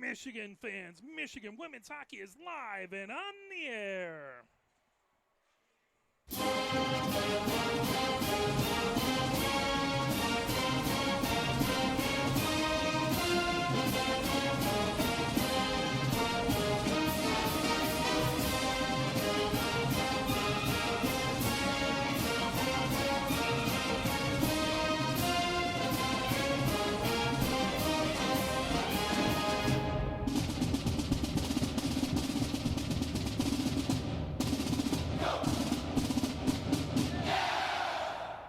Michigan fans, Michigan women's hockey is live and on the air.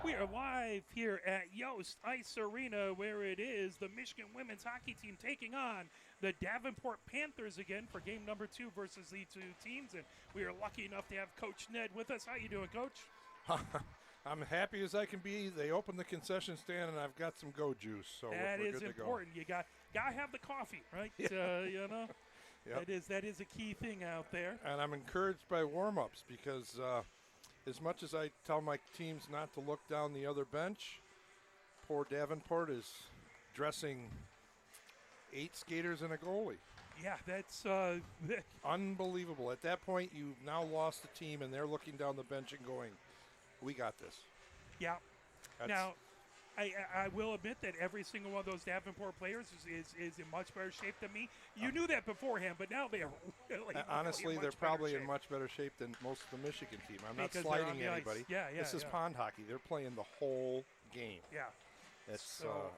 We are live here at Yost Ice Arena, where it is the Michigan women's hockey team taking on the Davenport Panthers again for game number 2 versus the two teams. And we are lucky enough to have Coach Ned with us. How you doing, Coach? I'm happy as I can be. They opened the concession stand, and I've got some go juice, so That we're is good important. to go. You got to have the coffee, right? Yeah. Yep. that is a key thing out there. And I'm encouraged by warm-ups because as much as I tell my teams not to look down the other bench, poor Davenport is dressing 8 skaters and a goalie. Yeah, that's Unbelievable. At that point, you've now lost the team, and they're looking down the bench and going, we got this. yeah. Now, I will admit that every single one of those Davenport players is in much better shape than me. You knew that beforehand, but now they're really honestly, in they're much probably better in shape. much better shape than most of the Michigan team. I'm not Because they're on slighting the ice. anybody. Yeah, this is yeah. pond hockey. They're playing the whole game. Yeah. It's So,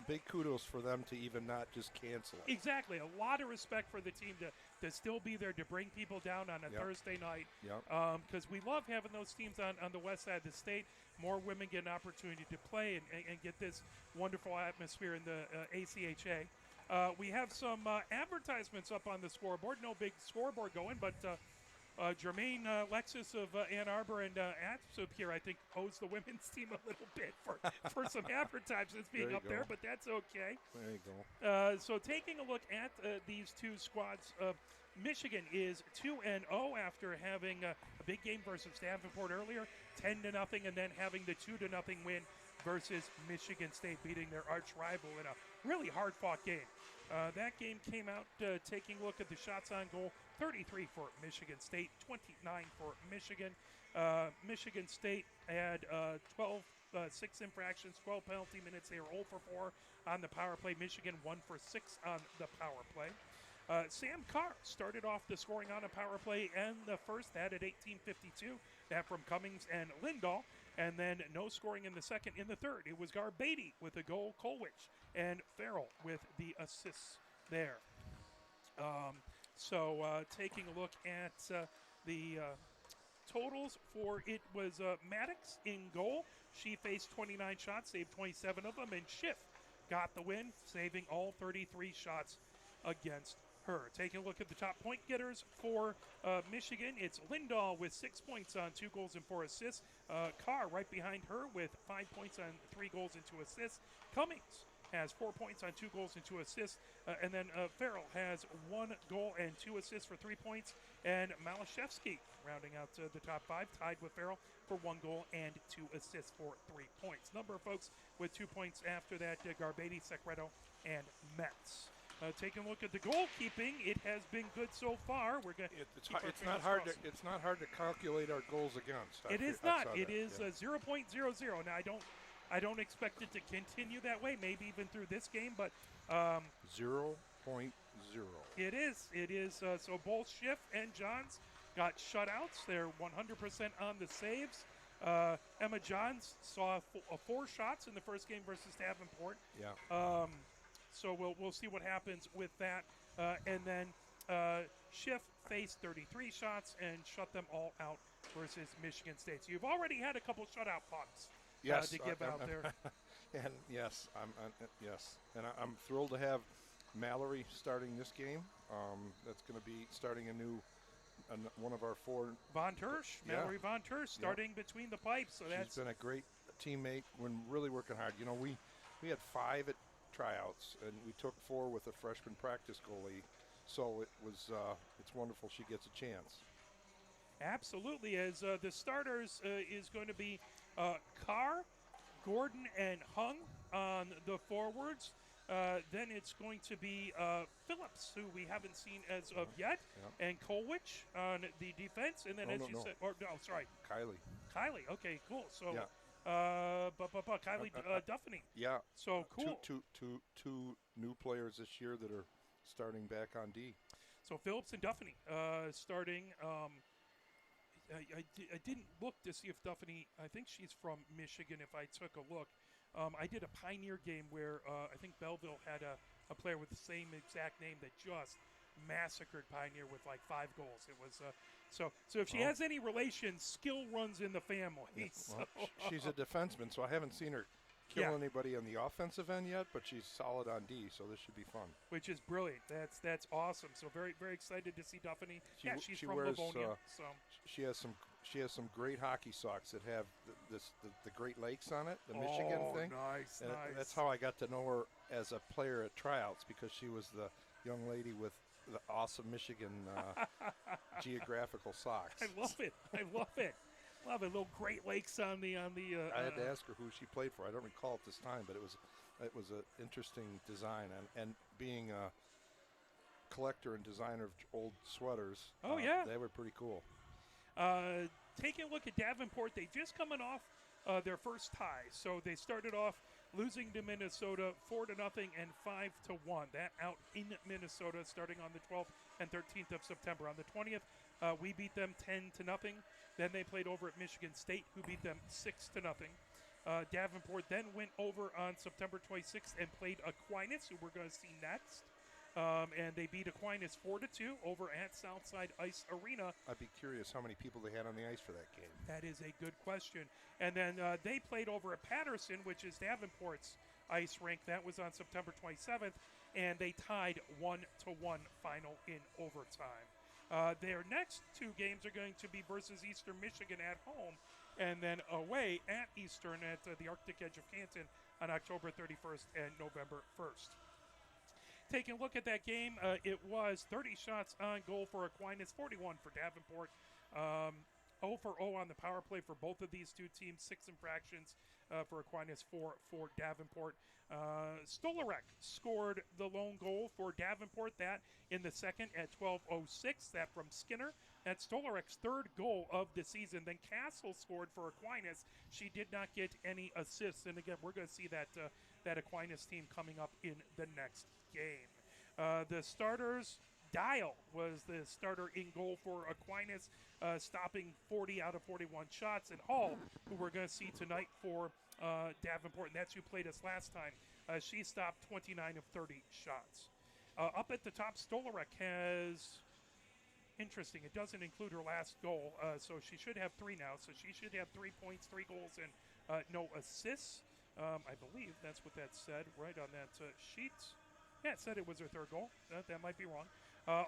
big kudos for them to even not just cancel it. Exactly. A lot of respect for the team to still be there to bring people down on a Thursday night. Yep. Because we love having those teams on the west side of the state. More women get an opportunity to play and get this wonderful atmosphere in the ACHA. We have some advertisements up on the scoreboard. No big scoreboard going, but Jermaine Lexus of Ann Arbor and Atsup here, I think, owes the women's team a little bit for some advertisements being up there, but that's okay. There you go. So taking a look at these two squads, Michigan is 2-0 after having a big game versus Davenport earlier, 10-0, and then having the 2-0 win versus Michigan State, beating their arch rival in a really hard-fought game. That game came out taking a look at the shots on goal, 33 for Michigan State, 29 for Michigan. Michigan State had 6 infractions, 12 penalty minutes. They were 0 for 4 on the power play. Michigan 1 for 6 on the power play. Sam Carr started off the scoring on a power play and the first, that at 18:52. That from Cummings and Lindahl. And then no scoring in the second. In the third, it was Garbetti with a goal, Kolwich, and Farrell with the assists there. Taking a look at the totals for it was Maddox in goal. She faced 29 shots, saved 27 of them, and Schiff got the win, saving all 33 shots against her. Taking a look at the top point getters for Michigan, it's Lindahl with 6 points on 2 goals and 4 assists. Carr right behind her with 5 points on 3 goals and 2 assists. Cummings has 4 points on 2 goals and 2 assists. And then Farrell has 1 goal and 2 assists for 3 points. And Malashevsky rounding out the top 5, tied with Farrell for 1 goal and 2 assists for 3 points. Number of folks with 2 points after that, Garbetti, Secreto, and Metz. Taking a look at the goalkeeping, it has been good so far. We're going. It's not hard to calculate our goals against. It is not. It is 0.00. Now I don't expect it to continue that way. Maybe even through this game, but 0.0. It is. So both Schiff and Johns got shutouts. They're 100% on the saves. Emma Johns saw 4 shots in the first game versus Davenport. Yeah. So we'll see what happens with that. And then Schiff faced 33 shots and shut them all out versus Michigan State. So you've already had a couple shutout pucks to give out there. And yes, and I'm thrilled to have Mallory starting this game. That's going to be starting one of our 4. Von Tersch, Mallory Von Tersch, starting between the pipes. So she's been a great teammate when really working hard. You know, we had 5 at tryouts, and we took 4 with a freshman practice goalie. So it's wonderful she gets a chance. Absolutely. As the starters is going to be Carr, Gordon, and Hung on the forwards. Then it's going to be Phillips, who we haven't seen as of yet, Yeah. and Colwich on the defense. And then, No, no. said, or no, sorry, Kylie. Kylie. Okay, cool. So, Yeah. Kylie Duffany. Yeah. So cool. Two new players this year that are starting back on D. So Phillips and Duffany starting. I didn't look to see if Duffany. I think she's from Michigan. If I took a look, I did a Pioneer game where I think Belleville had a player with the same exact name that just massacred Pioneer with like 5 goals. It was so if she has any relation, skill runs in the family. Yeah, So, well, she's a defenseman, so I haven't seen her kill anybody on the offensive end yet, but she's solid on D, so this should be fun. which is brilliant. That's awesome. So very very excited to see Duffany. She's she from wears, Livonia. So she has some great hockey socks that have the Great Lakes on it, the Michigan thing. Nice, And nice. that's how I got to know her as a player at tryouts, because she was the young lady with the awesome Michigan geographical socks. I love it. I love it. Love it. Little Great Lakes on the. I had to ask her who she played for. I don't recall at this time, but it was an interesting design, and being a collector and designer of old sweaters. Oh, yeah. They were pretty cool. Taking a look at Davenport, they just coming off their first tie. So they started off losing to Minnesota 4-0 and 5-1. That out in Minnesota, starting on the 12th and 13th of September. On the 20th, we beat them 10-0. Then they played over at Michigan State, who beat them 6-0. Davenport then went over on September 26th and played Aquinas, who we're going to see next. And they beat Aquinas 4-2 over at Southside Ice Arena. I'd be curious how many people they had on the ice for that game. That is a good question. And then they played over at Patterson, which is Davenport's ice rink. That was on September 27th, and they tied 1-1 final in overtime. Their next 2 games are going to be versus Eastern Michigan at home, and then away at Eastern at the Arctic Edge of Canton on October 31st and November 1st. Taking a look at that game, it was 30 shots on goal for Aquinas, 41 for Davenport. 0 for 0 on the power play for both of these two teams. 6 infractions for Aquinas, 4 for Davenport. Stolarek scored the lone goal for Davenport, that in the second at 12:06. That from Skinner. That's Stolarek's 3rd goal of the season. Then Castle scored for Aquinas. She did not get any assists. And again, we're going to see that Aquinas team coming up in the next game. The starters, Dial was the starter in goal for Aquinas, stopping 40 out of 41 shots. And Hall, who we're going to see tonight for Davenport, and that's who played us last time, she stopped 29 of 30 shots. Up at the top, Stolarek has... Interesting. It doesn't include her last goal, so she should have 3 now. So she should have 3 points, 3 goals, and no assists. I believe that's what that said right on that sheet. Yeah, it said it was her 3rd goal. That might be wrong.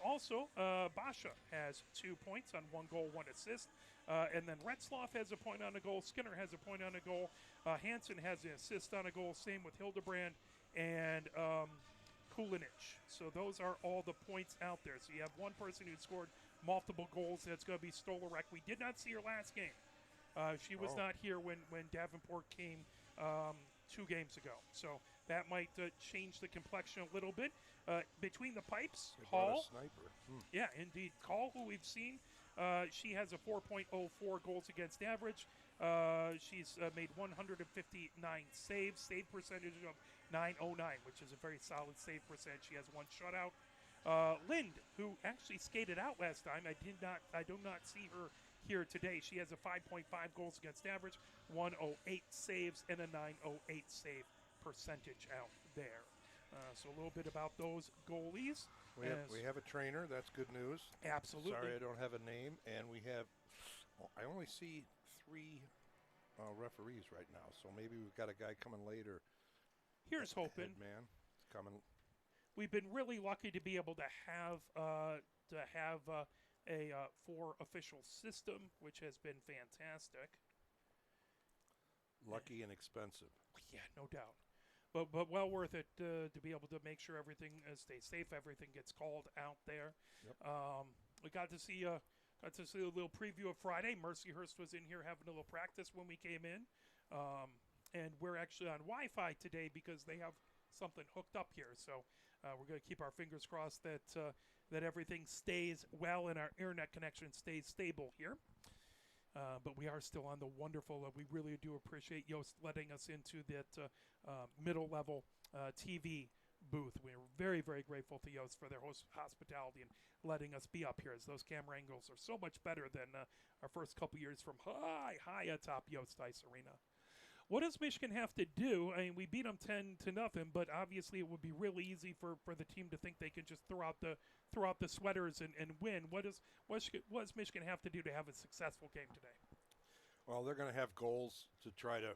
Also, Basha has 2 points on 1 goal, 1 assist. And then Retzloff has a point on a goal. Skinner has a point on a goal. Hansen has an assist on a goal. Same with Hildebrand and Kulinich. So those are all the points out there. So you have one person who scored multiple goals. That's going to be Stolarek. We did not see her last game. She was not here when Davenport came 2 games ago. So that might change the complexion a little bit. Between the pipes, Hall. Sniper. Yeah, indeed. Hall, who we've seen, she has a 4.04 goals against average. She's made 159 saves. Save percentage of 909, which is a very solid save percentage. She has 1 shutout. Lind, who actually skated out last time, I do not see her here today. She has a 5.5 goals against average, 108 saves, and a 908 save percentage out there. So a little bit about those goalies. We have a trainer. That's good news. Absolutely. Sorry, I don't have a name. And we have, I only see 3 referees right now. So maybe we've got a guy coming later. Here's hoping. Man, coming. We've been really lucky to be able to have a 4 official system, which has been fantastic. Lucky and expensive. Yeah, no doubt. But well worth it to be able to make sure everything stays safe, everything gets called out there. Yep. We got to see a little preview of Friday. Mercyhurst was in here having a little practice when we came in, and we're actually on Wi-Fi today because they have something hooked up here. So we're going to keep our fingers crossed that everything stays well and our internet connection stays stable here. But we are still on the wonderful. We really do appreciate Yost letting us into that middle level TV booth. We're very, very grateful to Yost for their hospitality and letting us be up here, as those camera angles are so much better than our first couple years from high atop Yost Ice Arena. What does Michigan have to do? I mean, we beat them 10-0, but obviously it would be really easy for the team to think they can just throw out the sweaters and win. What does Michigan have to do to have a successful game today? Well, they're going to have goals to try to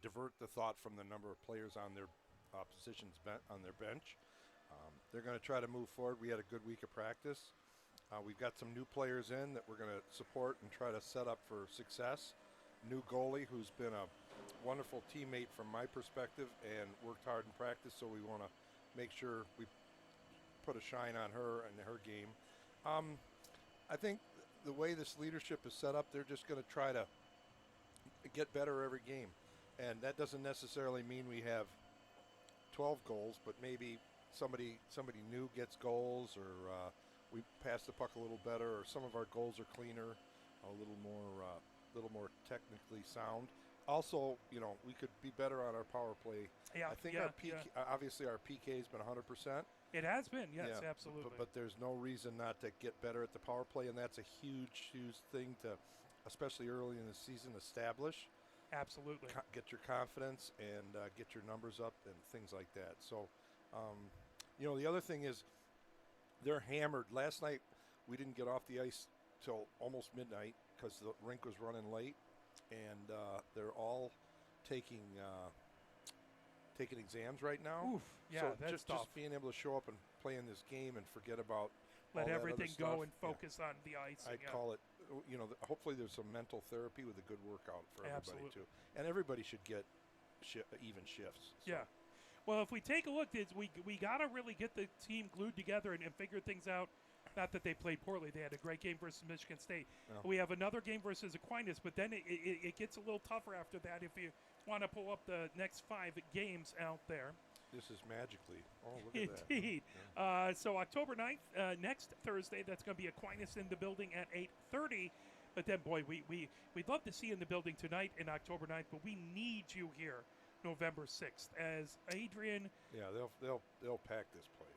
divert the thought from the number of players on their positions on their bench. They're going to try to move forward. We had a good week of practice. We've got some new players in that we're going to support and try to set up for success. New goalie who's been a wonderful teammate from my perspective and worked hard in practice, so we want to make sure we put a shine on her and her game. I think the way this leadership is set up, they're just going to try to get better every game. And that doesn't necessarily mean we have 12 goals, but maybe somebody new gets goals, or we pass the puck a little better, or some of our goals are cleaner, a little more technically sound. Also, we could be better on our power play. Yeah, I think obviously our PK has been 100%. It has been, yes, absolutely. But there's no reason not to get better at the power play, and that's a huge thing to, especially early in the season, establish. Absolutely. Get your confidence and get your numbers up and things like that. So, the other thing is they're hammered. Last night we didn't get off the ice till almost midnight because the rink was running late, and they're all taking exams right now. Oof, yeah, so that's tough. Just being able to show up and play in this game and forget about let all everything that go other and focus on the ice. I'd call it, hopefully there's some mental therapy with a good workout for everybody Absolutely. too. And everybody should get even shifts. So. Yeah. Well, if we take a look, we got to really get the team glued together and figure things out. Not that they played poorly. They had a great game versus Michigan State. No. We have another game versus Aquinas, but then it gets a little tougher after that if you want to pull up the next 5 games out there. This is magically. Oh, look at that. Indeed. Yeah. So October 9th, next Thursday, that's going to be Aquinas in the building at 8:30. But then, boy, we'd love to see you in the building tonight in October 9th, but we need you here November 6th as Adrian. Yeah, they'll pack this place.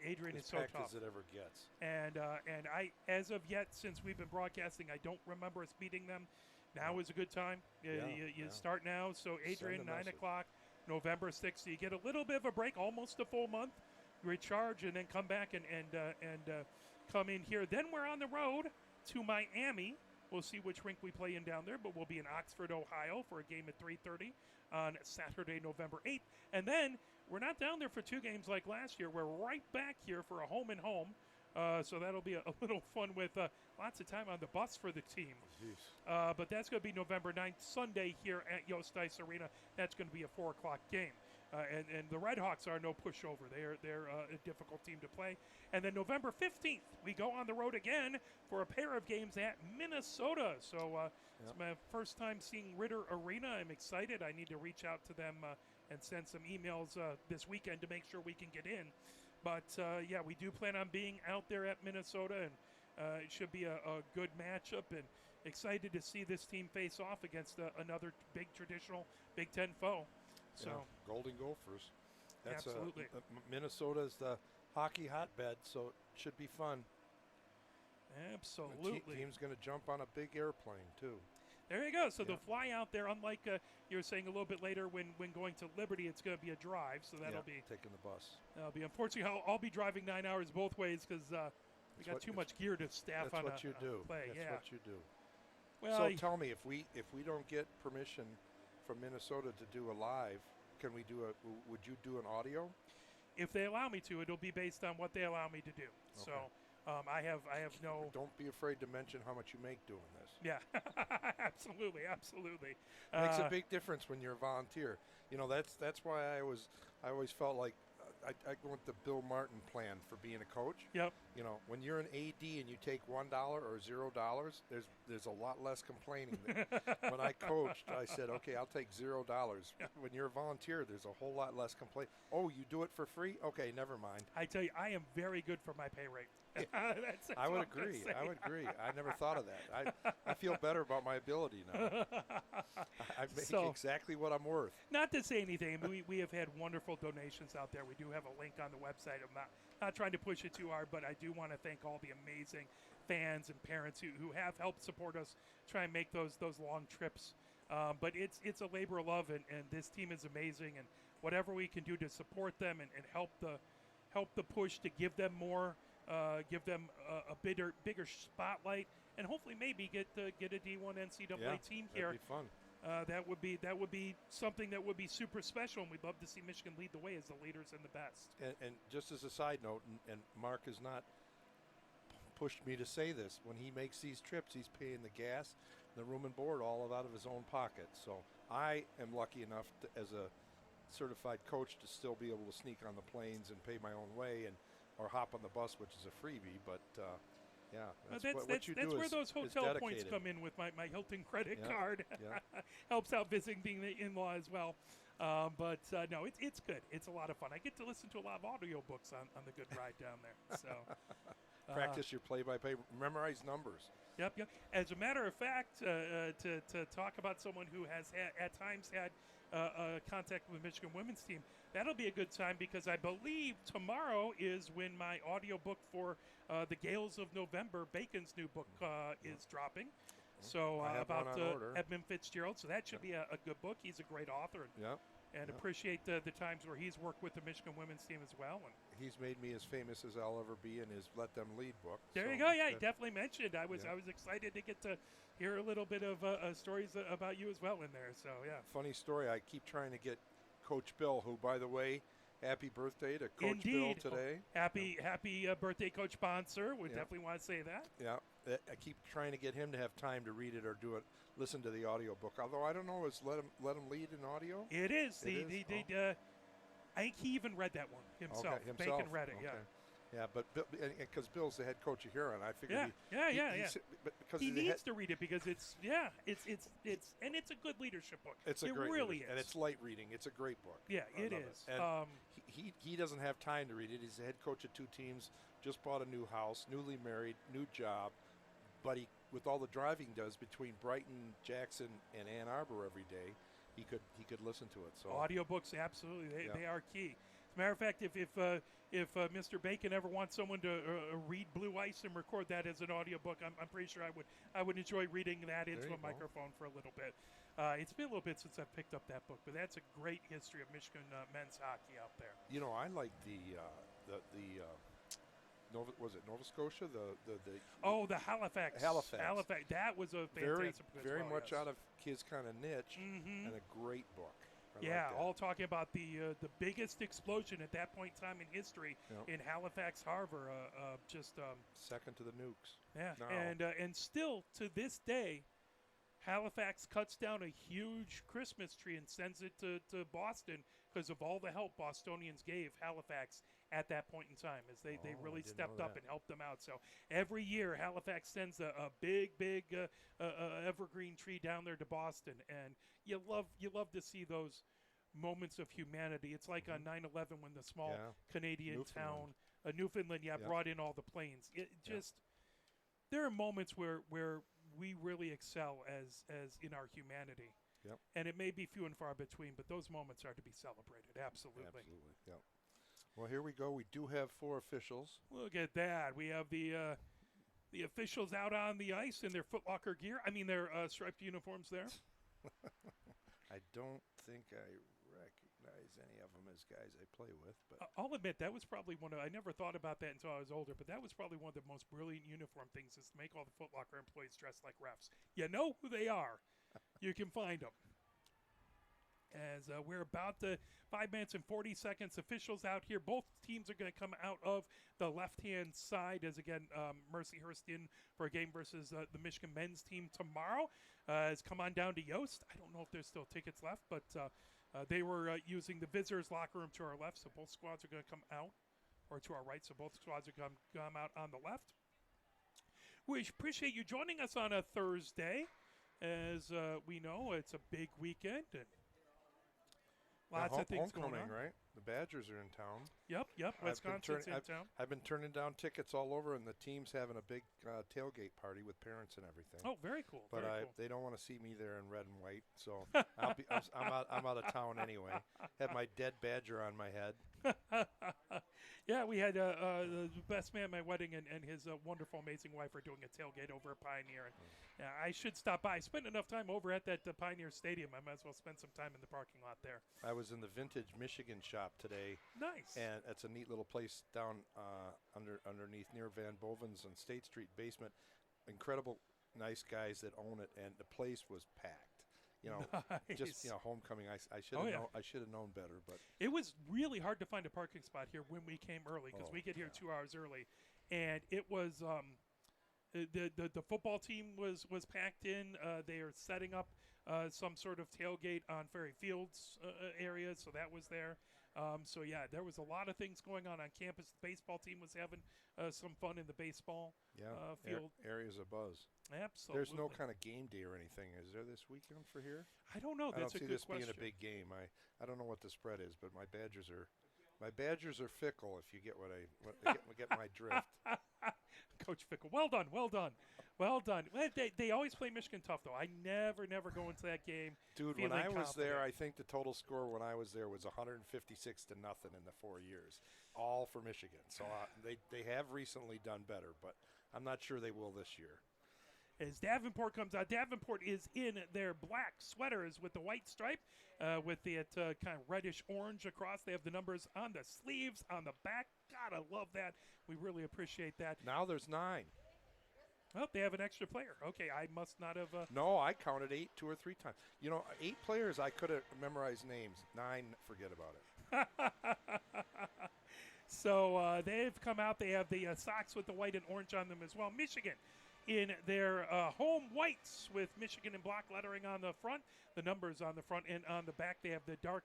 Adrian as is so packed tough. as it ever gets. And I, as of yet, since we've been broadcasting, I don't remember us beating them. Now is a good time. You start now. So Adrian, 9 o'clock, November 6th. So you get a little bit of a break, almost a full month, recharge, and then come back and come in here. Then we're on the road to Miami. We'll see which rink we play in down there, but we'll be in Oxford, Ohio for a game at 3:30 on Saturday, November 8th. And then we're not down there for 2 games like last year. We're right back here for a home and home. So that'll be a little fun with lots of time on the bus for the team. But that's going to be November 9th, Sunday here at Yost Ice Arena. That's going to be a 4 o'clock game. And the Red Hawks are no pushover. They're a difficult team to play. And then November 15th, we go on the road again for a pair of games at Minnesota. So it's my first time seeing Ritter Arena. I'm excited. I need to reach out to them and send some emails this weekend to make sure we can get in. But, we do plan on being out there at Minnesota, and it should be a good matchup, and excited to see this team face off against another big traditional Big Ten foe. So Golden Gophers. That's absolutely. Minnesota's the hockey hotbed, so it should be fun. Absolutely. The team's going to jump on a big airplane, too. There you go. So they'll fly out there. Unlike you were saying a little bit later when going to Liberty, it's going to be a drive. So that'll be taking the bus. That'll be unfortunately. I'll be driving 9 hours both ways because we got too much gear to staff on what you do. play. That's what you do. Well, so tell me, if we don't get permission from Minnesota to do a live, can we do would you do an audio? If they allow me to, it'll be based on what they allow me to do. Okay. So I have no. Don't be afraid to mention how much you make doing this. Yeah, absolutely. Makes a big difference when you're a volunteer. That's why I always felt like I go with the Bill Martin plan for being a coach. Yep. You know, when you're an AD and you take $1 or $0, there's a lot less complaining. When I coached, I said, okay, I'll take $0. When you're a volunteer, there's a whole lot less complaint. Oh, you do it for free? Okay, never mind. I tell you, I am very good for my pay rate. That's I would what I'm agree. gonna I say. would agree. I never thought of that. I feel better about my ability now. I make So- exactly what I'm worth. Not to say anything, but we have had wonderful donations out there. We do have a link on the website. I'm not trying to push it too hard, but I do want to thank all the amazing fans and parents who have helped support us try and make those long trips. But it's a labor of love, and this team is amazing. And whatever we can do to support them and help the push to give them more, give them a bigger spotlight, and hopefully maybe get a D1 NCAA team here. That'd be fun. That would be something that would be super special, and we'd love to see Michigan lead the way as the leaders and the best. And just as a side note, and Mark has not pushed me to say this, when he makes these trips, he's paying the gas, the room and board all out of his own pocket. So I am lucky enough to, as a certified coach, to still be able to sneak on the planes and pay my own way, or hop on the bus, which is a freebie. But yeah, That's what you do where is, those is hotel points dedicated. come in with my Hilton credit Yeah, card. yeah. Helps out visiting the in-law as well. But no, it's good. It's a lot of fun. I get to listen to a lot of audiobooks on the good ride down there. So Practice your play-by-play, memorize numbers. Yep. As a matter of fact, to talk about someone who has at times had contact with the Michigan women's team, that'll be a good time because I believe tomorrow is when my audiobook for the Gales of November, Bacon's new book, is dropping. So I have about one on order. Edmund Fitzgerald. So that should be a good book. He's a great author. And appreciate the times where he's worked with the Michigan women's team as well. And He's made me as famous as I'll ever be in his Let Them Lead book. there so you go. Yeah, he that- definitely mentioned. I was excited to get to hear a little bit of stories about you as well in there. So yeah, Funny story. I keep trying to get Coach Bill, who, by the way, happy birthday to Coach indeed. Bill today. Happy birthday, Coach Sponsor. We definitely want to say that. Yeah, I keep trying to get him to have time to read it or listen to the audiobook. Although I don't know, is Let Him Lead in audio? It is. It is? I think he even read that one himself. Okay, Bacon read it. Okay. Yeah. Yeah, but because Bill's the head coach of Huron, I figured Yeah. But because He he's the needs head, to read it because it's and it's a good leadership book. it's a it great really read, is. and it's light reading. It's a great book. Yeah, I it love is. And he doesn't have time to read it. He's the head coach of 2 teams, just bought a new house, newly married, new job, but with all the driving he does between Brighton, Jackson, and Ann Arbor every day, he could listen to it. So audiobooks, absolutely, they are key. As a matter of fact, if Mr. Bacon ever wants someone to read Blue Ice and record that as an audiobook, I'm pretty sure I would enjoy reading that into a microphone for a little bit. It's been a little bit since I've picked up that book, but that's a great history of Michigan men's hockey out there. You know, I like the Nova Scotia? The Halifax. That was a fantastic book. Very much out of his kind of niche, Mm-hmm. and a great book. I Yeah, like that. all talking about the biggest explosion at that point in time in history in Halifax Harbor. Second to the Nukes. Yeah, now. and still to this day, Halifax cuts down a huge Christmas tree and sends it to Boston because of all the help Bostonians gave Halifax at that point in time, as they really didn't stepped know up that. and helped them out. So every year, Halifax sends a big evergreen tree down there to Boston, and you love to see those moments of humanity. It's like on 9/11 when the small Canadian town, Newfoundland, brought in all the planes. It just there are moments where we really excel as in our humanity. Yep. And it may be few and far between, but those moments are to be celebrated. Absolutely. Yep. Well, here we go. We do have 4 officials. Look at that. We have the officials out on the ice in their Foot Locker gear. I mean, their striped uniforms there. I don't think I recognize any of them as guys I play with, but I'll admit that was probably I never thought about that until I was older, but that was probably one of the most brilliant uniform things is to make all the Foot Locker employees dress like refs. You know who they are. You can find them. As we're about to 5 minutes and 40 seconds, officials out here. Both teams are going to come out of the left-hand side as, again, Mercyhurst in for a game versus the Michigan men's team tomorrow. Has come on down to Yost. I don't know if there's still tickets left, but They were using the visitors' locker room to our left, so both squads are going to come out, or to our right, so both squads are going to come out on the left. We appreciate you joining us on a Thursday. As we know, it's a big weekend and lots of things going homecoming, on. right? The Badgers are in town. Yep. Wisconsin's in town. I've been turning down tickets all over, and the team's having a big tailgate party with parents and everything. Oh, very cool. But very cool. they don't want to see me there in red and white, so I'm out of town anyway. Have my dead Badger on my head. Yeah, we had the best man at my wedding and his wonderful, amazing wife are doing a tailgate over at Pioneer. And I should stop by. I spent enough time over at that Pioneer Stadium. I might as well spend some time in the parking lot there. I was in the Vintage Michigan shop today. Nice. And it's a neat little place down underneath near Van Boven's on State Street basement. Incredible, nice guys that own it, and the place was packed. You know, nice. Just homecoming. I should have I should have known better, but it was really hard to find a parking spot here when we came early because we get here 2 hours early, and it was the football team was packed in. They are setting up some sort of tailgate on Ferry Fields area, so that was there. So yeah, there was a lot of things going on campus. The baseball team was having some fun in the baseball field. Areas of buzz. Absolutely. There's no kind of game day or anything. Is there this weekend for here? I don't know. That's I don't see a good this question. being a big game. I don't know what the spread is, but my Badgers are fickle. If you get get my drift. Coach Fickle, well done. Well, they always play Michigan tough though. I never go into that game. Dude, when I was there, I think the total score when I was there was 156-0 in the 4 years, all for Michigan. So they have recently done better, but I'm not sure they will this year. As Davenport comes out, Davenport is in their black sweaters with the white stripe, with the kind of reddish orange across. They have the numbers on the sleeves, on the back. God, I love that. We really appreciate that. Now there's 9. Oh, they have an extra player. Okay, I must not have. No, I counted 8 2 or 3 times. 8 players I could have memorized names. 9, forget about it. So they've come out. They have the socks with the white and orange on them as well. Michigan in their home whites with Michigan in block lettering on the front, the numbers on the front, and on the back they have the dark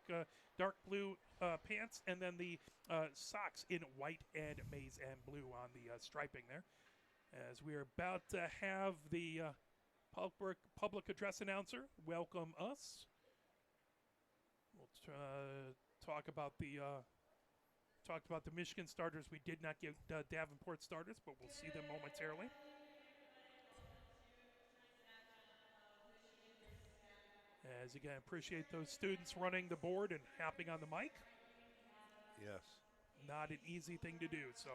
blue pants, and then the socks in white and maize and blue on the striping there. As we are about to have the public address announcer welcome us. We'll talk about the Michigan starters. We did not give Davenport starters, but we'll see them momentarily. As again, appreciate those students running the board and hopping on the mic. Yes. Not an easy thing to do, so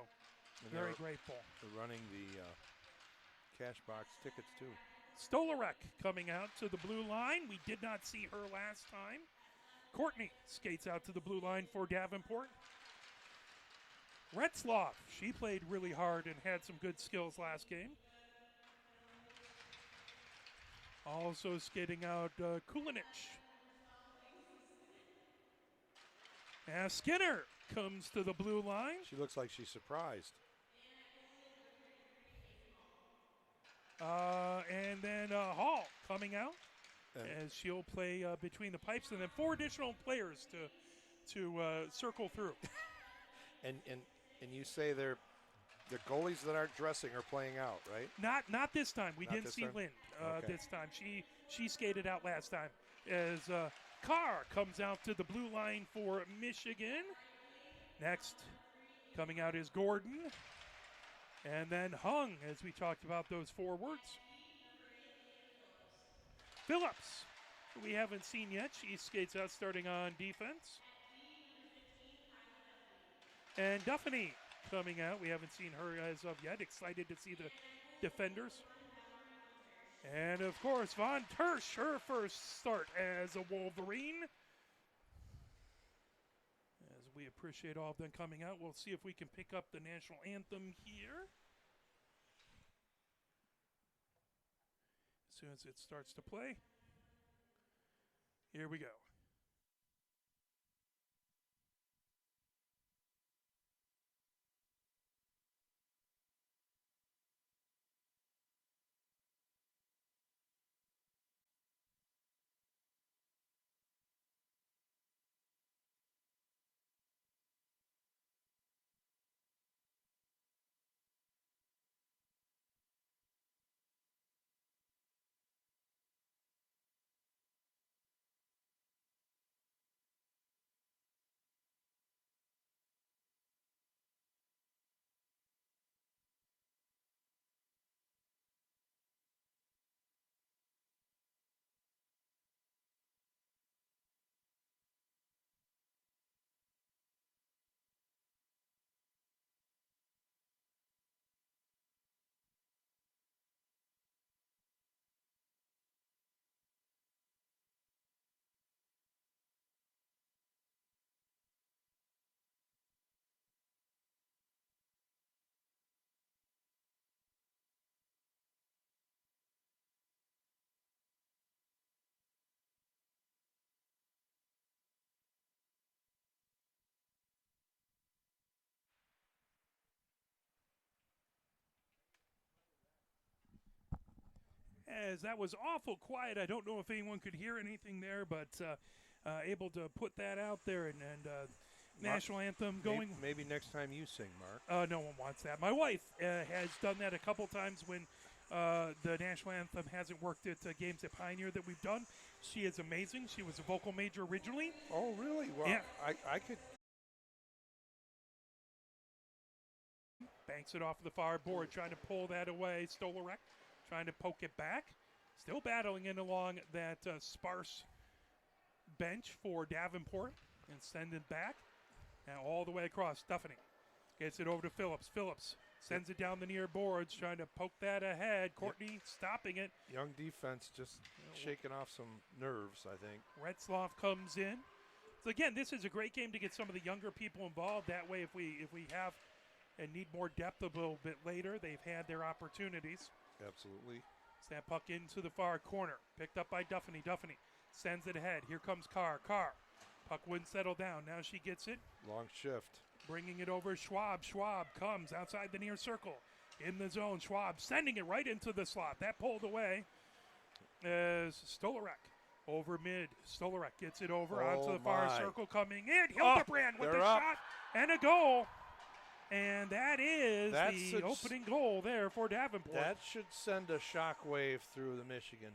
very grateful. They're running the cash box tickets, too. Stolarek coming out to the blue line. We did not see her last time. Courtney skates out to the blue line for Davenport. Retzloff, she played really hard and had some good skills last game. Also skating out Kulinich. As Skinner comes to the blue line. She looks like she's surprised. And then Hall coming out as she'll play between the pipes, and then 4 additional players to circle through. And you say the goalies that aren't dressing are playing out, right? Not this time. We didn't see time? Lind Okay. this time. She skated out last time. As Carr comes out to the blue line for Michigan. Next coming out is Gordon. And then Hung, as we talked about those forwards. Phillips, who we haven't seen yet. She skates out starting on defense. And Duffany coming out. We haven't seen her as of yet. Excited to see the defenders. And, of course, Von Tersch, her first start as a Wolverine. As we appreciate all of them coming out, we'll see if we can pick up the national anthem here. As soon as it starts to play. Here we go. as that was awful quiet. I don't know if anyone could hear anything there, but able to put that out there and national anthem going. Maybe next time you sing, Mark. No one wants that. My wife has done that a couple times when the national anthem hasn't worked at games at Pioneer that we've done. She is amazing. She was a vocal major originally. Oh, really? Well, yeah. I could. Banks it off the far board, trying to pull that away. Stolarek trying to poke it back. Still battling in along that sparse bench for Davenport and send it back. Now all the way across. Duffany gets it over to Phillips. Phillips sends it down the near boards, trying to poke that ahead. Courtney stopping it. Young defense just shaking off some nerves, I think. Retzloff comes in. So again, this is a great game to get some of the younger people involved. That way, if we have and need more depth a little bit later, they've had their opportunities. Absolutely. Snap puck into the far corner. Picked up by Duffany. Duffany sends it ahead. Here comes Carr. Carr. Puck wouldn't settle down. Now she gets it. Long shift. Bringing it over Schwab. Schwab comes outside the near circle. In the zone. Schwab sending it right into the slot. That pulled away as Stolarek over mid. Stolarek gets it over onto the far circle. Coming in. Hildebrand with a shot and a goal. And that's the opening goal there for Davenport. That should send a shockwave through the Michigan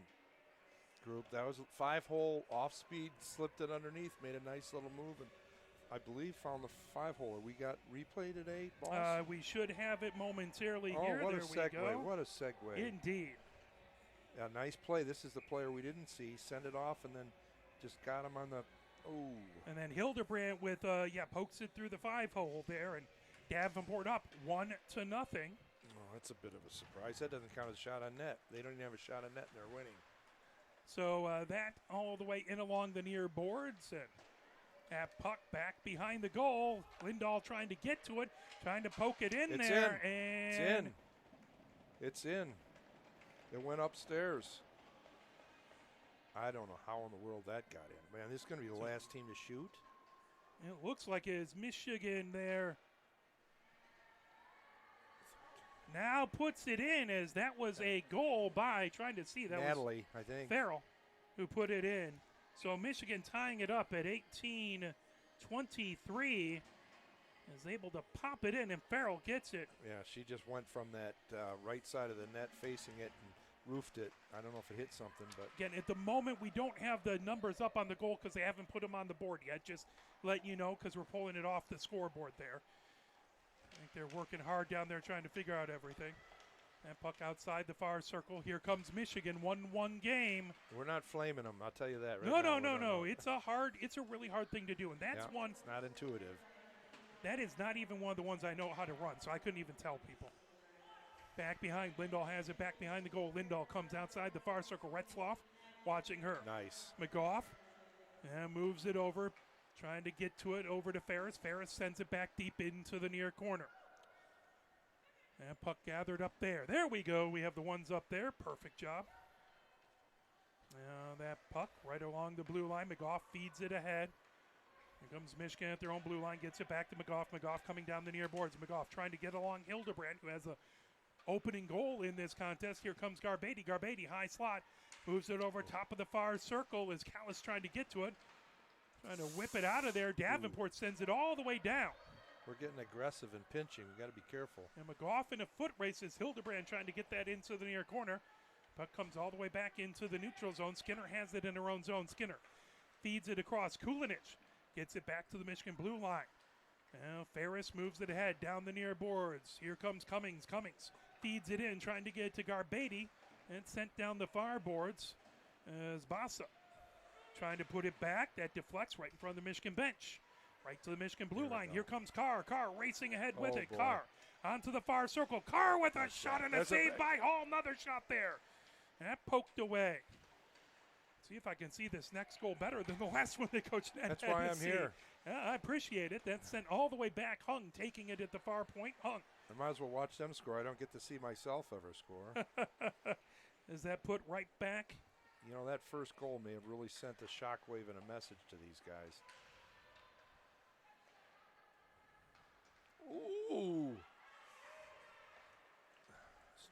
group. That was a 5-hole off speed, slipped it underneath, made a nice little move, and I believe found the 5-holer. We got replay today, boss? We should have it momentarily here. What there a segue. we go. What a segue. Indeed. Yeah, nice play. This is the player we didn't see. Send it off and then just got him on the, And then Hildebrand with, pokes it through the 5-hole there, and Davenport up 1-0. Oh, that's a bit of a surprise. That doesn't count as a shot on net. They don't even have a shot on net, and they're winning. So that all the way in along the near boards, and that puck back behind the goal. Lindahl trying to get to it, trying to poke it in there. And It's in. It went upstairs. I don't know how in the world that got in. Man, this is going to be the last team to shoot. It looks like it's Michigan there. Now puts it in, as that was a goal by, trying to see, that Natalie, was I think. Farrell who put it in. So Michigan tying it up at 18-23 is able to pop it in, and Farrell gets it. Yeah, she just went from that right side of the net facing it and roofed it. I don't know if it hit something, but. Again, at the moment, we don't have the numbers up on the goal because they haven't put them on the board yet. Just let you know, because we're pulling it off the scoreboard there. I think they're working hard down there trying to figure out everything. That puck outside the far circle. Here comes Michigan, 1-1 game. We're not flaming them, I'll tell you that. No. It's a really hard thing to do, and that's one. It's not intuitive. That is not even one of the ones I know how to run, so I couldn't even tell people. Back behind, Lindahl has it back behind the goal. Lindahl comes outside the far circle. Retzloff watching her. Nice. McGough moves it over, trying to get to it over to Ferris. Ferris sends it back deep into the near corner. And puck gathered up there. There we go. We have the ones up there. Perfect job. Now that puck right along the blue line. McGough feeds it ahead. Here comes Michigan at their own blue line. Gets it back to McGough. McGough coming down the near boards. McGough trying to get along Hildebrand, who has a opening goal in this contest. Here comes Garbetti. Garbetti, high slot. Moves it over top of the far circle as Callis trying to get to it. Trying to whip it out of there. Davenport sends it all the way down. We're getting aggressive and pinching. We got to be careful. And McGough in a foot race as Hildebrand trying to get that into the near corner. Puck comes all the way back into the neutral zone. Skinner has it in her own zone. Skinner feeds it across. Kulinich gets it back to the Michigan blue line. Now Ferris moves it ahead down the near boards. Here comes Cummings. Cummings feeds it in, trying to get it to Garbetti, and sent down the far boards as Bassa trying to put it back. That deflects right in front of the Michigan bench. Right to the Michigan blue line. Here comes Carr. Carr racing ahead with it. Boy. Carr onto the far circle. Carr with a shot and a save by Hall. Another shot there. That poked away. See if I can see this next goal better than the last one that Coach Ned That's had why to I'm see. here. I appreciate it. That's sent all the way back. Hung taking it at the far point. Hung. I might as well watch them score. I don't get to see myself ever score. Is that put right back? You know, that first goal may have really sent a shockwave and a message to these guys. Ooh.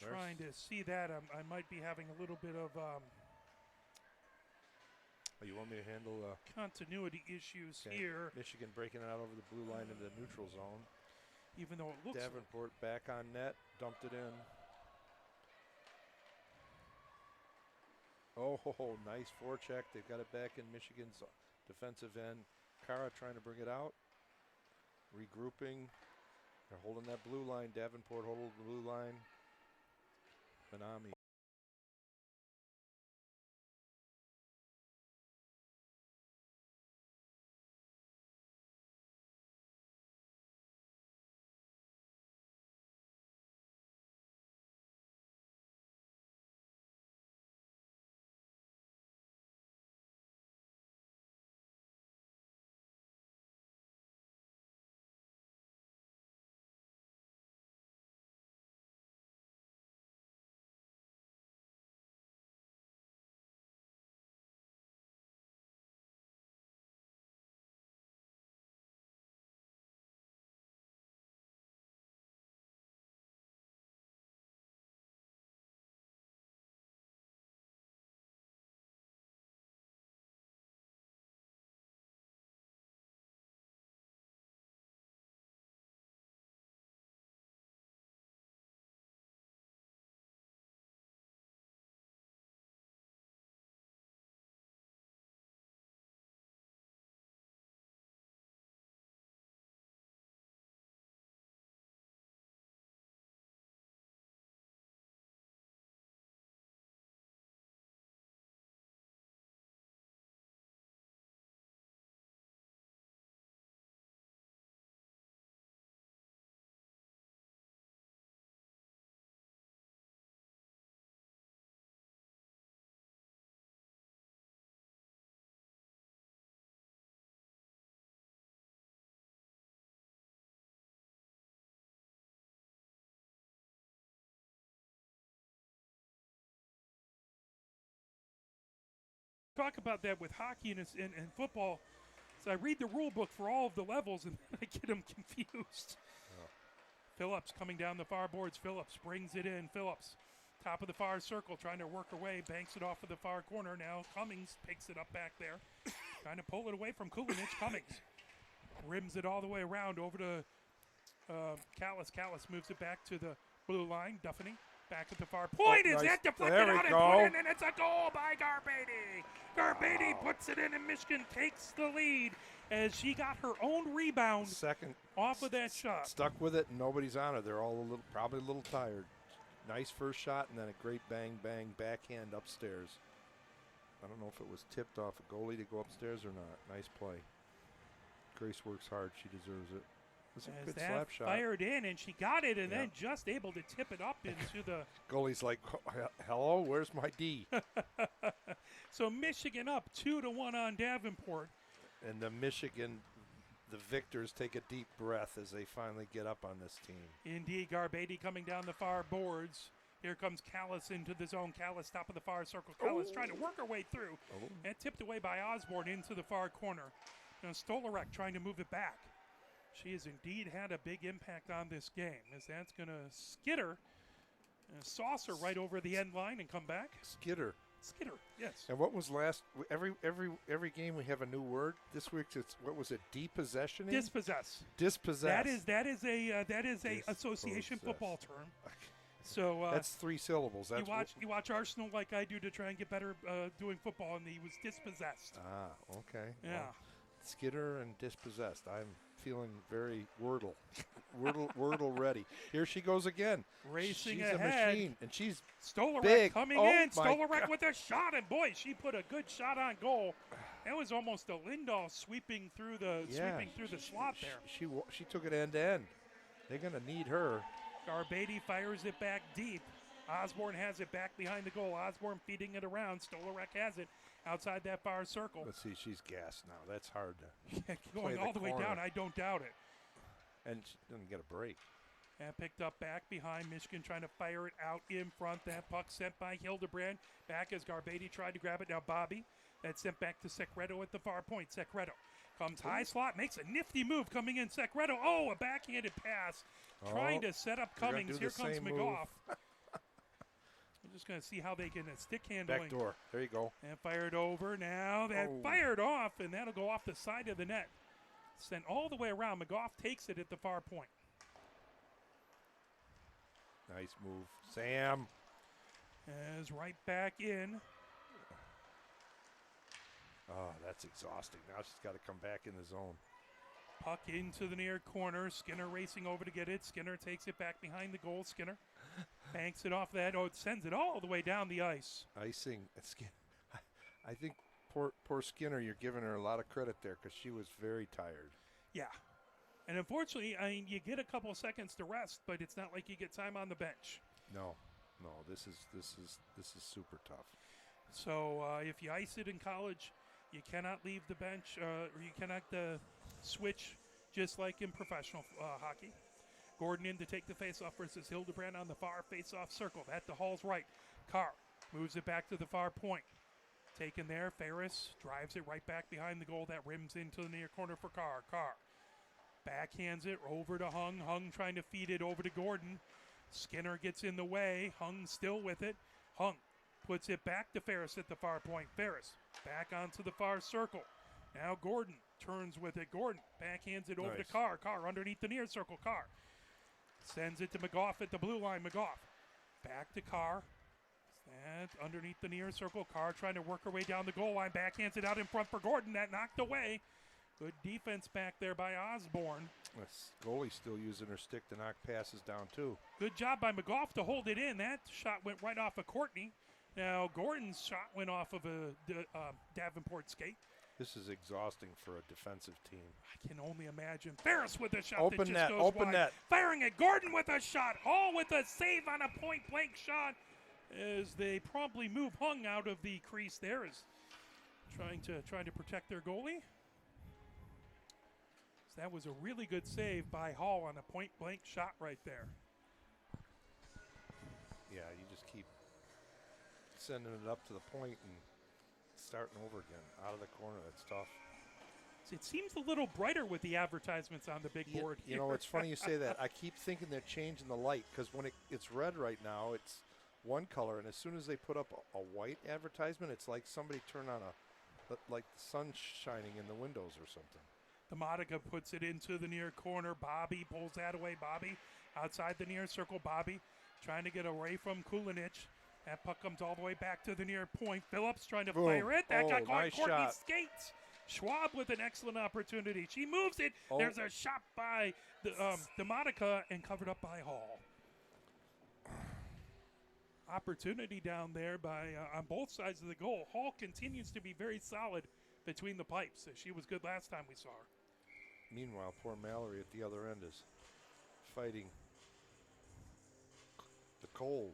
trying to see that. I might be having a little bit of Oh, you want me to handle continuity issues okay. here, Michigan breaking it out over the blue line into the neutral zone. even though it looks like Davenport back on net, dumped it in. Oh, nice forecheck. They've got it back in Michigan's defensive end. Kara trying to bring it out. Regrouping. They're holding that blue line. Davenport holding the blue line. Benami. talk about that with hockey and football. So I read the rule book for all of the levels, and I get them confused. Oh. Phillips coming down the far boards. Phillips brings it in. Phillips, top of the far circle, trying to work away. Banks it off of the far corner. Now Cummings picks it up back there. Trying to pull it away from Kulinich. Cummings rims it all the way around over to Callis. Callis moves it back to the blue line. Duffany back at the far point. Is nice. that deflected There we out and go. put in, and it's a goal by Garbady. Garbady puts it in, and Michigan takes the lead as she got her own rebound Second. off of that shot. Stuck with it, and nobody's on her. They're all probably a little tired. Nice first shot, and then a great bang, bang, backhand upstairs. I don't know if it was tipped off a goalie to go upstairs or not. Nice play. Grace works hard. She deserves it. It was a As good that slap shot. fired in, and she got it, and Yeah. then just able to tip it up into the. Goalie's like, hello, where's my D? So Michigan up 2-1 on Davenport. And the victors take a deep breath as they finally get up on this team. Indeed, Garbady coming down the far boards. Here comes Callis into the zone. Callis, top of the far circle. Callis trying to work her way through. And tipped away by Osborne into the far corner. Now Stolarek trying to move it back. She has indeed had a big impact on this game, as that's going to skitter, saucer right over the end line and come back. Skitter. Skitter, yes. And what was last? Every game we have a new word. This week it's what was it? Depossessioning. Dispossess. Dispossess. That is a association football term. So that's 3 syllables. That's you watch Arsenal like I do to try and get better doing football, and he was dispossessed. Ah, okay. Yeah. Well, skitter and dispossessed. I'm feeling very Wordle ready. Here she goes again. Racing she's ahead. a machine, and she's Stolarek big. coming Oh in. my Stolarek God. with a shot, and boy, she put a good shot on goal. That was almost a Lindahl sweeping through the slot there. She took it end to end. They're gonna need her. Garbady fires it back deep. Osborne has it back behind the goal. Osborne feeding it around. Stolarek has it outside that far circle. Let's see, she's gassed now. That's hard to Going all the way corner. down, I don't doubt it. And she doesn't get a break. And picked up back behind Michigan, trying to fire it out in front. That puck sent by Hildebrand. Back as Garbady tried to grab it. Now Bobby. That's sent back to Secreto at the far point. Secreto comes high slot, makes a nifty move coming in. Secreto, a backhanded pass. Trying to set up Cummings. Here comes McGough. just going to see how they can stick handling. Back door. There you go. And fired over. Now that fired off, and that'll go off the side of the net. Sent all the way around. McGough takes it at the far point. Nice move. Sam. Is right back in. Oh, that's exhausting. Now she's got to come back in the zone. Puck into the near corner. Skinner racing over to get it. Skinner takes it back behind the goal. Skinner banks it off that. Oh, it sends it all the way down the ice. Icing. I think poor Skinner, you're giving her a lot of credit there because she was very tired. Yeah. And unfortunately, I mean, you get a couple of seconds to rest, but it's not like you get time on the bench. No, this is super tough. So if you ice it in college, you cannot leave the bench, or you cannot switch just like in professional hockey. Gordon in to take the faceoff versus Hildebrand on the far faceoff circle. At the Hall's right. Carr moves it back to the far point. Taken there. Ferris drives it right back behind the goal. That rims into the near corner for Carr. Carr backhands it over to Hung. Hung trying to feed it over to Gordon. Skinner gets in the way. Hung still with it. Hung puts it back to Ferris at the far point. Ferris back onto the far circle. Now Gordon turns with it. Gordon backhands it over to Carr. Carr underneath the near circle. Carr sends it to McGough at the blue line. McGough back to Carr. And underneath the near circle. Carr trying to work her way down the goal line. Backhands it out in front for Gordon. That knocked away. Good defense back there by Osborne. This goalie's still using her stick to knock passes down, too. Good job by McGough to hold it in. That shot went right off of Courtney. Now, Gordon's shot went off of a Davenport skate. This is exhausting for a defensive team. I can only imagine. Ferris with a shot open that just net, goes open wide. net. Firing it. Gordon with a shot. Hall with a save on a point-blank shot as they promptly move Hung out of the crease there, is trying to protect their goalie. So that was a really good save by Hall on a point-blank shot right there. Yeah, you just keep sending it up to the point and starting over again out of the corner. That's tough. It seems a little brighter with the advertisements on the big board here. You know, it's funny you say that. I keep thinking they're changing the light because when it's red right now, it's one color, and as soon as they put up a white advertisement, it's like somebody turned on like the sun shining in the windows or something. The Monica puts it into the near corner. Bobby pulls that away. Bobby outside the near circle. Bobby trying to get away from Kulinich. That puck comes all the way back to the near point. Phillips trying to fire it. That got caught. Nice Courtney's shot. skates. Schwab with an excellent opportunity. She moves it. Oh. There's a shot by the Monica and covered up by Hall. Opportunity down there by on both sides of the goal. Hall continues to be very solid between the pipes. She was good last time we saw her. Meanwhile, poor Mallory at the other end is fighting the cold.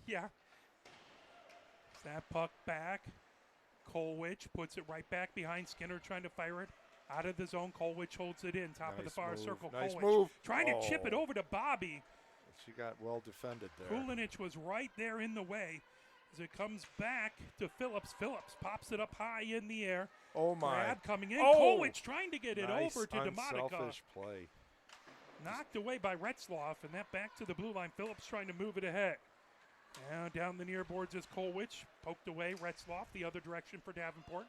Yeah. That puck back. Kolwich puts it right back behind Skinner trying to fire it out of the zone. Kolwich holds it in top of the far circle. Nice Kolwich move. Trying to chip it over to Bobby. She got well defended there. Kulinich was right there in the way as it comes back to Phillips. Phillips pops it up high in the air. Oh, my. Grab coming in. Oh. Kolwich trying to get it Nice, over to Demonica. unselfish play. Knocked away by Retzloff, and that back to the blue line. Phillips trying to move it ahead. Now down the near boards is Kolwich. Poked away. Retzloff the other direction for Davenport.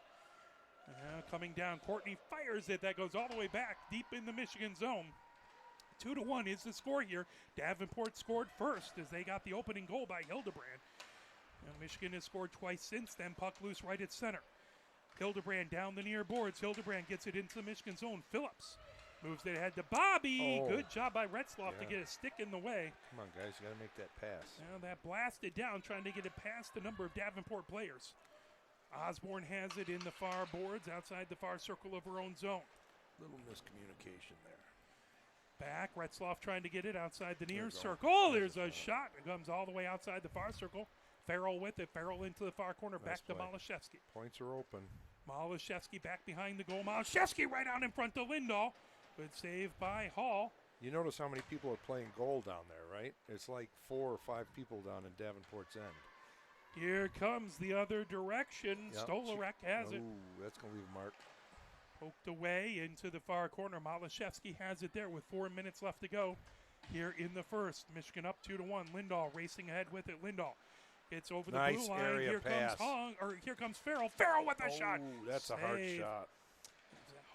Now coming down. Courtney fires it. That goes all the way back deep in the Michigan zone. 2-1 is the score here. Davenport scored first as they got the opening goal by Hildebrand. Now Michigan has scored twice since then. Puck loose right at center. Hildebrand down the near boards. Hildebrand gets it into the Michigan zone. Phillips moves it ahead to Bobby. Oh. Good job by Retzloff to get a stick in the way. Come on, guys. You got to make that pass. Now that blasted down, trying to get it past a number of Davenport players. Osborne has it in the far boards, outside the far circle of her own zone. Little miscommunication there. Back, Retzloff trying to get it outside the near you go. circle. Oh, there's a shot. It comes all the way outside the far circle. Farrell with it. Farrell into the far corner. Nice back to play. Malashevsky. Points are open. Malashevsky back behind the goal. Malashevsky right out in front to Lindahl. Good save by Hall. You notice how many people are playing goal down there, right? It's like 4 or 5 people down in Davenport's end. Here comes the other direction. Yep. Stolarek has it. Ooh, that's going to leave a mark. Poked away into the far corner. Malashevsky has it there with 4 minutes left to go here in the first. Michigan up 2-1. Lindahl racing ahead with it. Lindahl gets over the Nice blue line. area Here pass. here comes Farrell. Farrell with a shot. That's a hard Save. shot.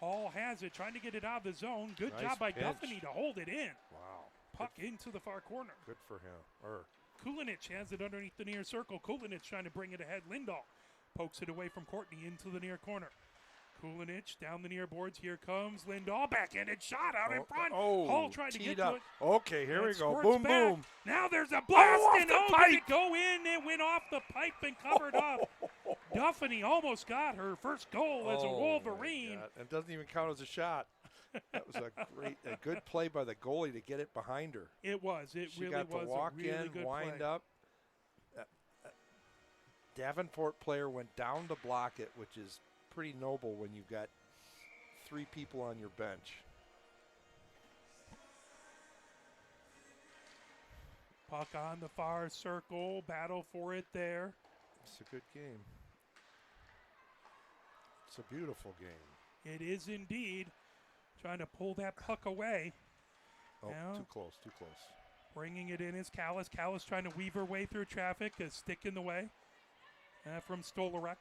Hall has it, trying to get it out of the zone. Good Nice job by pinch. Duffany to hold it in. Wow. Puck into the far corner. Good for him. Kulinich has it underneath the near circle. Kulinich trying to bring it ahead. Lindahl pokes it away from Courtney into the near corner. Kulinich down the near boards. Here comes Lindahl. Backhanded shot out in front. Hall trying to get to it. Okay, here we go. Squirts Boom, back. boom. Now there's a blast. off And the did pipe. it go in? It went off the pipe and covered up. Duffany almost got her first goal as a Wolverine. My God. It doesn't even count as a shot. That was a good play by the goalie to get it behind her. It was. It She really got was to walk a really in, good wind play. up. Davenport player went down to block it, which is pretty noble when you've got 3 people on your bench. Puck on the far circle. Battle for it there. It's a good game. It's a beautiful game. It is indeed. Trying to pull that puck away. Oh, Now, too close. bringing it in is Callis. Callis trying to weave her way through traffic. A stick in the way from Stolarek.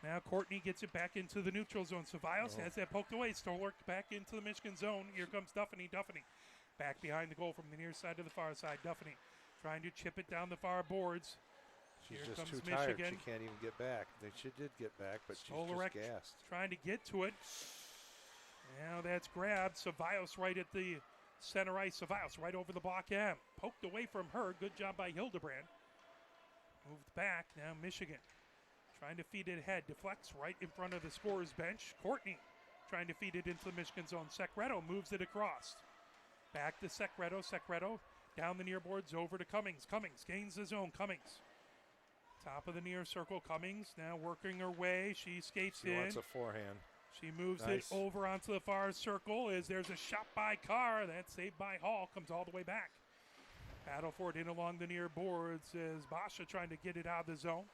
Now Courtney gets it back into the neutral zone. Ceballos has that poked away. Stolarek back into the Michigan zone. Here comes Duffany. Duffany back behind the goal from the near side to the far side. Duffany trying to chip it down the far boards. She's Here just comes too tired. Michigan. She can't even get back. She did get back, but Stolarek she's just gassed. trying to get to it. Now that's grabbed. Ceballos right at the center ice. Ceballos right over the block end. Poked away from her. Good job by Hildebrand. Moved back. Now Michigan trying to feed it ahead. Deflects right in front of the scorer's bench. Courtney trying to feed it into the Michigan zone. Secreto moves it across. Back to Secreto. Secreto down the near boards over to Cummings. Cummings gains the zone. Cummings. Top of the near circle. Cummings now working her way. She skates She in. wants a forehand. She moves Nice. it over onto the far circle as there's a shot by Carr. That's saved by Hall. Comes all the way back. Battle for it in along the near boards as Basha trying to get it out of the zone.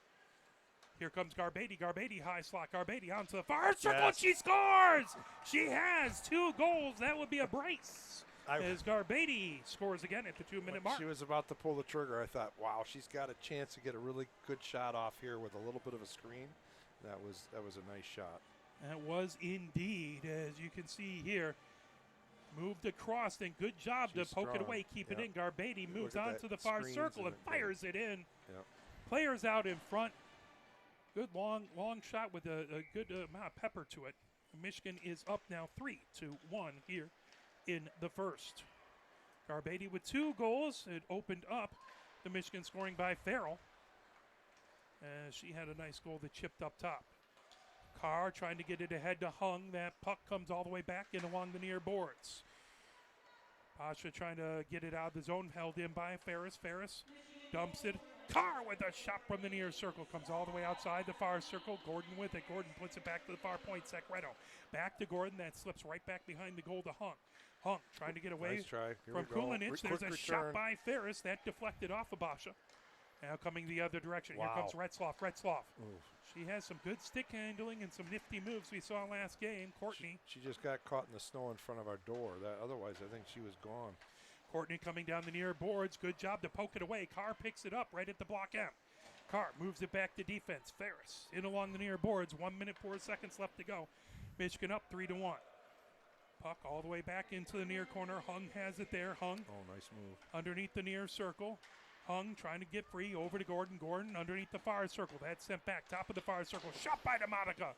Here comes Garbady. Garbady high slot. Garbady onto the far circle. Yes. She scores! She has 2 goals. That would be a brace. As Garbady scores again at the 2-minute mark. She was about to pull the trigger. I thought, wow, she's got a chance to get a really good shot off here with a little bit of a screen. That was a nice shot. That was indeed, as you can see here, moved across and good job She's to poke it strong. away, keep it Yep. in. Garbady moves Look at on that. to the far Screens circle and and fires it in. Yep. Players out in front. Good long shot with a good amount of pepper to it. Michigan is up now 3-1 here in the first. Garbady with 2 goals. It opened up the Michigan scoring by Farrell. She had a nice goal that chipped up top. Carr trying to get it ahead to Hung. That puck comes all the way back in along the near boards. Pasha trying to get it out of the zone, held in by Ferris. Ferris dumps it. Carr with a shot from the near circle. Comes all the way outside the far circle. Gordon with it. Gordon puts it back to the far point. Secreto back to Gordon. That slips right back behind the goal to Hung. Hung trying to get away Nice try. Here from we go. Kulinich. There's Quick a shot return. by Ferris. That deflected off of Basha. Now coming the other direction. Wow. Here comes Retzloff. Retzloff. Oof. She has some good stick handling and some nifty moves we saw last game. Courtney. She just got caught in the snow in front of our door. Otherwise, I think she was gone. Courtney coming down the near boards. Good job to poke it away. Carr picks it up right at the block end. Carr moves it back to defense. Ferris in along the near boards. 1 minute, 4 seconds left to go. Michigan up 3-1. Puck all the way back into the near corner. Hung has it there. Hung Oh, nice move. underneath the near circle. Hung trying to get free over to Gordon. Gordon underneath the far circle. That's sent back. Top of the far circle. Shot by DeMonica.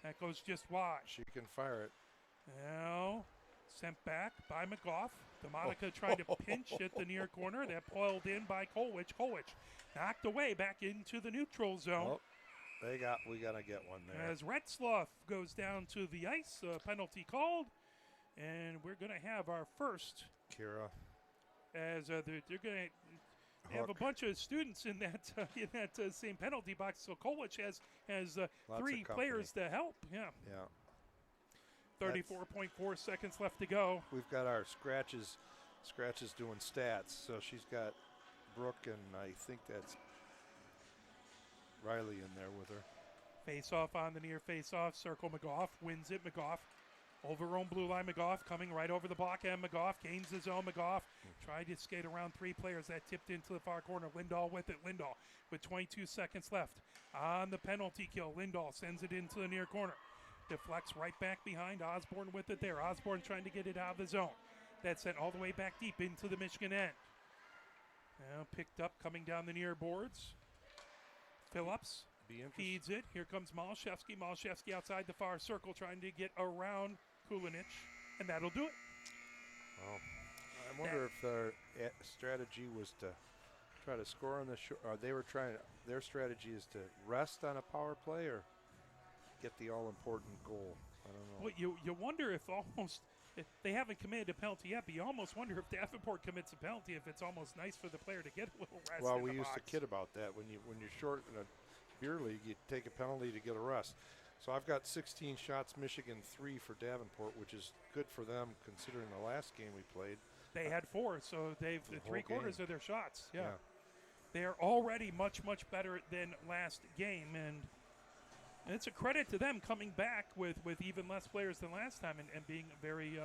That goes just wide. She can fire it. Now sent back by McGough. DeMonica trying to pinch at the near corner. That pulled in by Kolwich. Kolwich knocked away back into the neutral zone. Oh, we got to get one there. As Retzloff goes down to the ice. Penalty called. And we're going to have our first. Kira. As they're going to have a bunch of students in that same penalty box. So Kolwich has Lots 3 of players to help. Yeah. Yeah. 34.4 seconds left to go. We've got our scratches doing stats. So she's got Brooke and I think that's Riley in there with her. Face off on the near face off. Circle McGough. Wins it. McGough Over on blue line, McGough coming right over the block, and McGough gains his own. McGough tried to skate around 3 players. That tipped into the far corner. Lindahl with it. Lindahl with 22 seconds left on the penalty kill. Lindahl sends it into the near corner. Deflects right back behind. Osborne with it there. Osborne trying to get it out of the zone. That's sent all the way back deep into the Michigan end. Now picked up coming down the near boards. Phillips feeds it. Here comes Malashevsky. Malashevsky outside the far circle trying to get around Kulinich, and that'll do it. Well, I wonder if their strategy was to try to score on the short. Their strategy is to rest on a power play or get the all-important goal. I don't know. Well, you wonder if if they haven't committed a penalty yet, but you almost wonder if Davenport commits a penalty, if it's almost nice for the player to get a little rest. Well, in we the used box. to kid about that. When you're short in a beer league, you take a penalty to get a rest. So I've got 16 shots, Michigan 3 for Davenport, which is good for them considering the last game we played. They had 4, so they've The whole 3/4 game. of their shots. Yeah. They are already much, much better than last game, and it's a credit to them coming back with even less players than last time and being very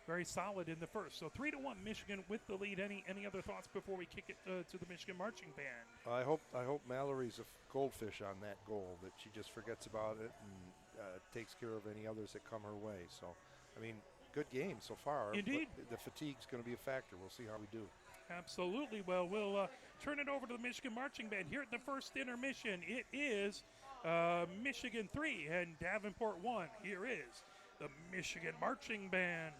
very solid in the first. So 3-1 Michigan with the lead. Any other thoughts before we kick it to the Michigan marching band? I hope Mallory's a goldfish on that goal, that she just forgets about it and takes care of any others that come her way. So, I mean, good game so far. Indeed. But the fatigue's going to be a factor. We'll see how we do. Absolutely. Well, we'll turn it over to the Michigan marching band here at the first intermission. It is Michigan 3 and Davenport 1. Here is the Michigan marching band.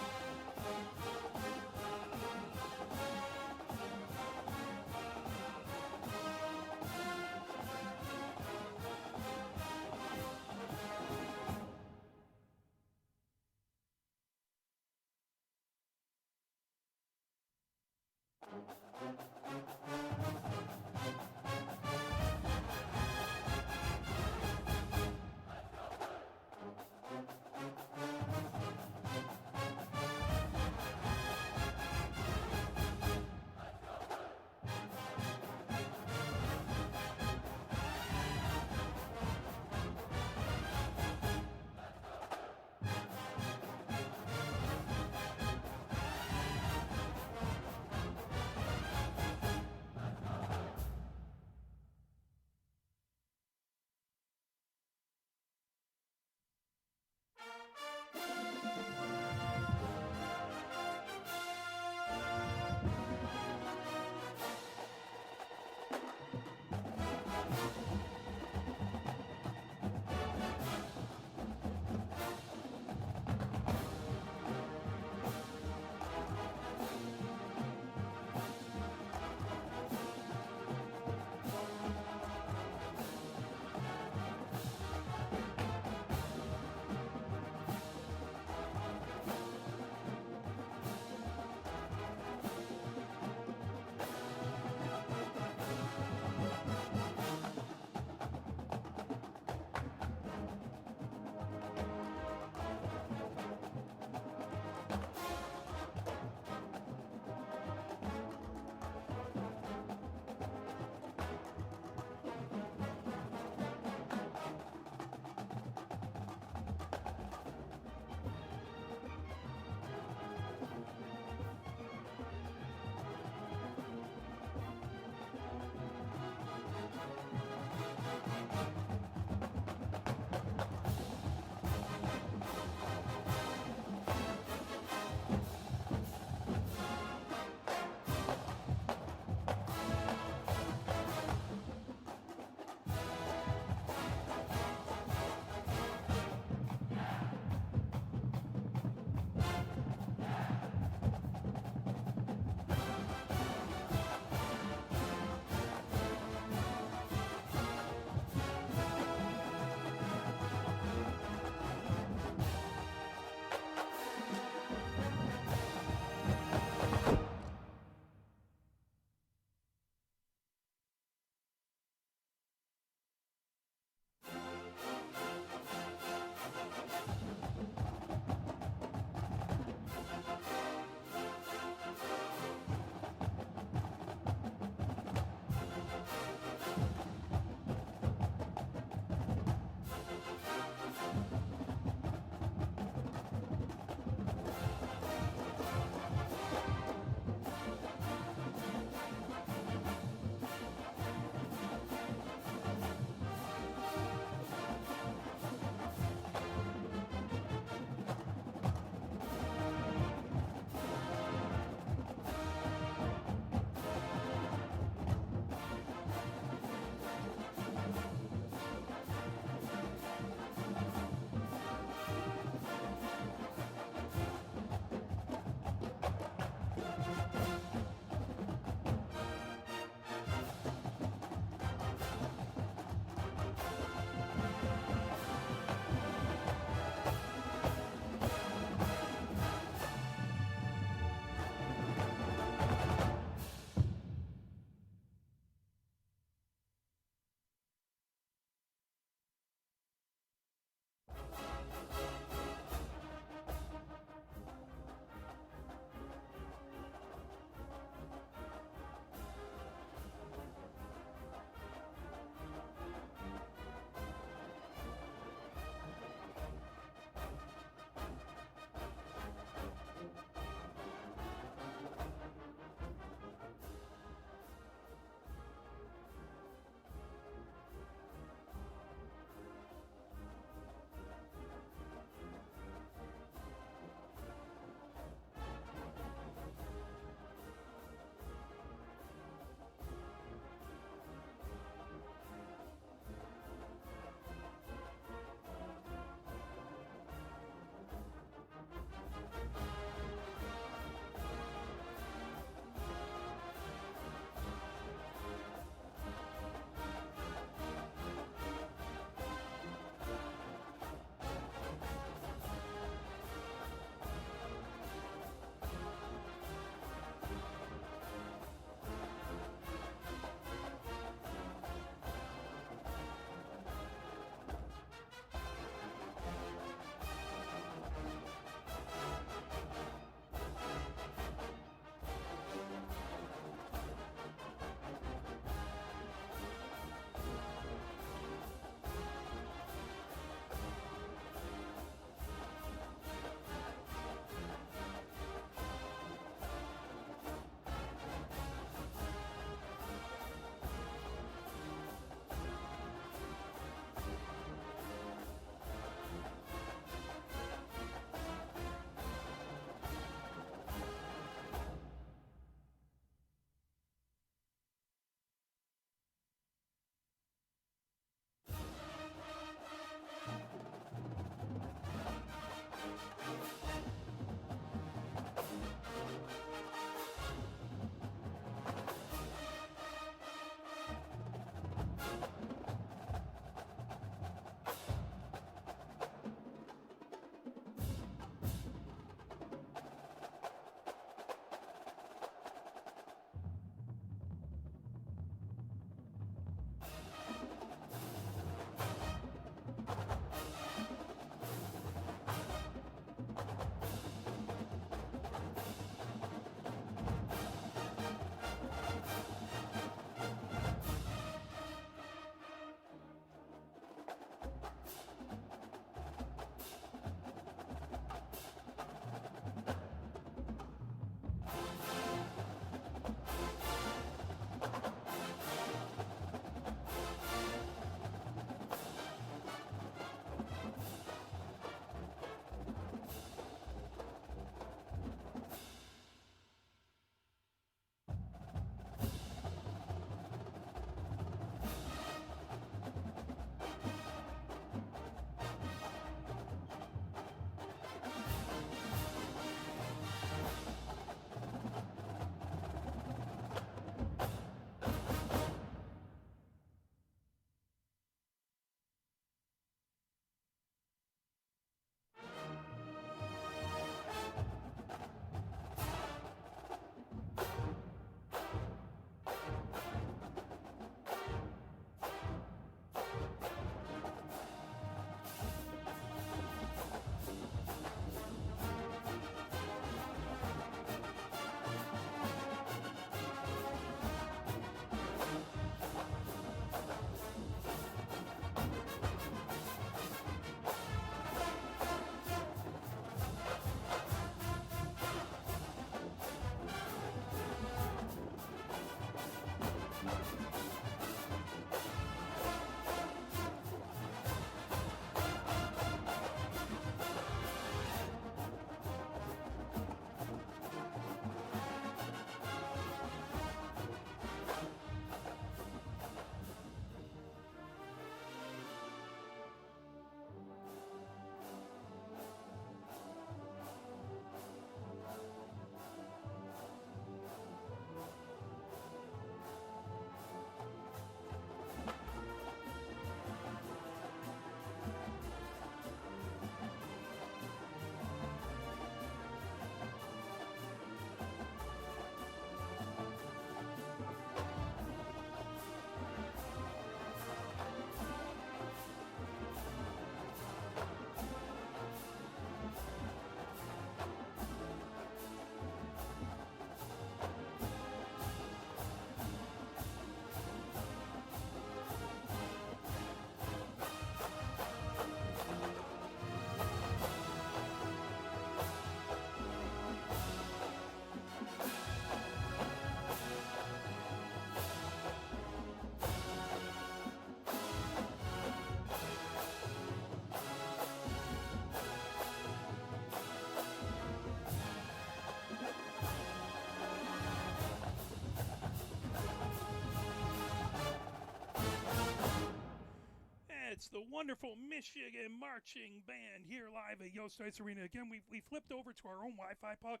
the wonderful Michigan marching band here live at Yost Ice Arena. Again, we flipped over to our own Wi-Fi puck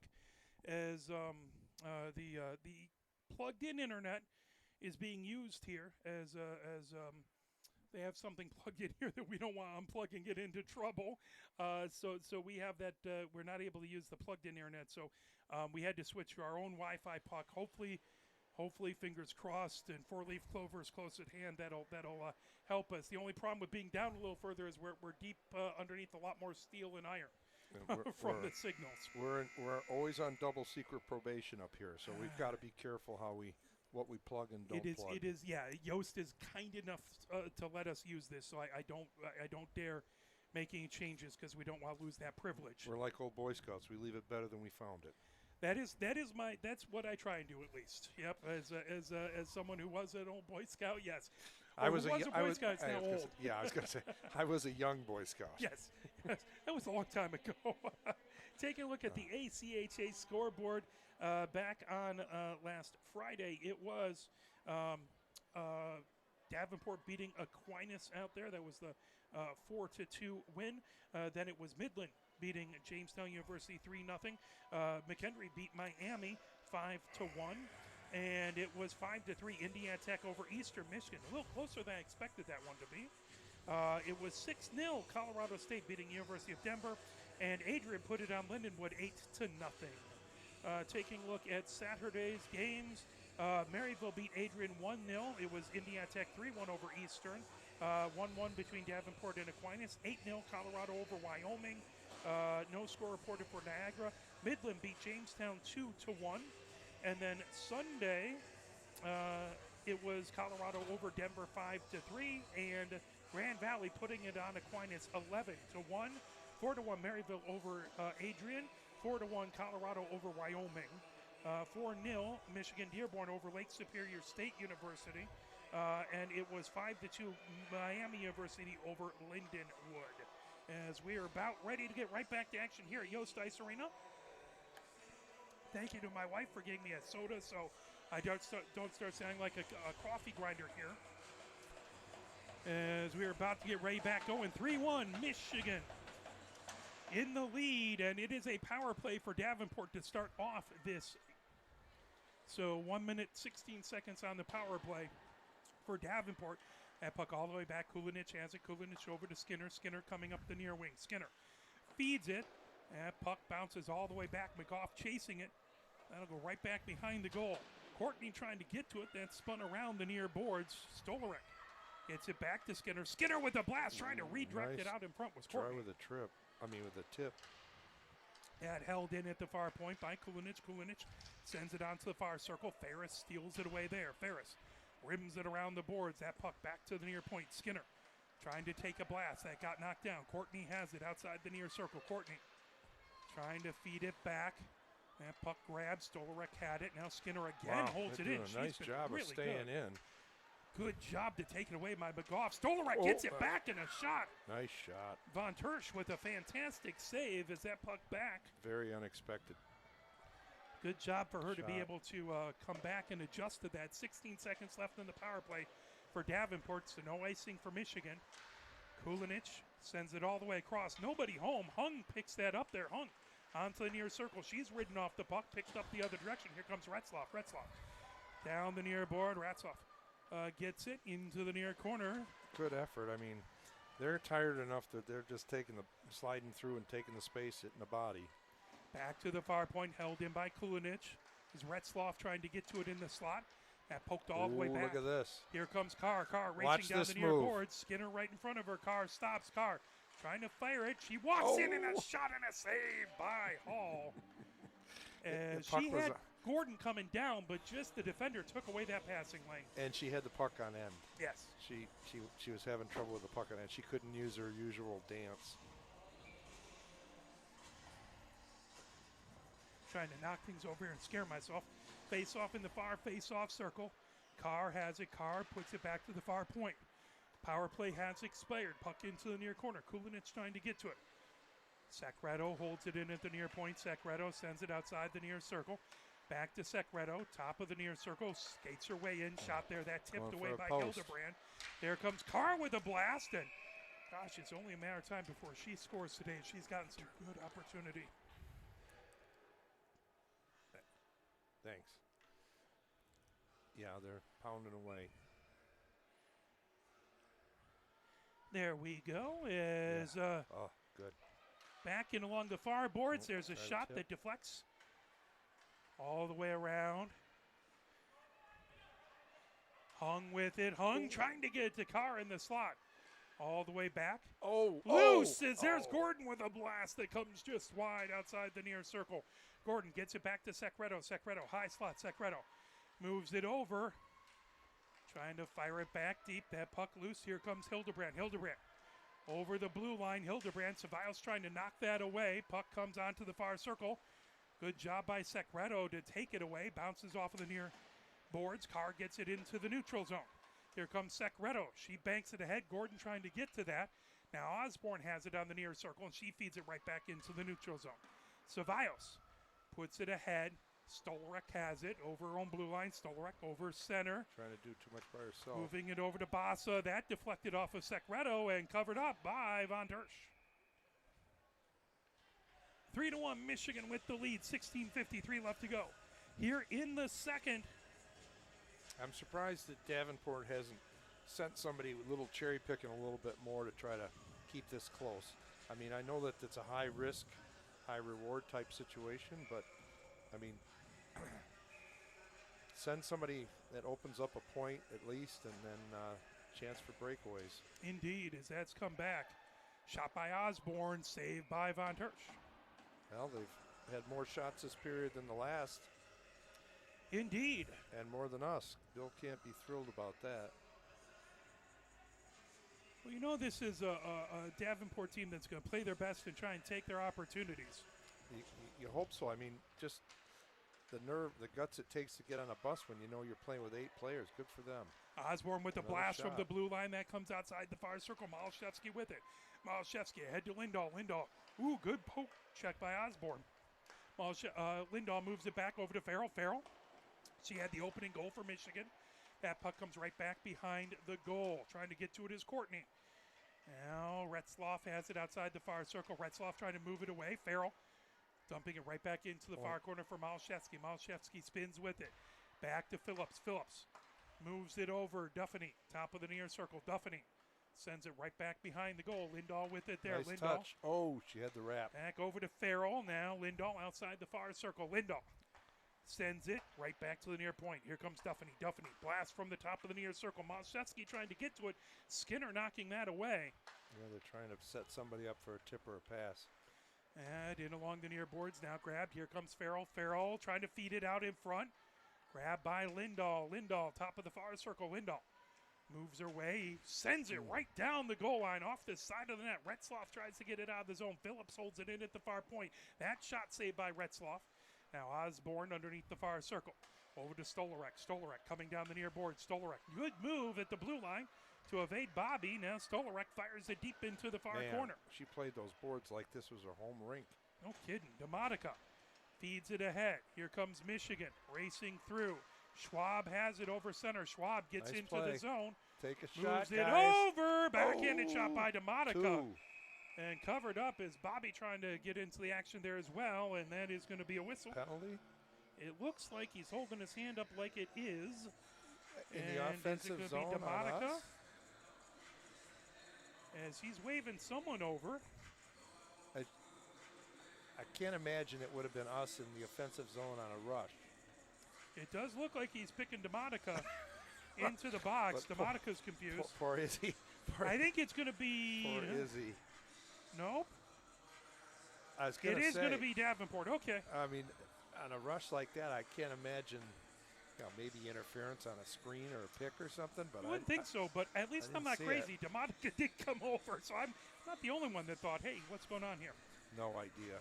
as the plugged-in internet is being used here as they have something plugged in here that we don't want to unplug and get into trouble. So we have that. We're not able to use the plugged-in internet, so we had to switch to our own Wi-Fi puck. Hopefully, fingers crossed, and four-leaf clover is close at hand. That'll help us. The only problem with being down a little further is we're deep underneath a lot more steel and iron from the signals. We're always on double secret probation up here, so we've got to be careful what we plug and don't plug. It is. Yeah, Yost is kind enough to let us use this, so I don't dare make any changes because we don't want to lose that privilege. We're like old Boy Scouts. We leave it better than we found it. That's what I try and do, at least. Yep, as someone who was an old Boy Scout, yes. I was a Boy Scout. Now old. I was going to say I was a young Boy Scout. Yes, that was a long time ago. Taking a look at the ACHA scoreboard back on last Friday, it was Davenport beating Aquinas out there. That was the 4-2 win. Then it was Midland beating Jamestown University 3-0. McHenry beat Miami 5-1. And it was 5-3 Indiana Tech over Eastern Michigan. A little closer than I expected that one to be. It was 6-0 Colorado State beating University of Denver. And Adrian put it on Lindenwood 8-0. Taking a look at Saturday's games, Maryville beat Adrian 1-0. It was Indiana Tech 3-1 over Eastern. 1-1 between Davenport and Aquinas. 8-0 Colorado over Wyoming. No score reported for Niagara. Midland beat Jamestown 2-1. And then Sunday, it was Colorado over Denver 5-3. And Grand Valley putting it on Aquinas 11-1. 4-1 Maryville over Adrian. 4-1 Colorado over Wyoming. 4-0 Michigan Dearborn over Lake Superior State University. And it was 5-2 Miami University over Lindenwood. As we are about ready to get right back to action here at Yost Ice Arena. Thank you to my wife for getting me a soda so I don't start sounding like a coffee grinder here. As we are about to get ready back going. 3-1 Michigan in the lead, and it is a power play for Davenport to start off this. So 1 minute, 16 seconds on the power play for Davenport. That puck all the way back. Kulinich has it. Kulinich over to Skinner. Skinner coming up the near wing. Skinner feeds it. That puck bounces all the way back. McGough chasing it. That'll go right back behind the goal. Courtney trying to get to it. That spun around the near boards. Stolarek gets it back to Skinner. Skinner with a blast, trying to redirect it out in front was Courtney. Try with a tip. That held in at the far point by Kulinich. Kulinich sends it onto the far circle. Ferris steals it away there. Ferris rims it around the boards. That puck back to the near point. Skinner trying to take a blast. That got knocked down. Courtney has it outside the near circle. Courtney trying to feed it back. That puck grab. Stolarek had it. Now Skinner again holds it in. A nice job really of staying in. Good job to take it away by McGough. Stolarek gets it back in a shot. Nice shot. Von Tersch with a fantastic save as that puck back. Very unexpected. Good job for her to be able to come back and adjust to that. 16 seconds left in the power play for Davenport, so no icing for Michigan. Kulinich sends it all the way across. Nobody home. Hung picks that up there. Hung onto the near circle. She's ridden off the puck, picked up the other direction. Here comes Retzloff. Retzloff down the near board. Retzloff gets it into the near corner. Good effort. I mean, they're tired enough that they're just sliding through and taking the space in the body. Back to the far point, held in by Kulinich. Is Retzloff trying to get to it in the slot. That poked all the way back. Look at this. Here comes Carr. Carr racing down the near board. Skinner right in front of her. Carr stops. Carr trying to fire it. She walks in and a shot and a save by Hall. She had Gordon coming down, but just the defender took away that passing lane. And she had the puck on end. Yes. She was having trouble with the puck on end. She couldn't use her usual dance. Trying to knock things over here and scare myself. Face off in the far face-off circle. Carr has it. Carr puts it back to the far point. Power play has expired. Puck into the near corner. Kulinich trying to get to it. Secreto holds it in at the near point. Secreto sends it outside the near circle. Back to Secreto, top of the near circle, skates her way in, shot there, that tipped away by Hildebrand. There comes Carr with a blast, and Gosh, it's only a matter of time before she scores today. She's gotten some good opportunity. Thanks. Yeah, they're pounding away. There we go. Is Oh, good. back in along the far boards. Oh, There's a try to shot tip. that deflects all the way around. Hung with it. Hung, trying to get it to Carr in the slot. All the way back. Oh, Loose as there's oh. Gordon with a blast that comes just wide outside the near circle. Gordon gets it back to Secreto. Secreto, high slot, Secreto. Moves it over. Trying to fire it back deep. That puck loose. Here comes Hildebrand. Hildebrand over the blue line. Hildebrand. Ceballos trying to knock that away. Puck comes onto the far circle. Good job by Secreto to take it away. Bounces off of the near boards. Carr gets it into the neutral zone. Here comes Secreto. She banks it ahead. Gordon trying to get to that. Now Osborne has it on the near circle, and she feeds it right back into the neutral zone. Ceballos puts it ahead. Stolrek has it over her own blue line. Stolrek over center. Trying to do too much by herself. Moving it over to Bassa. That deflected off of Secreto and covered up by Von Dersch. 3-1 Michigan with the lead. 16:53 left to go. Here in the second. I'm surprised that Davenport hasn't sent somebody a little cherry picking a little bit more to try to keep this close. I mean, I know that it's a high risk, high reward type situation, but I mean, send somebody that opens up a point at least, and then chance for breakaways. Indeed, as that's come back. Shot by Osborne, saved by Von Dersch. Well, they've had more shots this period than the last. Indeed. And more than us. Bill can't be thrilled about that. Well, you know, this is a Davenport team that's going to play their best and try and take their opportunities. You hope so. I mean, just the nerve, the guts it takes to get on a bus when you know you're playing with 8 players. Good for them. Osborne with a Another blast shot from the blue line. That comes outside the far circle. Malashevsky with it. Malashevsky ahead to Lindahl. Lindahl. Ooh, good poke check by Osborne. Lindahl moves it back over to Farrell. Farrell. She had the opening goal for Michigan. That puck comes right back behind the goal. Trying to get to it is Courtney. Now Retzloff has it outside the far circle. Retzloff trying to move it away. Farrell dumping it right back into the far corner for Malashevsky. Malashevsky spins with it. Back to Phillips. Phillips moves it over. Duffany, top of the near circle. Duffany sends it right back behind the goal. Lindahl with it there. Nice Lindahl. touch. Oh, she had the wrap. Back over to Farrell. Now Lindahl outside the far circle. Lindahl sends it right back to the near point. Here comes Duffany. Duffany blast from the top of the near circle. Malashevsky trying to get to it. Skinner knocking that away. Yeah, they're trying to set somebody up for a tip or a pass. And in along the near boards, now grabbed. Here comes Farrell. Farrell trying to feed it out in front. Grabbed by Lindahl. Lindahl, top of the far circle. Lindahl moves her way. Sends it right down the goal line off the side of the net. Retzloff tries to get it out of the zone. Phillips holds it in at the far point. That shot saved by Retzloff. Now Osborne underneath the far circle. Over to Stolorek. Stolorek coming down the near board. Stolorek, good move at the blue line to evade Bobby. Now Stolorek fires it deep into the far corner. She played those boards like this was her home rink. No kidding. Demotica feeds it ahead. Here comes Michigan racing through. Schwab has it over center. Schwab gets Nice into play. the zone. Take a shot, Moves it guys. over. Backhanded shot by Demotica. 2. And covered up is Bobby trying to get into the action there as well. And that is going to be a whistle. Penalty? It looks like he's holding his hand up like it is. In And the offensive is it gonna zone be on Demotica? us? As he's waving someone over. I can't imagine it would have been us in the offensive zone on a rush. It does look like he's picking Demotica into the box. But Demonica's confused. Poor Izzy. I think it's going to be... Poor Izzy. Nope. I was gonna It is say, going to be Davenport. Okay. I mean, on a rush like that, I can't imagine, maybe interference on a screen or a pick or something. But I wouldn't think so, but at least I'm didn't not see crazy. Demonica did come over, so I'm not the only one that thought, hey, what's going on here? No idea.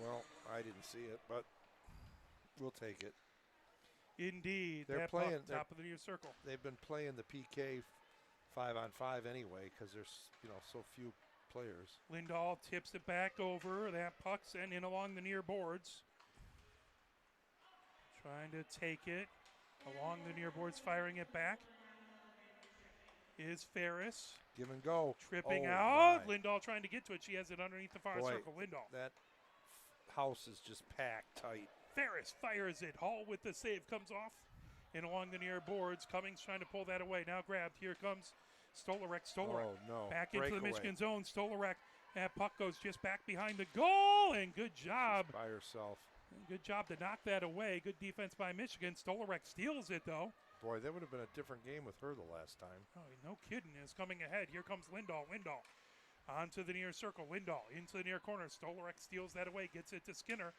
Well, I didn't see it, but we'll take it. Indeed. They're that playing- puck, top of the near circle. They've been playing the PK 5-on-5 anyway because there's so few players. Lindahl tips it back over. That puck sent in along the near boards. Trying to take it along the near boards, firing it back. is Ferris. Give and go. Tripping Oh, out. my. Lindahl trying to get to it. She has it underneath the far Boy, circle. Lindahl. That house is just packed tight. Ferris fires it. Hall with the save comes off and along the near boards. Cummings trying to pull that away. Now grabbed. Here comes Stolarek. Stolarek Oh, no. back into the Breakaway. Michigan zone. Stolarek. That puck goes just back behind the goal. And good job. She's by herself. Good job to knock that away. Good defense by Michigan. Stolarek steals it, though. Boy, that would have been a different game with her the last time. Oh, no kidding. Is coming ahead. Here comes Lindahl. Lindahl onto the near circle. Lindahl into the near corner. Stolarek steals that away. Gets it to Skinner.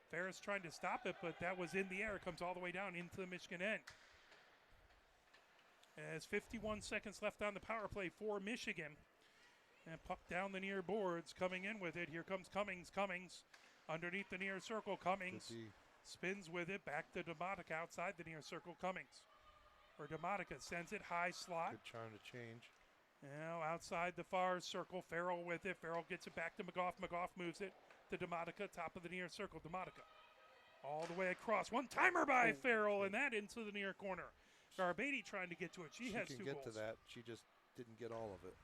Ferris trying to stop it, but that was in the air. Comes all the way down into the Michigan end. As 51 seconds left on the power play for Michigan. And puck down the near boards. Coming in with it. Here comes Cummings. Cummings underneath the near circle. Cummings spins with it. Back to Demotica outside the near circle. Cummings. Or Demotica sends it high slot. Good trying to change. Now outside the far circle. Farrell with it. Farrell gets it back to McGough. McGough moves it to Demotica. Top of the near circle. Demotica all the way across. One-timer by Farrell, and that into the near corner. Garbady trying to get to it. She has can 2 get goals. to that. She just didn't get all of it.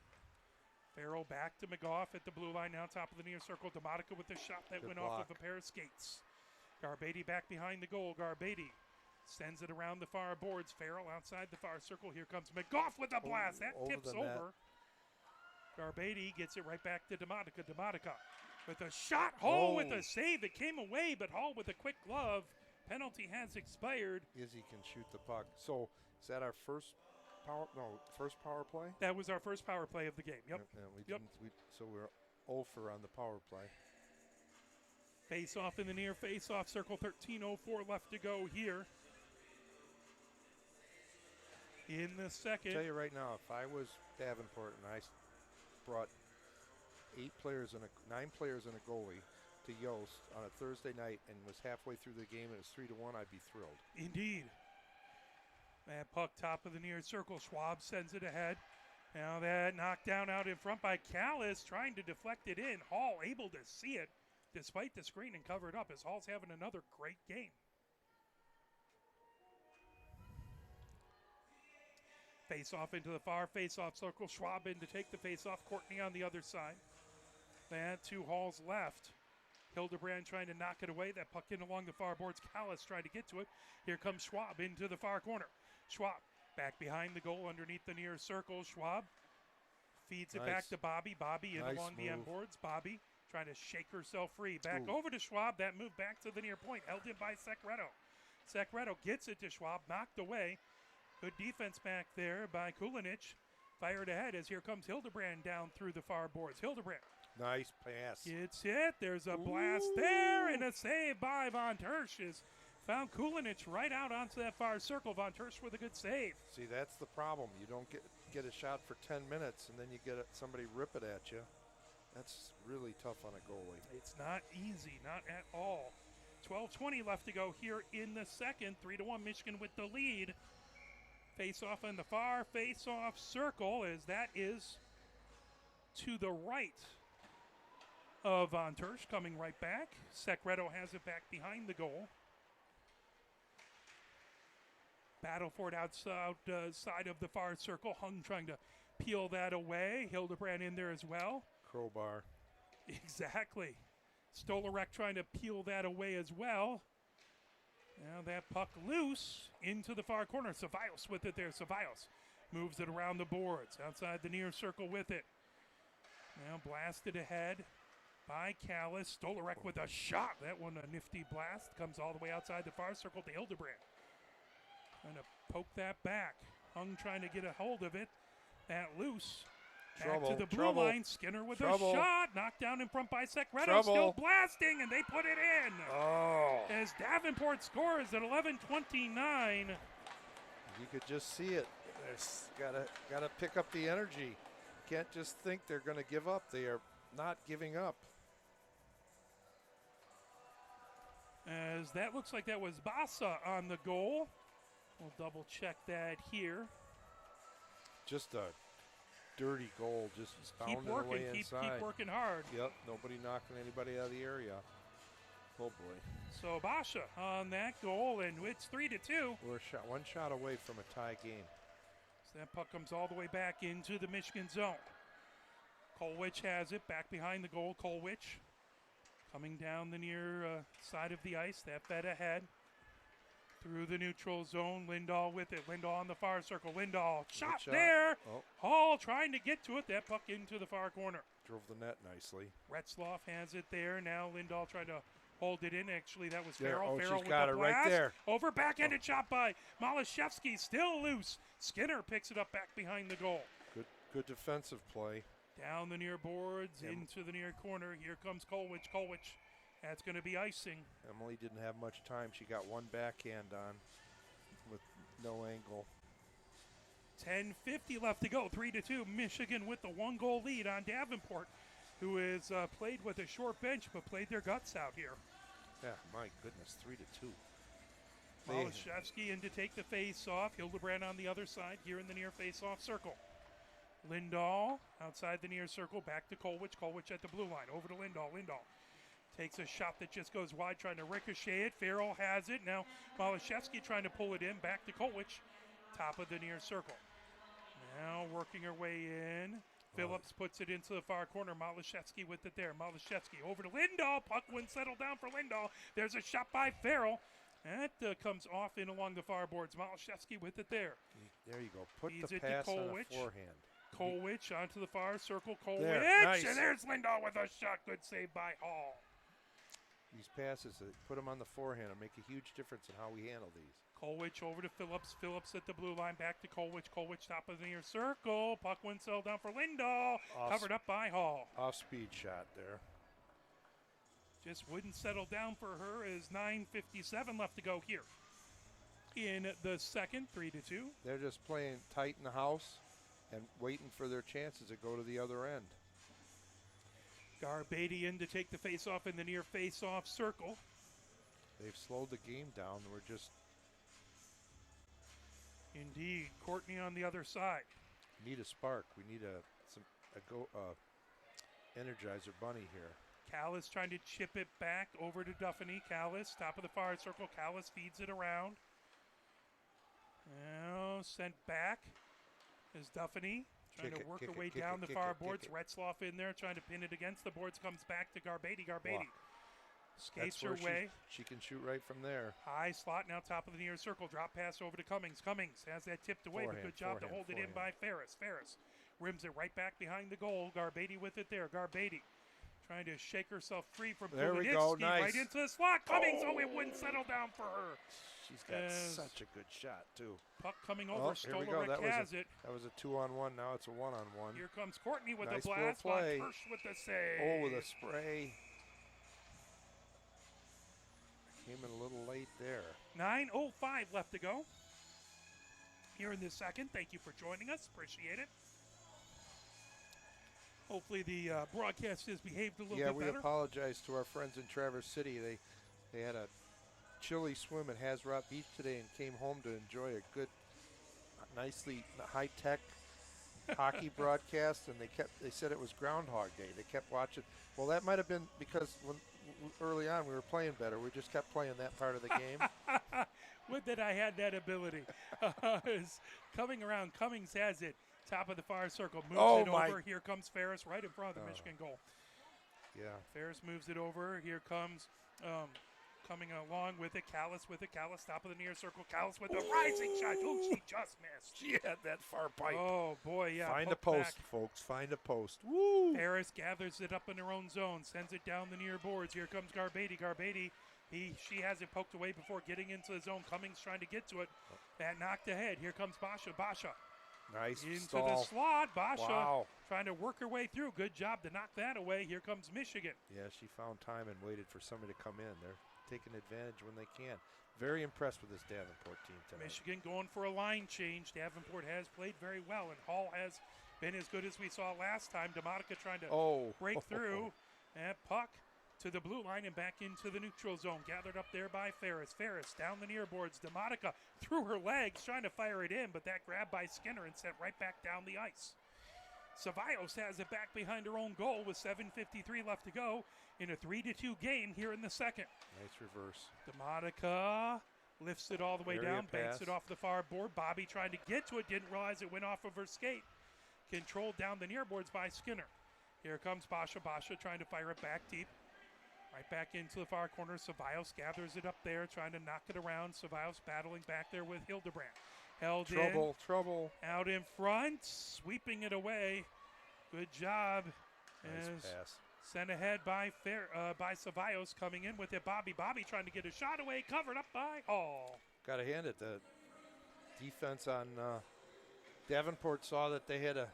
Farrell back to McGough at the blue line. Now top of the near circle. Demotica with the shot that Good went block. off of a pair of skates. Garbady back behind the goal. Garbady sends it around the far boards. Farrell outside the far circle. Here comes McGough with a blast. That over tips the net. over. Garbady gets it right back to Demotica. Demotica with a shot. Hall with a save. It came away, but Hall with a quick glove. Penalty has expired. Izzy can shoot the puck. So is that our first power play? That was our first power play of the game. Yep. Yeah, we Yep. didn't, so we're 0 for on the power play. Face off in the near face off circle. 13:04 left to go here in the second. I'll tell you right now, if I was Davenport and I brought 9 players and a goalie to Yost on a Thursday night and was halfway through the game and it was 3-1, I'd be thrilled. Indeed. That puck top of the near circle. Schwab sends it ahead. Now that knocked down out in front by Callis, trying to deflect it in. Hall able to see it despite the screen and cover it up as Hall's having another great game. Face off into the far face off circle. Schwab in to take the face off. Courtney on the other side. That to Hall's left. Hildebrand trying to knock it away. That puck in along the far boards. Callis trying to get to it. Here comes Schwab into the far corner. Schwab back behind the goal underneath the near circle. Schwab feeds it back to Bobby. Bobby in along the end boards. Bobby trying to shake herself free. Back over to Schwab. That move back to the near point. Held in by Secreto. Secreto gets it to Schwab. Knocked away. Good defense back there by Kulinich. Fired ahead as here comes Hildebrand down through the far boards. Hildebrand. Nice pass. Gets it. There's a blast there and a save by Von Tersch. Found Kulinich right out onto that far circle. Von Tersch with a good save. See, that's the problem. You don't get a shot for 10 minutes and then you get somebody rip it at you. That's really tough on a goalie. It's not easy, not at all. 12:20 left to go here in the second. 3-1 Michigan with the lead. Face off in the far face off circle as that is to the right of Von Tersch coming right back. Secreto has it back behind the goal. Battleford outside side of the far circle. Hung trying to peel that away. Hildebrand in there as well. Crowbar. Exactly. Stolarek trying to peel that away as well. Now that puck loose into the far corner. Ceballos with it there. Ceballos moves it around the boards. Outside the near circle with it. Now blasted ahead by Callis. Stolarek with a shot. That one a nifty blast. Comes all the way outside the far circle to Hildebrand. Trying to poke that back. Hung trying to get a hold of it. That loose. Back to the blue line. Skinner with a shot. Knocked down in front by Secreto. Still blasting, and they put it in. Oh. As Davenport scores at 11:29. You could just see it. Gotta pick up the energy. Can't just think they're going to give up. They are not giving up. As that looks like that was Bassa on the goal. We'll double check that here. Just a dirty goal, just keep pounding working, away inside. Keep working hard. Yep, nobody knocking anybody out of the area. Oh boy. So Basha on that goal, and it's 3-2. We're one shot away from a tie game. So That puck comes all the way back into the Michigan zone. Kolwich has it back behind the goal. Kolwich coming down the near side of the ice. That fed ahead through the neutral zone. Lindahl with it. Lindahl on the far circle. Lindahl shot there. Oh. Hall trying to get to it. That puck into the far corner. Drove the net nicely. Retzloff has it there. Now Lindahl trying to hold it in. Actually, that was There. Farrell. Oh, Farrell she's with got the it blast. right there. Over backhanded shot by Malashevsky. Still loose. Skinner picks it up back behind the goal. Good defensive play. Down the near boards, into the near corner. Here comes Kolwich. Kolwich, that's going to be icing. Emily didn't have much time. She got one backhand on with no angle. 10:50 left to go. 3-2. Michigan with the 1-goal lead on Davenport, who has played with a short bench but played their guts out here. Yeah, my goodness, 3-2. Malashevsky in to take the face-off. Hildebrand on the other side here in the near face-off circle. Lindahl outside the near circle, back to Kolwich. Kolwich at the blue line, over to Lindahl. Lindahl takes a shot that just goes wide, trying to ricochet it. Farrell has it. Now Malashevsky trying to pull it in, back to Kolwich, top of the near circle. Now working her way in. Phillips puts it into the far corner. Malashevsky with it there. Malashevsky over to Lindahl. Puck wouldn't settle down for Lindahl. There's a shot by Farrell. That comes off in along the far boards. Malashevsky with it there. There you go. Put Feeds the it to pass on a Kolwich. forehand. Kolwich onto the far circle. Kolwich. There, nice. And there's Lindahl with a shot. Good save by Hall. These passes, put them on the forehand and make a huge difference in how we handle these. Kolwich over to Phillips. Phillips at the blue line. Back to Kolwich. Kolwich top of the near circle. Puck went settled down for Lindahl. Covered up by Hall. Off-speed shot there. Just wouldn't settle down for her as 9:57 left to go here in the second. 3-2. They're just playing tight in the house and waiting for their chances to go to the other end. Garbady in to take the face-off in the near face-off circle. They've slowed the game down. We're just... Indeed. Courtney on the other side. Need a spark. We need a Energizer bunny here. Callis trying to chip it back over to Duffany. Callis, top of the far circle. Callis feeds it around. Now sent back is Duffany. Trying to work her way down the far boards. Retzloff in there trying to pin it against the boards. Comes back to Garbady. Garbady skates her way. She can shoot right from there. High slot now top of the near circle. Drop pass over to Cummings. Cummings has that tipped away, but good job to hold it in by Ferris. Ferris rims it right back behind the goal. Garbady with it there. Garbady trying to shake herself free from There we go, nice. Right into the slot. Cummings, it wouldn't settle down for her. She's got such a good shot, too. Puck coming over. Stolaric has it. That was a 2-on-1. Now it's a 1-on-1. Here comes Courtney with nice the blast. play. Hirsch with the save. Oh, with a spray. Came in a little late there. 9:05 left to go here in this second. Thank you for joining us. Appreciate it. Hopefully the broadcast has behaved a little bit better. Yeah, we apologize to our friends in Traverse City. They had a chilly swim at Hazrat Beach today and came home to enjoy a good, nicely high-tech hockey broadcast, and they said it was Groundhog Day. They kept watching. Well, that might have been because early on we were playing better. We just kept playing that part of the game. Would that I had that ability. Is coming around. Cummings has it. Top of the far circle. Moves it over. Here comes Ferris right in front of the Michigan goal. Yeah. Ferris moves it over. Here comes coming along with it. Callis with it. Callis top of the near circle. Callis with a rising shot. Oh, she just missed. She had that far pipe. Oh, boy, yeah. Find a post, folks. Find a post. Woo! Ferris gathers it up in her own zone. Sends it down the near boards. Here comes Garbady. Garbady. She has it poked away before getting into the zone. Cummings trying to get to it. That knocked ahead. Here comes Basha. Basha. Nice into stall. the slot. Basha Wow. trying to work her way through. Good job to knock that away. Here comes Michigan. Yeah, she found time and waited for somebody to come in. They're taking advantage when they can. Very impressed with this Davenport team tonight. Michigan going for a line change. Davenport has played very well, and Hall has been as good as we saw last time. DeMonica trying to break through. And puck to the blue line and back into the neutral zone. Gathered up there by Ferris. Ferris down the near boards. DeMonica through her legs trying to fire it in, but that grab by Skinner and sent right back down the ice. Ceballos has it back behind her own goal with 7:53 left to go in a 3-2 game here in the second. Nice reverse. DeMonica Lifts it all the way Area down, banks pass. it off the far board. Bobby trying to get to it, didn't realize it went off of her skate. Controlled down the near boards by Skinner. Here comes Basha. Basha trying to fire it back deep. Right back into the far corner. Ceballos gathers it up there, trying to knock it around. Ceballos battling back there with Hildebrand. Held in. Trouble. Out in front, sweeping it away. Good job. Nice As pass. sent ahead by Ceballos coming in with it. Bobby trying to get a shot away, covered up by Hall. Got to hand it. The defense on Davenport saw that they had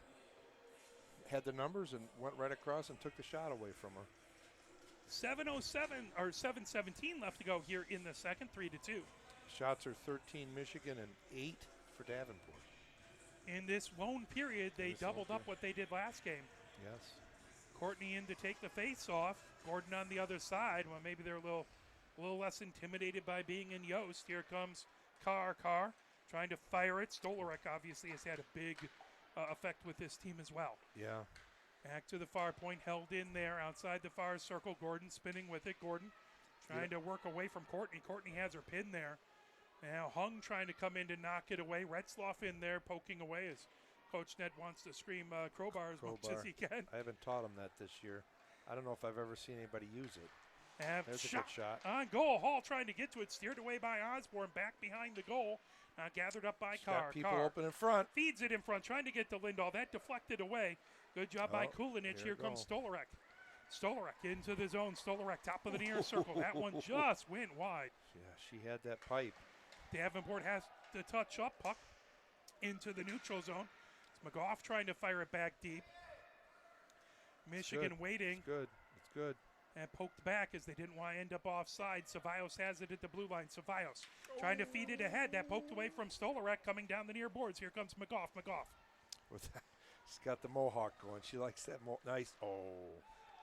the numbers and went right across and took the shot away from her. 7:17 left to go here in the second, 3-2. Shots are 13 Michigan and 8 for Davenport. In this lone period, they doubled up what they did last game. Yes. Courtney in to take the face off. Gordon on the other side. Well, maybe they're a little less intimidated by being in Yost. Here comes Carr trying to fire it. Stolarek obviously has had a big effect with this team as well. Yeah. Back to the far point, held in there outside the far circle. Gordon spinning with it. Gordon trying to work away from Courtney. Courtney has her pin there. Now Hung trying to come in to knock it away. Retzloff in there poking away as Coach Ned wants to scream crowbar as much as he can. I haven't taught him that this year. I don't know if I've ever seen anybody use it. There's a good shot. On goal. Hall trying to get to it. Steered away by Osborne. Back behind the goal. Gathered up by Carr. Got people Carr open in front. feeds it in front. Trying to get to Lindahl. That deflected away. Good job by Kulinich. Here comes Stolarek. Stolarek into the zone. Stolarek top of the near circle. That one just went wide. Yeah, she had that pipe. Davenport has to touch up. Puck into the neutral zone. It's McGough trying to fire it back deep. Michigan waiting. It's good. And poked back as they didn't want to end up offside. Ceballos has it at the blue line. Ceballos trying to feed it ahead. That poked away from Stolarek coming down the near boards. Here comes McGough. She's got the mohawk going. She likes that. Nice. Oh.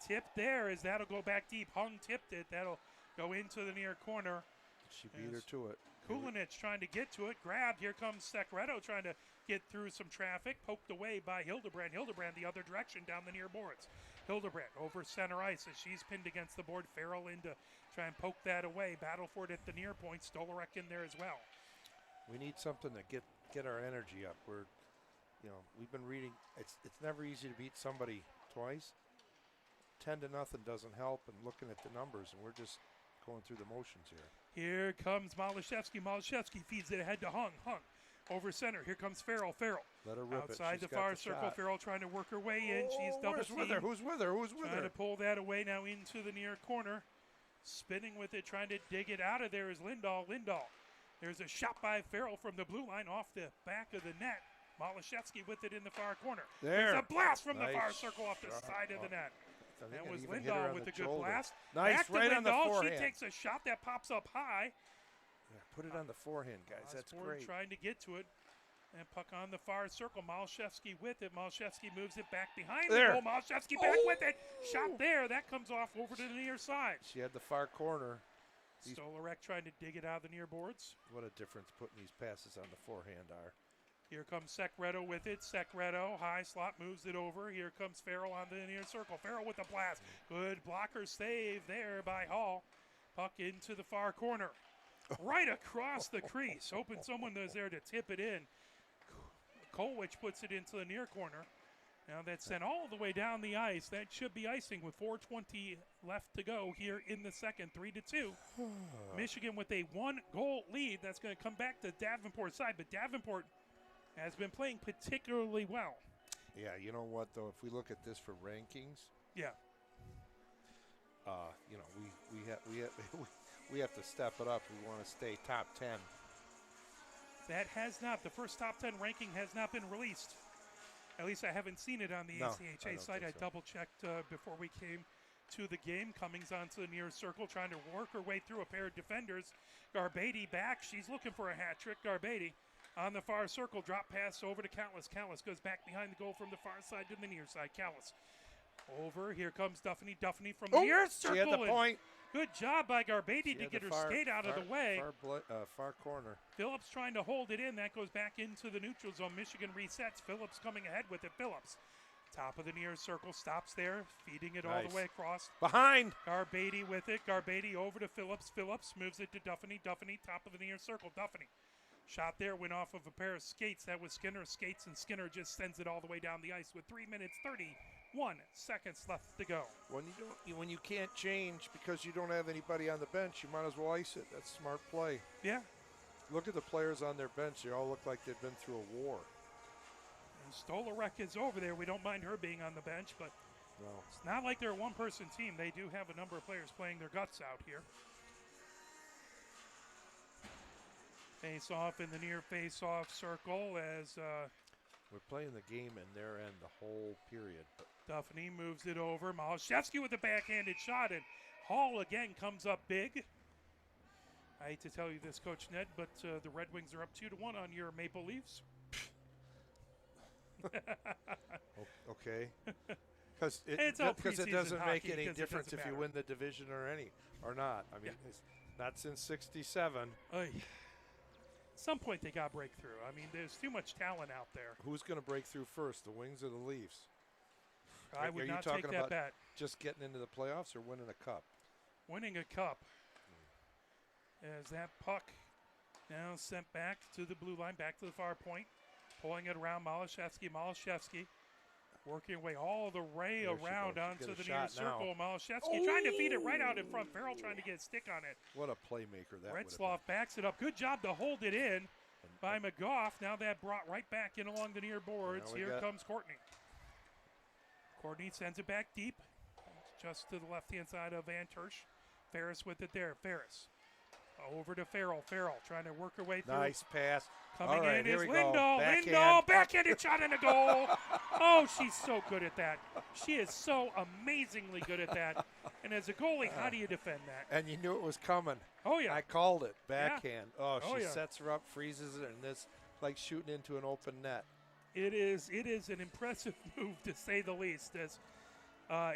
Tip there as that'll go back deep. Hung tipped it. That'll go into the near corner. She beat her to it. Kulinich trying to get to it. Grabbed. Here comes Secreto trying to get through some traffic. Poked away by Hildebrand. Hildebrand the other direction down the near boards. Hildebrand over center ice as she's pinned against the board. Farrell in to try and poke that away. Battle for it at the near point. Stolarek in there as well. We need something to get our energy up. We've been reading. It's never easy to beat somebody twice. 10-0 doesn't help, and looking at the numbers, and we're just going through the motions here. Here comes Malashevsky. Malashevsky feeds it ahead to Hung. Hung over center. Here comes Farrell. Farrell let her rip outside it. the far circle. Shot. Farrell trying to work her way in. She's double teamed. Who's with her? Trying to pull that away now into the near corner. Spinning with it, trying to dig it out of there is Lindahl. There's a shot by Farrell from the blue line off the back of the net. Malashevsky with it in the far corner. There's a blast from the far circle off the side of the net. That was Lindahl with a good blast. Nice, back to right Lindahl. on the forehand. She takes a shot that pops up high. Yeah, put it on the forehand, guys. That's great. Trying to get to it. And puck on the far circle. Malashevsky with it. Malashevsky moves it back behind the goal. Malashevsky back with it. Shot there. That comes off over to the near side. She had the far corner. Stolarek trying to dig it out of the near boards. What a difference putting these passes on the forehand are. Here comes Secreto with it. Secreto, high slot, moves it over. Here comes Farrell on the near circle. Farrell with the blast. Good blocker save there by Hall. Puck into the far corner. Right across the crease. Hoping someone was there to tip it in. Kolwich puts it into the near corner. Now that's sent all the way down the ice. That should be icing with 4:20 left to go here in the second, 3-2. Michigan with a 1-goal lead. That's going to come back to Davenport's side, but Davenport has been playing particularly well. Yeah, you know what, though? If we look at this for rankings, we have to step it up. We want to stay top 10. That has not. The first top 10 ranking has not been released. At least I haven't seen it on the ACHA site. I double-checked before we came to the game. Cummings onto the near circle, trying to work her way through a pair of defenders. Garbady back. She's looking for a hat trick. Garbady on the far circle. Drop pass over to Callis. Callis goes back behind the goal from the far side to the near side. Callis over. Here comes Duffney. Duffney from the near circle. She had the point. Good job by Garbady to get her skate out of the way. Far corner. Phillips trying to hold it in. That goes back into the neutral zone. Michigan resets. Phillips coming ahead with it. Phillips Top of the near circle, stops there, feeding it all Nice. the way across. Behind. Garbady with it. Garbady over to Phillips. Phillips moves it to Duffany. Duffany, top of the near circle. Duffany. Shot there, went off of a pair of skates. That was Skinner. Skates, and Skinner just sends it all the way down the ice with 3 minutes, 31 seconds left to go. When you can't change because you don't have anybody on the bench, you might as well ice it. That's smart play. Yeah. Look at the players on their bench. They all look like they've been through a war. And Stolarek is over there. We don't mind her being on the bench, but No. it's not like they're a one-person team. They do have a number of players playing their guts out here. Face off in the near face-off circle as We're playing the game in their end the whole period. But Duffany moves it over. Malashevsky with a backhanded shot, and Hall again comes up big. I hate to tell you this, Coach Ned, but the Red Wings are up 2-1 on your Maple Leafs. okay. Because It's all it preseason doesn't make hockey any because it difference doesn't if you matter. win the division or not. I mean, it's not since '67. At some point, they got breakthrough. I mean, there's too much talent out there. Who's going to break through first, the Wings or the Leafs? I Are would you not talking take that about bet. just getting into the playoffs or winning a cup? Winning a cup. As that puck now sent back to the blue line, back to the far point. Pulling it around Malashevsky. Malashevsky working away all the way There she around goes. onto Get a the near shot now. circle. Malashevsky trying to feed it right out in front. Farrell trying to get a stick on it. What a playmaker that would have Retzloff backs it up. Good job to hold it in by McGough. Now that brought right back in along the near boards. Now we Here got- comes Courtney. Courtney sends it back deep, just to the left-hand side of Van Tersch. Ferris with it there. Ferris over to Farrell. Farrell trying to work her way through. Nice pass. Coming All right, in here is we go. Lindahl. Backhand. Lindahl, backhanded shot in the goal. Oh, she's so good at that. She is so amazingly good at that. And as a goalie, how do you defend that? And you knew it was coming. Oh, yeah. I called it. Backhand. Oh, Oh, she yeah. sets her up, freezes it, and this like shooting into an open net. It is an impressive move, to say the least, as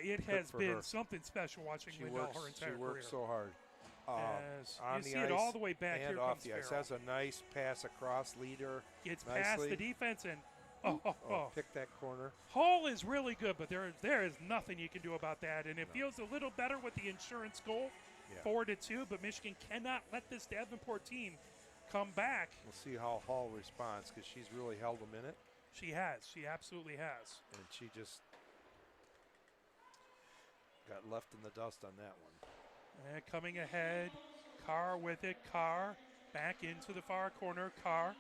it has for been her. something special watching Lindahl her entire She works career. so hard. As On you the see ice it all the way back. and Here off comes the ice. Farrell. Has a nice pass across leader. Gets nicely. past the defense and Pick that corner. Hall is really good, but there is nothing you can do about that. And it feels a little better with the insurance goal, Yeah. 4-2. But Michigan cannot let this Davenport team come back. We'll see how Hall responds because she's really held them in it, She has. She absolutely has. and she just got left in the dust on that one. And coming ahead, Carr with it. Carr back into the far corner. Carr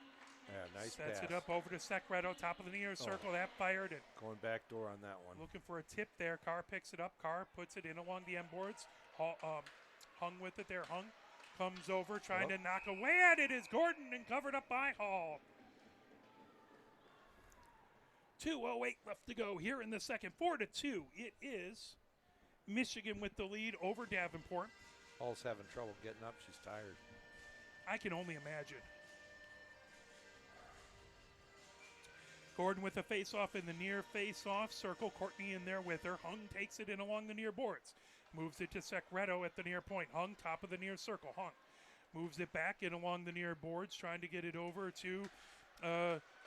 Yeah, nice sets pass. it up over to Secreto, top of the near circle. That fired and Going back door on that one. looking for a tip there. Carr picks it up. Carr puts it in along the end boards. Hung with it there. Hung comes over trying to knock away at it is Gordon and covered up by Hall. 2:08 left to go here in the second. 4-2. It is Michigan with the lead over Davenport. Hall's having trouble getting up. She's tired. I can only imagine. Gordon with a face-off in the near face-off circle. Courtney in there with her. Hung takes it in along the near boards. Moves it to Secreto at the near point. Hung, top of the near circle. Hung moves it back in along the near boards, trying to get it over to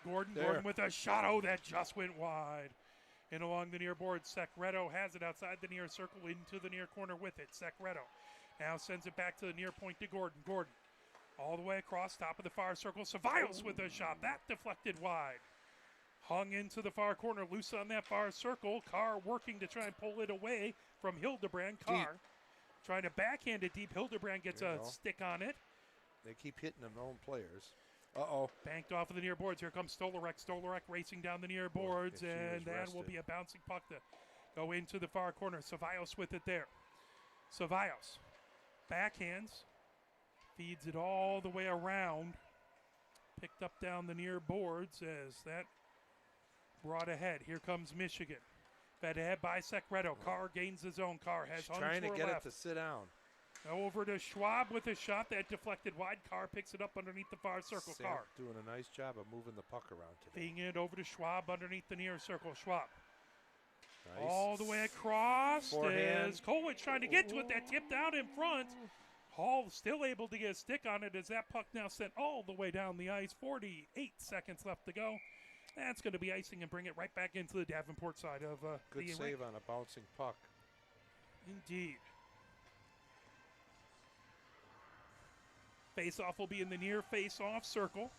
Gordon. There. Gordon with a shot. Oh, that just went wide. And along the near boards, Secreto has it outside the near circle into the near corner with it. Secreto now sends it back to the near point to Gordon. Gordon all the way across, top of the far circle. Cevallos with a shot. That deflected wide. Hung into the far corner, loose on that far circle. Carr working to try and pull it away from Hildebrand. Carr trying to backhand it deep. Hildebrand gets There you a go. stick on it. They keep hitting their own players. Uh-oh. Banked off of the near boards. Here comes Stolarek. Stolarek racing down the near boards, yes, she was and that will rested. be a bouncing puck to go into the far corner. Cevallos with it there. Cevallos backhands, feeds it all the way around. Picked up down the near boards as that brought ahead. Here comes Michigan. Fed ahead by Secreto. Carr gains his own. Carr has She's hung trying to to her get left. it to sit down. Over to Schwab with a shot that deflected wide. Carr picks it up underneath the far circle. Sam Carr doing a nice job of moving the puck around today. feeding it over to Schwab underneath the near circle. Schwab Nice. all the way across. Forehand. Is Kolwich trying to get to it. That tipped out in front. Hall still able to get a stick on it as that puck now sent all the way down the ice. 48 seconds left to go. That's going to be icing and bring it right back into the Davenport side of Good the save arena. on a bouncing puck. Indeed. Face-off will be in the near face-off circle.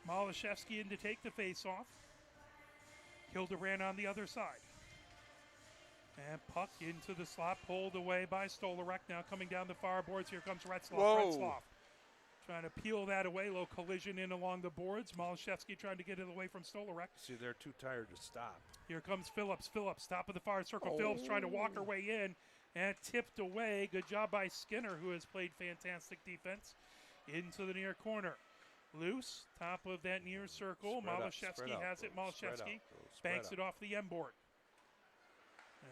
Malashevsky in to take the face-off. Hildebrand on the other side. And puck into the slot, pulled away by Stolarek. Now coming down the far boards, here comes Retzloff. Whoa. Retzloff trying to peel that away. Low collision in along the boards. Malashevsky trying to get it away from Stolarek. See, they're too tired to stop. Here comes Phillips. Phillips, top of the far circle. Phillips trying to walk her way in and tipped away. Good job by Skinner, who has played fantastic defense, into the near corner. Loose, top of that near circle. Malashevsky has it. Malashevsky banks it off the end board.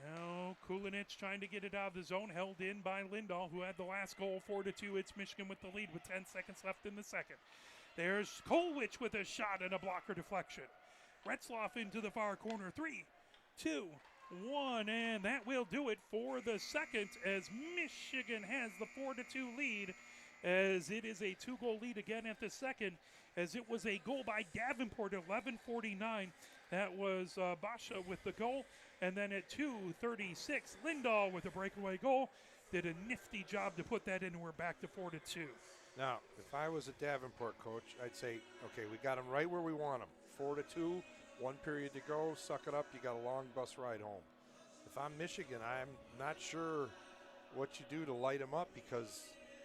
Now Kulinich trying to get it out of the zone, held in by Lindahl, who had the last goal, 4-2. It's Michigan with the lead with 10 seconds left in the second. There's Kolwich with a shot and a blocker deflection. Retzloff into the far corner. 3, 2, 1, and that will do it for the second as Michigan has the 4-2 lead, as it is a 2-goal lead again at the second, as it was a goal by Davenport at 11:49. That was Basha with the goal. And then at 2:36, Lindahl with a breakaway goal. Did a nifty job to put that in, and we're back to 4-2. Now, if I was a Davenport coach, I'd say, okay, we got them right where we want them. 4-2, 1 period to go. Suck it up. You got a long bus ride home. If I'm Michigan, I'm not sure what you do to light them up because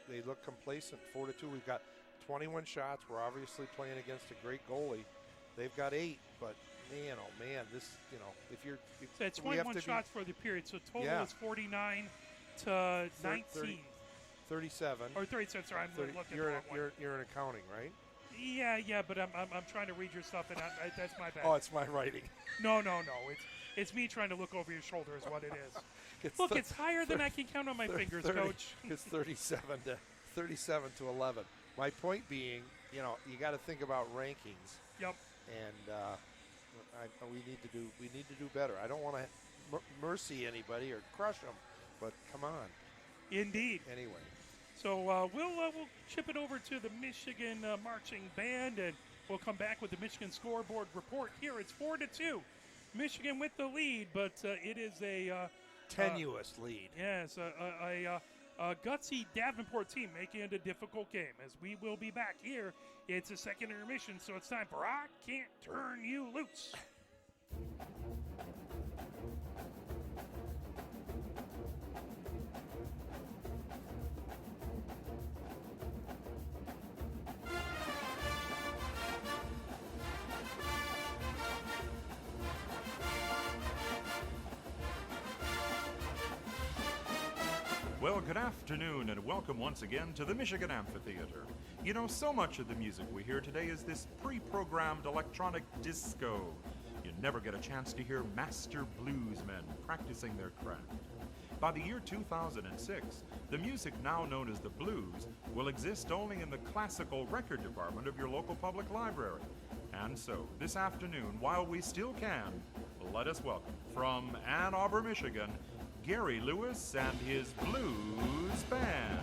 they look complacent. 4-2, we've got 21 shots. We're obviously playing against a great goalie. They've got 8, but man, oh man, this, you know, if you're... So it's 21 shots for the period, so total is 49 to 19. 37. Or 37, sorry, I'm 30, looking you're, at the wrong one. you're in accounting, right? Yeah, but I'm trying to read your stuff, and that's my bad. Oh, it's my writing. No. It's me trying to look over your shoulder is what it is. Look, it's higher than I can count on my fingers, 30, Coach. It's 37 to 11. My point being, you know, you got to think about rankings. Yep. And we need to do better. I don't want to mercy anybody or crush them, but come on. Indeed. Anyway. So we'll chip it over to the Michigan marching band, and we'll come back with the Michigan scoreboard report. Here it's 4-2. Michigan with the lead, but it is a tenuous lead. Yes, a gutsy Davenport team making it a difficult game. As we will be back here, it's a second intermission, so it's time for I Can't Turn You Loose. Well, good afternoon and welcome once again to the Michigan Amphitheater. You know, so much of the music we hear today is this pre-programmed electronic disco. You never get a chance to hear master bluesmen practicing their craft. By the year 2006, the music now known as the blues will exist only in the classical record department of your local public library. And so, this afternoon, while we still can, let us welcome from Ann Arbor, Michigan, Gary Lewis and his blues band.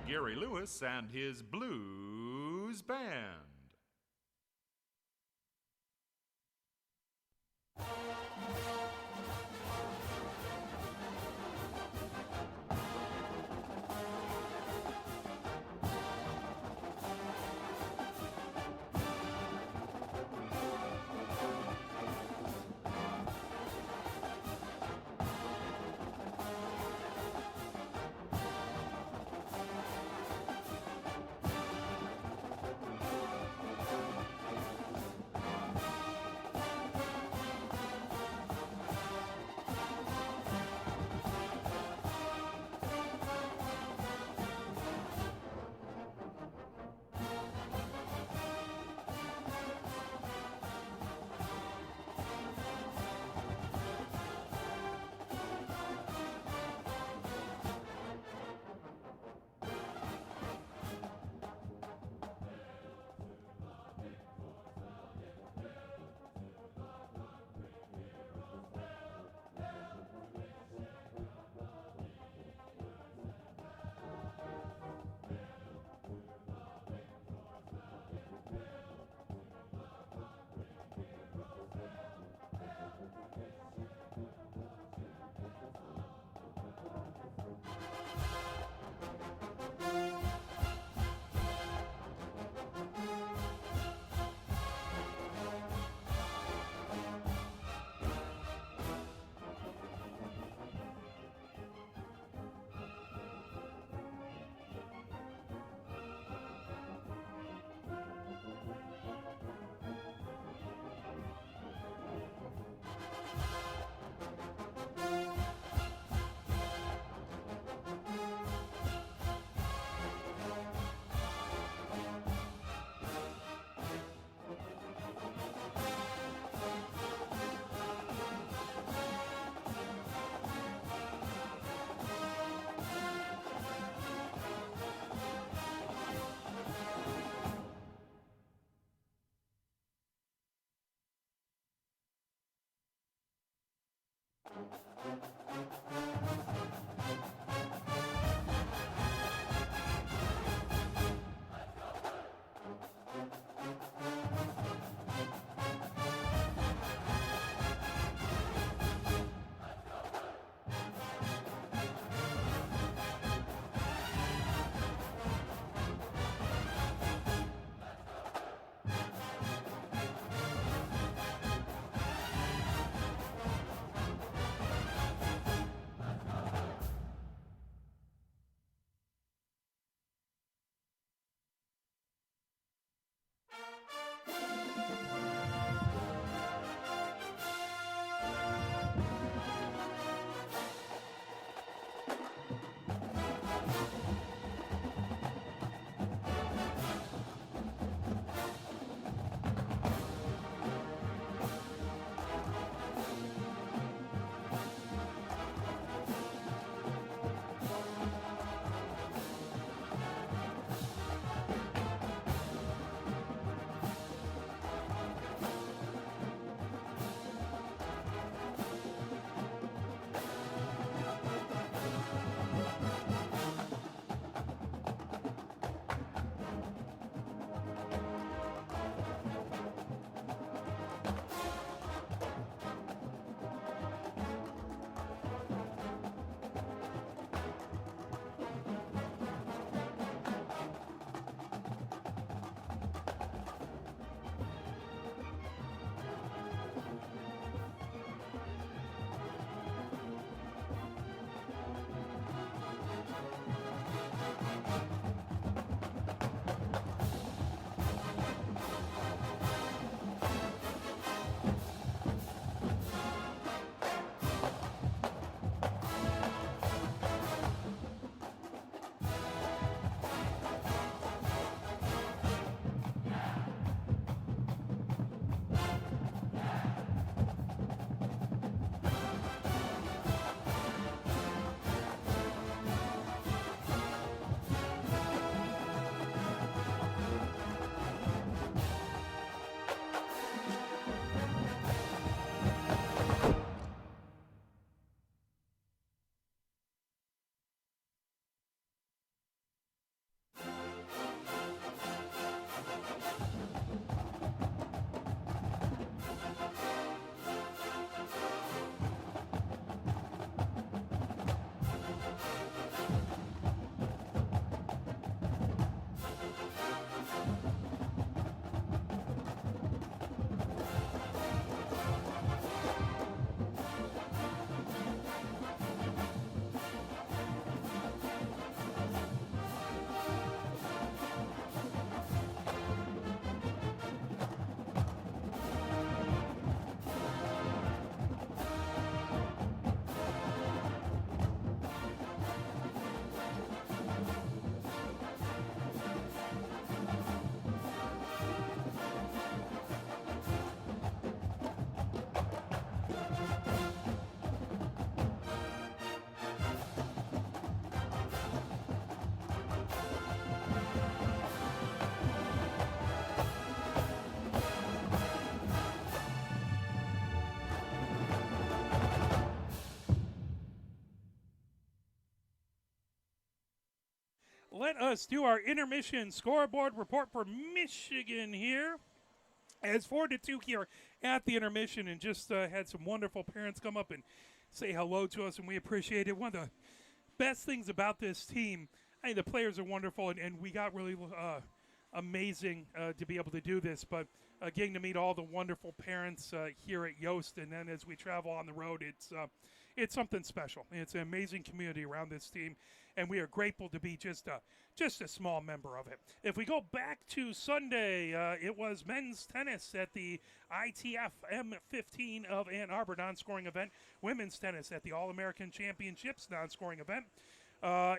Gary Lewis and his blues band. Let us do our intermission scoreboard report for Michigan here. As 4-2 here at the intermission, and just had some wonderful parents come up and say hello to us, and we appreciate it. One of the best things about this team, I mean, the players are wonderful, and we got really amazing to be able to do this. But getting to meet all the wonderful parents here at Yost, and then as we travel on the road, it's something special. It's an amazing community around this team, and we are grateful to be just a small member of it. If we go back to Sunday, it was men's tennis at the ITF M15 of Ann Arbor non-scoring event, women's tennis at the All-American Championships non-scoring event.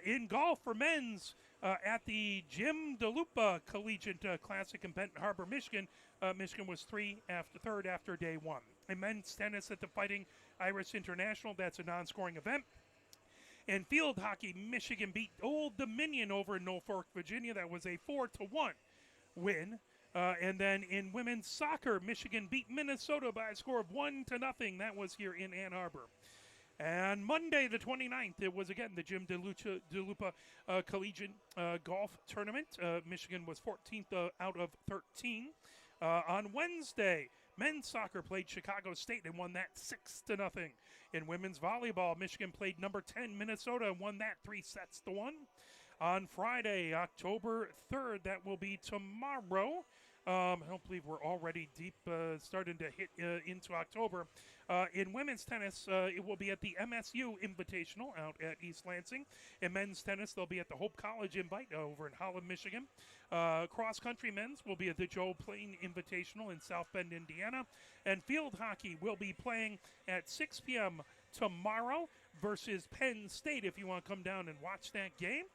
In golf for men's at the Jim DeLupa Collegiate Classic in Benton Harbor, Michigan, Michigan was third after day one. In men's tennis at the Fighting Irish International, that's a non-scoring event. In field hockey, Michigan beat Old Dominion over in Norfolk, Virginia. That was a 4-1 win. And then in women's soccer, Michigan beat Minnesota by a score of 1-0. That was here in Ann Arbor. And Monday, the 29th, it was again the Jim DeLupa Collegiate Golf Tournament. Michigan was 14th out of 13. On Wednesday, men's soccer played Chicago State and won that 6-0. In women's volleyball, Michigan played number 10 Minnesota and won that 3-1. On Friday, October 3rd, that will be tomorrow. I don't believe we're already deep, starting to hit into October. In women's tennis, it will be at the MSU Invitational out at East Lansing. In men's tennis, they'll be at the Hope College Invite over in Holland, Michigan. Cross-country men's will be at the Joe Plain Invitational in South Bend, Indiana. And field hockey will be playing at 6 p.m. tomorrow versus Penn State if you want to come down and watch that game.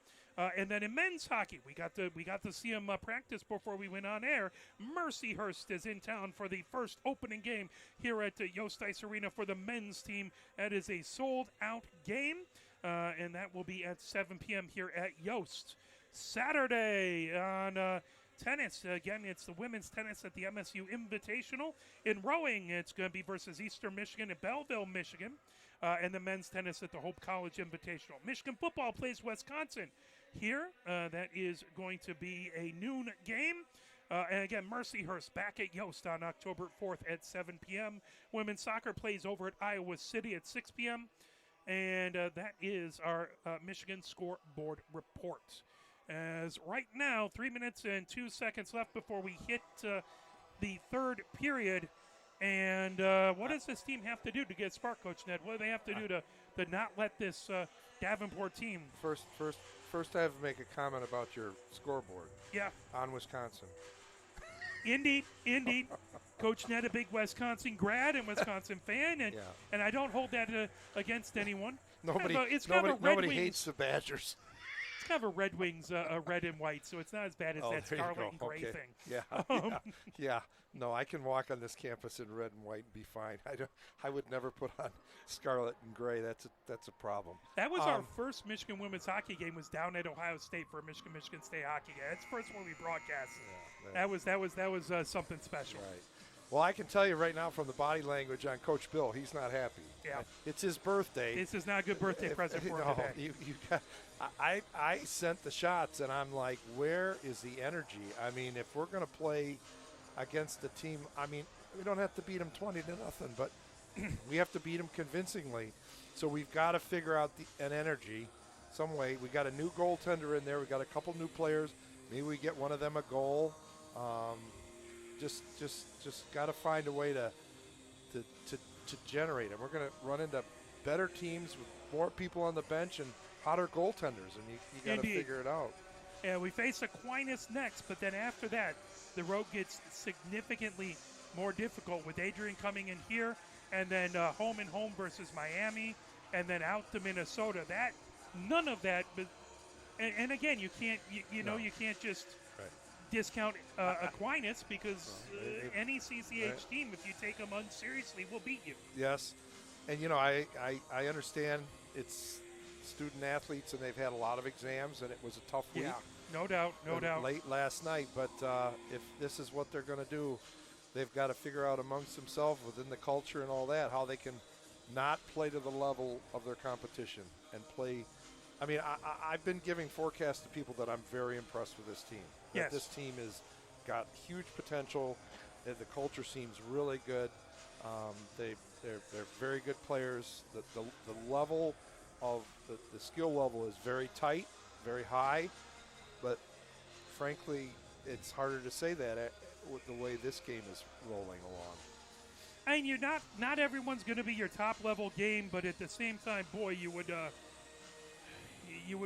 And then in men's hockey, we got to see them practice before we went on air. Mercyhurst is in town for the first opening game here at Yost Ice Arena for the men's team. That is a sold-out game, and that will be at 7 p.m. here at Yost. Saturday on tennis, again, it's the women's tennis at the MSU Invitational. In rowing, it's going to be versus Eastern Michigan and Belleville, Michigan. And the men's tennis at the Hope College Invitational. Michigan football plays Wisconsin. Here, that is going to be a noon game. And again, Mercyhurst back at Yost on October 4th at 7 p.m. Women's soccer plays over at Iowa City at 6 p.m. And that is our Michigan scoreboard report. As right now, 3 minutes and 2 seconds left before we hit the third period. And what does this team have to do to get spark, Coach Ned? What do they have to do to not let this Davenport team? First, I have to make a comment about your scoreboard. Yeah. On Wisconsin. Indeed. Coach Ned, a big Wisconsin grad and Wisconsin fan, and I don't hold that against anyone. Nobody hates the Badgers. It's kind of a Red Wings, red and white, so it's not as bad as that scarlet and gray thing. Yeah. No, I can walk on this campus in red and white and be fine. I would never put on scarlet and gray. That's a problem. That was our first Michigan women's hockey game. Was down at Ohio State for a Michigan State hockey game. That's the first one we broadcast. Yeah, that was something special. Right. Well, I can tell you right now from the body language on Coach Bill, he's not happy. Yeah. It's his birthday. This is not a good birthday present for him today. I sent the shots, and I'm like, where is the energy? I mean, if we're going to play against the team, I mean, we don't have to beat them 20-0, but we have to beat them convincingly. So we've got to figure out an energy some way. We got a new goaltender in there. We got a couple new players. Maybe we get one of them a goal. Just got to find a way to generate it. We're going to run into better teams with more people on the bench and hotter goaltenders, and you got to figure it out. Yeah, we face Aquinas next, but then after that, the road gets significantly more difficult with Adrian coming in here, and then home and home versus Miami, and then out to Minnesota. None of that. And again, you can't you can't just discount Aquinas because any CCH team, if you take them unseriously, will beat you. Yes, and I understand it's student athletes and they've had a lot of exams and it was a tough week. Yeah, no doubt. Late last night, but if this is what they're going to do, they've got to figure out amongst themselves within the culture and all that how they can not play to the level of their competition and play. I mean, I've been giving forecasts to people that I'm very impressed with this team. Yes. This team has got huge potential. The culture seems really good. They're very good players. The level of the skill level is very tight, very high, but frankly, it's harder to say that with the way this game is rolling along. I mean, not everyone's going to be your top level game, but at the same time, boy, you would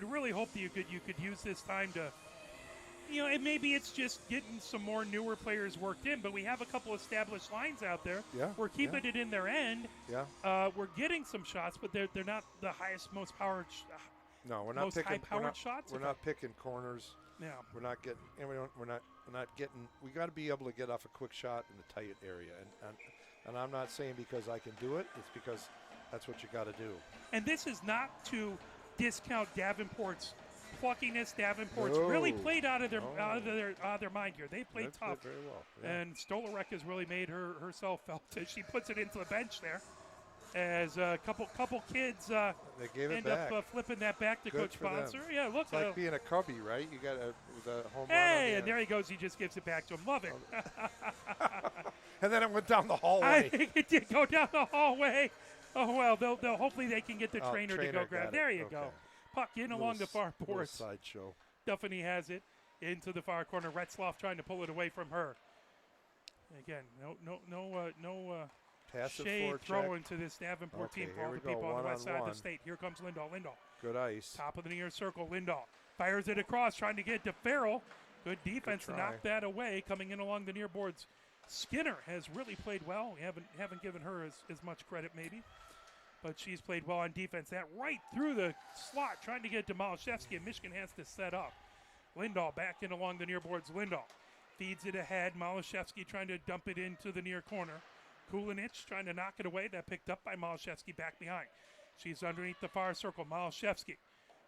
really hope that you could use this time to, and maybe it's just getting some more newer players worked in, but we have a couple established lines out there. Yeah, we're keeping it in their end. Yeah, we're getting some shots, but they're not the highest, most powered. No, we're not picking high-powered shots. We're not picking corners. Yeah, we're not getting, and we're not getting. We got to be able to get off a quick shot in the tight area, and I'm not saying because I can do it. It's because that's what you got to do. And this is not to discount Davenport's pluckiness. Davenport's really played out of their mind here. They played tough. Very well. Yeah. And Stolarek has really made herself felt as she puts it into the bench there. as a couple kids They gave it end back. up flipping that back to Good Coach for them. Bonser. Yeah, look. It's like being a Cubby, right? You got a home run. Hey, on and there he goes. He just gives it back to him. Love it. And then it went down the I hallway. think it did go down the hallway. Oh, well, they'll hopefully they can get the Oh, trainer to trainer go grab. got it. There you Okay. go. Puck in along the far Little boards. sideshow. Duffany has it into the far corner. Retzloff trying to pull it away from her. Again, no Passive shade forecheck. thrown to this Davenport Okay, team for here all we the go, people on the west side of one-on-one. the state. Here comes Lindahl. Lindahl, Good ice. top of the near circle. Lindahl fires it across, trying to get to Farrell. Good defense to try. knock that away. Coming in along the near boards. Skinner has really played well. We haven't given her as much credit maybe, but she's played well on defense. That right through the slot, trying to get to Malashevsky, and Michigan has to set up. Lindahl back in along the near boards. Lindahl feeds it ahead. Malashevsky trying to dump it into the near corner. Kulinich trying to knock it away. That picked up by Malashevsky back behind. She's underneath the far circle. Malashevsky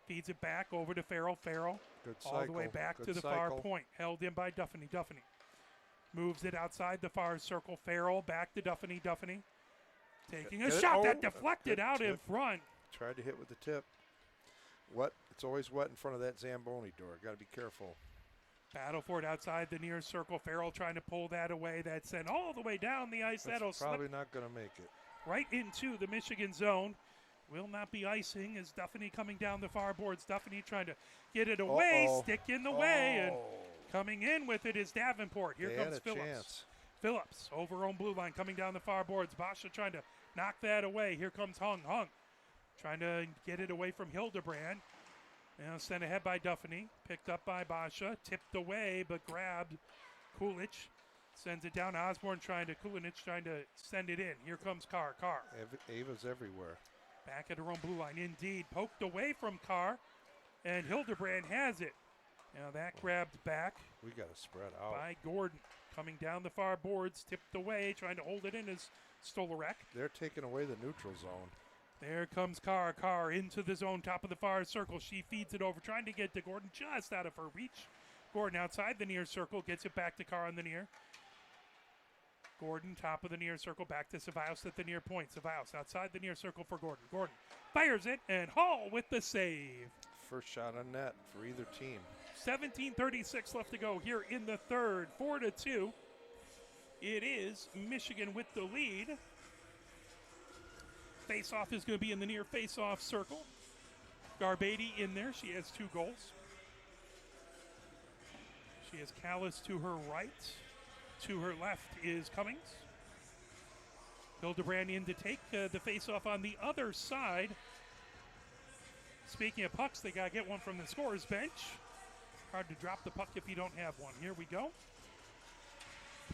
feeds it back over to Farrell. Farrell Good all the way cycle. back Good to the far cycle. point. Held in by Duffany. Duffany moves it outside the far circle. Farrell back to Duffany. Duffany taking a Get it. shot that Oh, deflected good out in tip. front. Tried to hit with the tip. Wet. It's always wet in front of that Zamboni door. Got to be careful. Battle for it outside the near circle. Farrell trying to pull that away. That sent all the way down the ice. That'll That's slip probably not going to make it. right into the Michigan zone. Will not be icing as Duffany coming down the far boards. Duffany trying to get it away, Uh-oh. stick in the way, and Oh. coming in with it is Davenport. Here They comes had a Phillips. chance. Phillips over on blue line coming down the far boards. Basha trying to knock that away. Here comes Hung. Hung trying to get it away from Hildebrand. Now sent ahead by Duffany. Picked up by Basha. Tipped away but grabbed. Kulich sends it down. Osborne Kulinich trying to send it in. Here comes Carr. Carr Ava's everywhere. back at her own blue line. Indeed. Poked away from Carr. And Hildebrand has it. Now that grabbed back We got to spread out. by Gordon. Coming down the far boards, tipped away, trying to hold it in as Stolarek. They're taking away the neutral zone. There comes Carr. Carr into the zone, top of the far circle. She feeds it over, trying to get to Gordon, just out of her reach. Gordon outside the near circle, gets it back to Carr on the near. Gordon, top of the near circle, back to Cevallos at the near point. Cevallos outside the near circle for Gordon. Gordon fires it, and Hall with the save. First shot on net for either team. 17:36 left to go here in the third. 4-2. It is Michigan with the lead. Face-off is going to be in the near face-off circle. Garbady in there. She has 2 goals. She has Callis to her right. To her left is Cummings. Hildebrand in to take the face-off on the other side. Speaking of pucks, they got to get one from the scorer's bench. Hard to drop the puck if you don't have one. Here we go.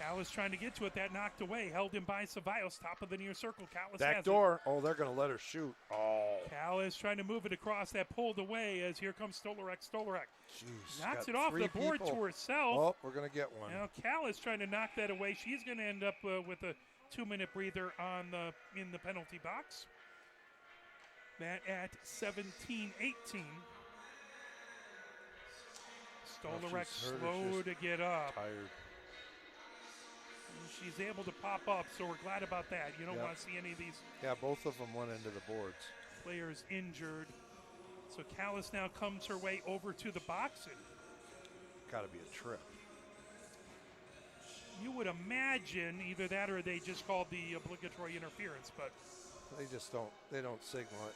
Callis trying to get to it. That knocked away. Held in by Cevallos. Top of the near circle. Callis Back has door. Oh, they're going to let her shoot. Oh. it. Callis trying to move it across. That pulled away as here comes Stolarek. Stolarek Jeez. knocks got it off 3 the board people. to herself. Oh, we're going to get one. Now Callis trying to knock that away. She's going to end up with a 2-minute breather in the penalty box. That at 17-18. Stolarek she's hurt. slow She's to get up. Tired. She's able to pop up, so we're glad about that. You don't Yep. want to see any of these Yeah, both of them went into the boards. players injured. So Callis now comes her way over to the box, and Got to be a trip. you would imagine either that or they just called the obligatory interference, but They don't signal it.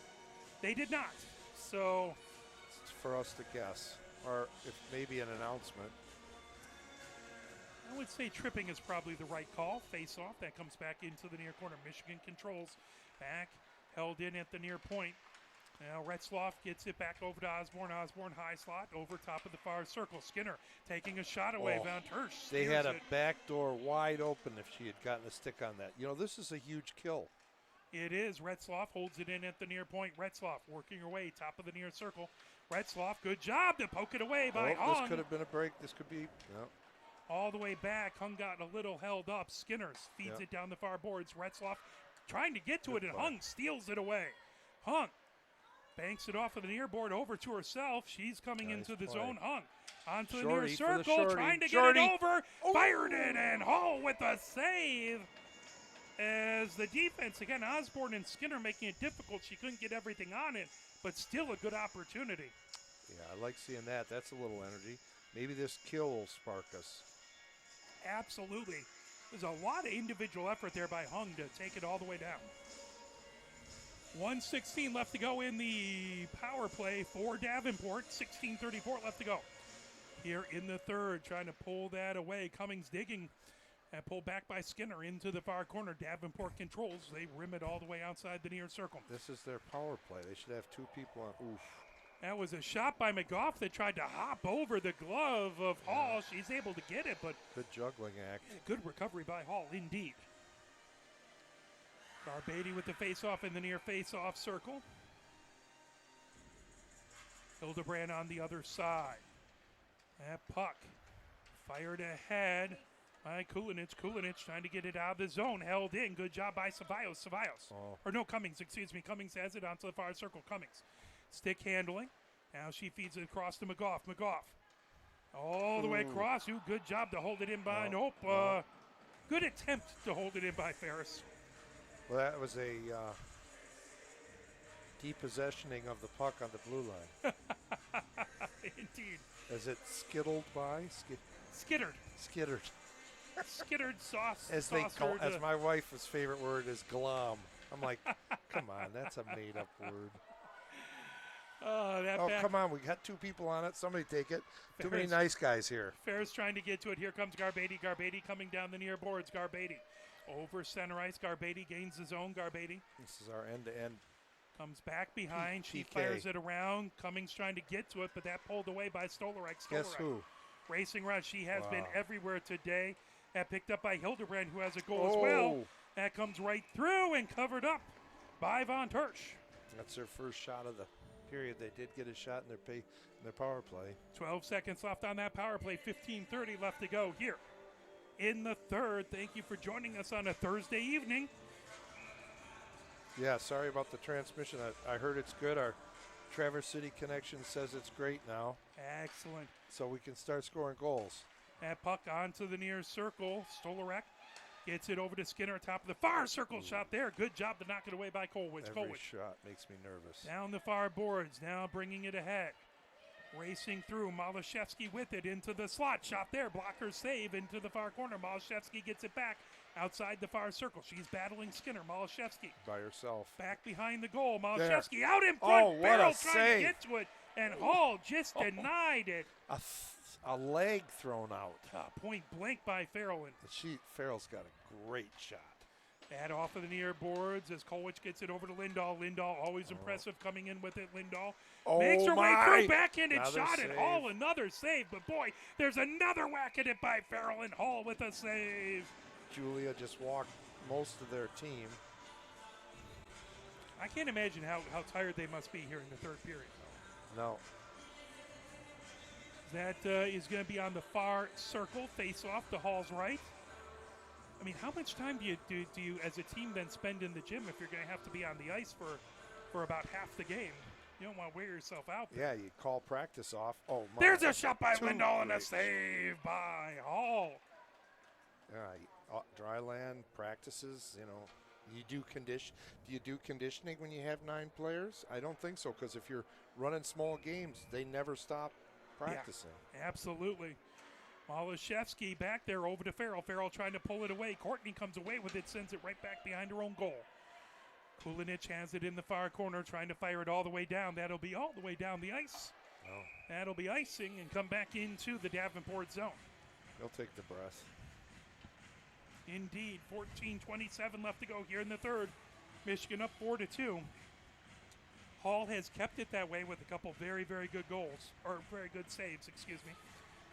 they did not. So It's for us to guess. Or if maybe an announcement. I would say tripping is probably the right call. Face off. That comes back into the near corner. Michigan controls. Back. Held in at the near point. Now Retzloff gets it back over to Osborne. Osborne high slot over top of the far circle. Skinner taking a shot away. Oh, Van Tersch They steers had a it. back door wide open if she had gotten a stick on that. You know, this is a huge kill. It is. Retzloff holds it in at the near point. Retzloff working her way top of the near circle. Retzloff, good job to poke it away by Oh, this Hung. could have been a break. This could be. No. All the way back. Hung got a little held up. Skinners feeds Yeah. it down the far boards. Retzloff trying to get to Good it, and play. Hung steals it away. Hung banks it off of the near board over to herself. She's coming Nice into the play. zone. Hung onto the Shorty near for the circle, shorty. trying to Shorty. get it over. Oh. Fired it, and Hall with a save. as the defense, again, Osborne and Skinner making it difficult. She couldn't get everything on it, but still a good opportunity. Yeah, I like seeing that. That's a little energy. Maybe this kill will spark us. Absolutely. There's a lot of individual effort there by Hung to take it all the way down. 1:16 left to go in the power play for Davenport. 16:34 left to go. Here in the third, trying to pull that away. Cummings digging and pulled back by Skinner into the far corner. Davenport controls. They rim it all the way outside the near circle. This is their power play. They should have 2 people on. Oof. That was a shot by McGough that tried to hop over the glove of Hall. She's able to get it, but good juggling act. Good recovery by Hall, indeed. Garbetti with the face-off in the near face-off circle. Hildebrand on the other side. That puck fired ahead by Kulinich. Kulinich trying to get it out of the zone. Held in. Good job by Ceballos. Oh. Or no, Cummings, excuse me. Cummings has it onto the far circle. Cummings. Stick handling. Now she feeds it across to McGough. McGough. All the way across. Ooh, good job to hold it in by Nope. Good attempt to hold it in by Ferris. Well, that was a depossessioning of the puck on the blue line. Indeed. As it skittled by? Skittered. Skittered. Skittered sauce. As my wife's favorite word is glom. I'm like, come on, that's a made-up word. Come on, we got 2 people on it. Somebody take it. Too many nice guys here. Ferris trying to get to it. Here comes Garbetti. Garbetti coming down the near boards. Garbetti over center ice. Garbetti gains the zone. Garbetti. This is our end-to-end. Comes back behind. She PK. fires it around. Cummings trying to get to it, but that pulled away by Stolarek. Guess who? Racing around. She has been everywhere today. That picked up by Hildebrand, who has a goal as well. That comes right through and covered up by Von Tersch. That's their first shot of the period. They did get a shot in their power play. 12 seconds left on that power play. 15:30 left to go here in the third. Thank you for joining us on a Thursday evening. Yeah, sorry about the transmission. I heard it's good. Our Traverse City connection says it's great now. Excellent. So we can start scoring goals. That puck onto the near circle. Stolarek gets it over to Skinner, top of the far circle. Shot there. Good job to knock it away by Kolwich. Every shot makes me nervous. Down the far boards, now bringing it ahead. Racing through, Malashevsky with it into the slot. Shot there, blocker save into the far corner. Malashevsky gets it back outside the far circle. She's battling Skinner. Malashevsky by herself. Back behind the goal. Malashevsky out in front. Farrell trying to get to it, and Hall just denied it. A leg thrown out. Point blank by Farrell. Farrell's got a great shot. That off of the near boards as Kolwich gets it over to Lindahl. Lindahl always impressive coming in with it. Lindahl makes her way through, backhanded shot at Hall. Another save, but boy, there's another whack at it by Farrell, and Hall with a save. Julia just walked most of their team. I can't imagine how tired they must be here in the third period. No. That is going to be on the far circle, face off to Hall's right. I mean, how much time do you as a team then spend in the gym if you're going to have to be on the ice for about half the game? You don't want to wear yourself out there. Yeah, you call practice off. Oh, my. There's a shot by Lindahl and a save by Hall. Yeah, dry land practices, you do conditioning when you have 9 players? I don't think so, because if you're running small games, they never stop practicing. Yeah, absolutely. Malashevsky back there over to Farrell. Farrell trying to pull it away. Courtney comes away with it, sends it right back behind her own goal. Kulinich has it in the far corner, trying to fire it all the way down. That'll be all the way down the ice. Oh. That'll be icing and come back into the Davenport zone. They'll take the breath. Indeed, 14:27 left to go here in the third. Michigan up 4-2. Hall has kept it that way with a couple very, very good goals, or very good saves, excuse me.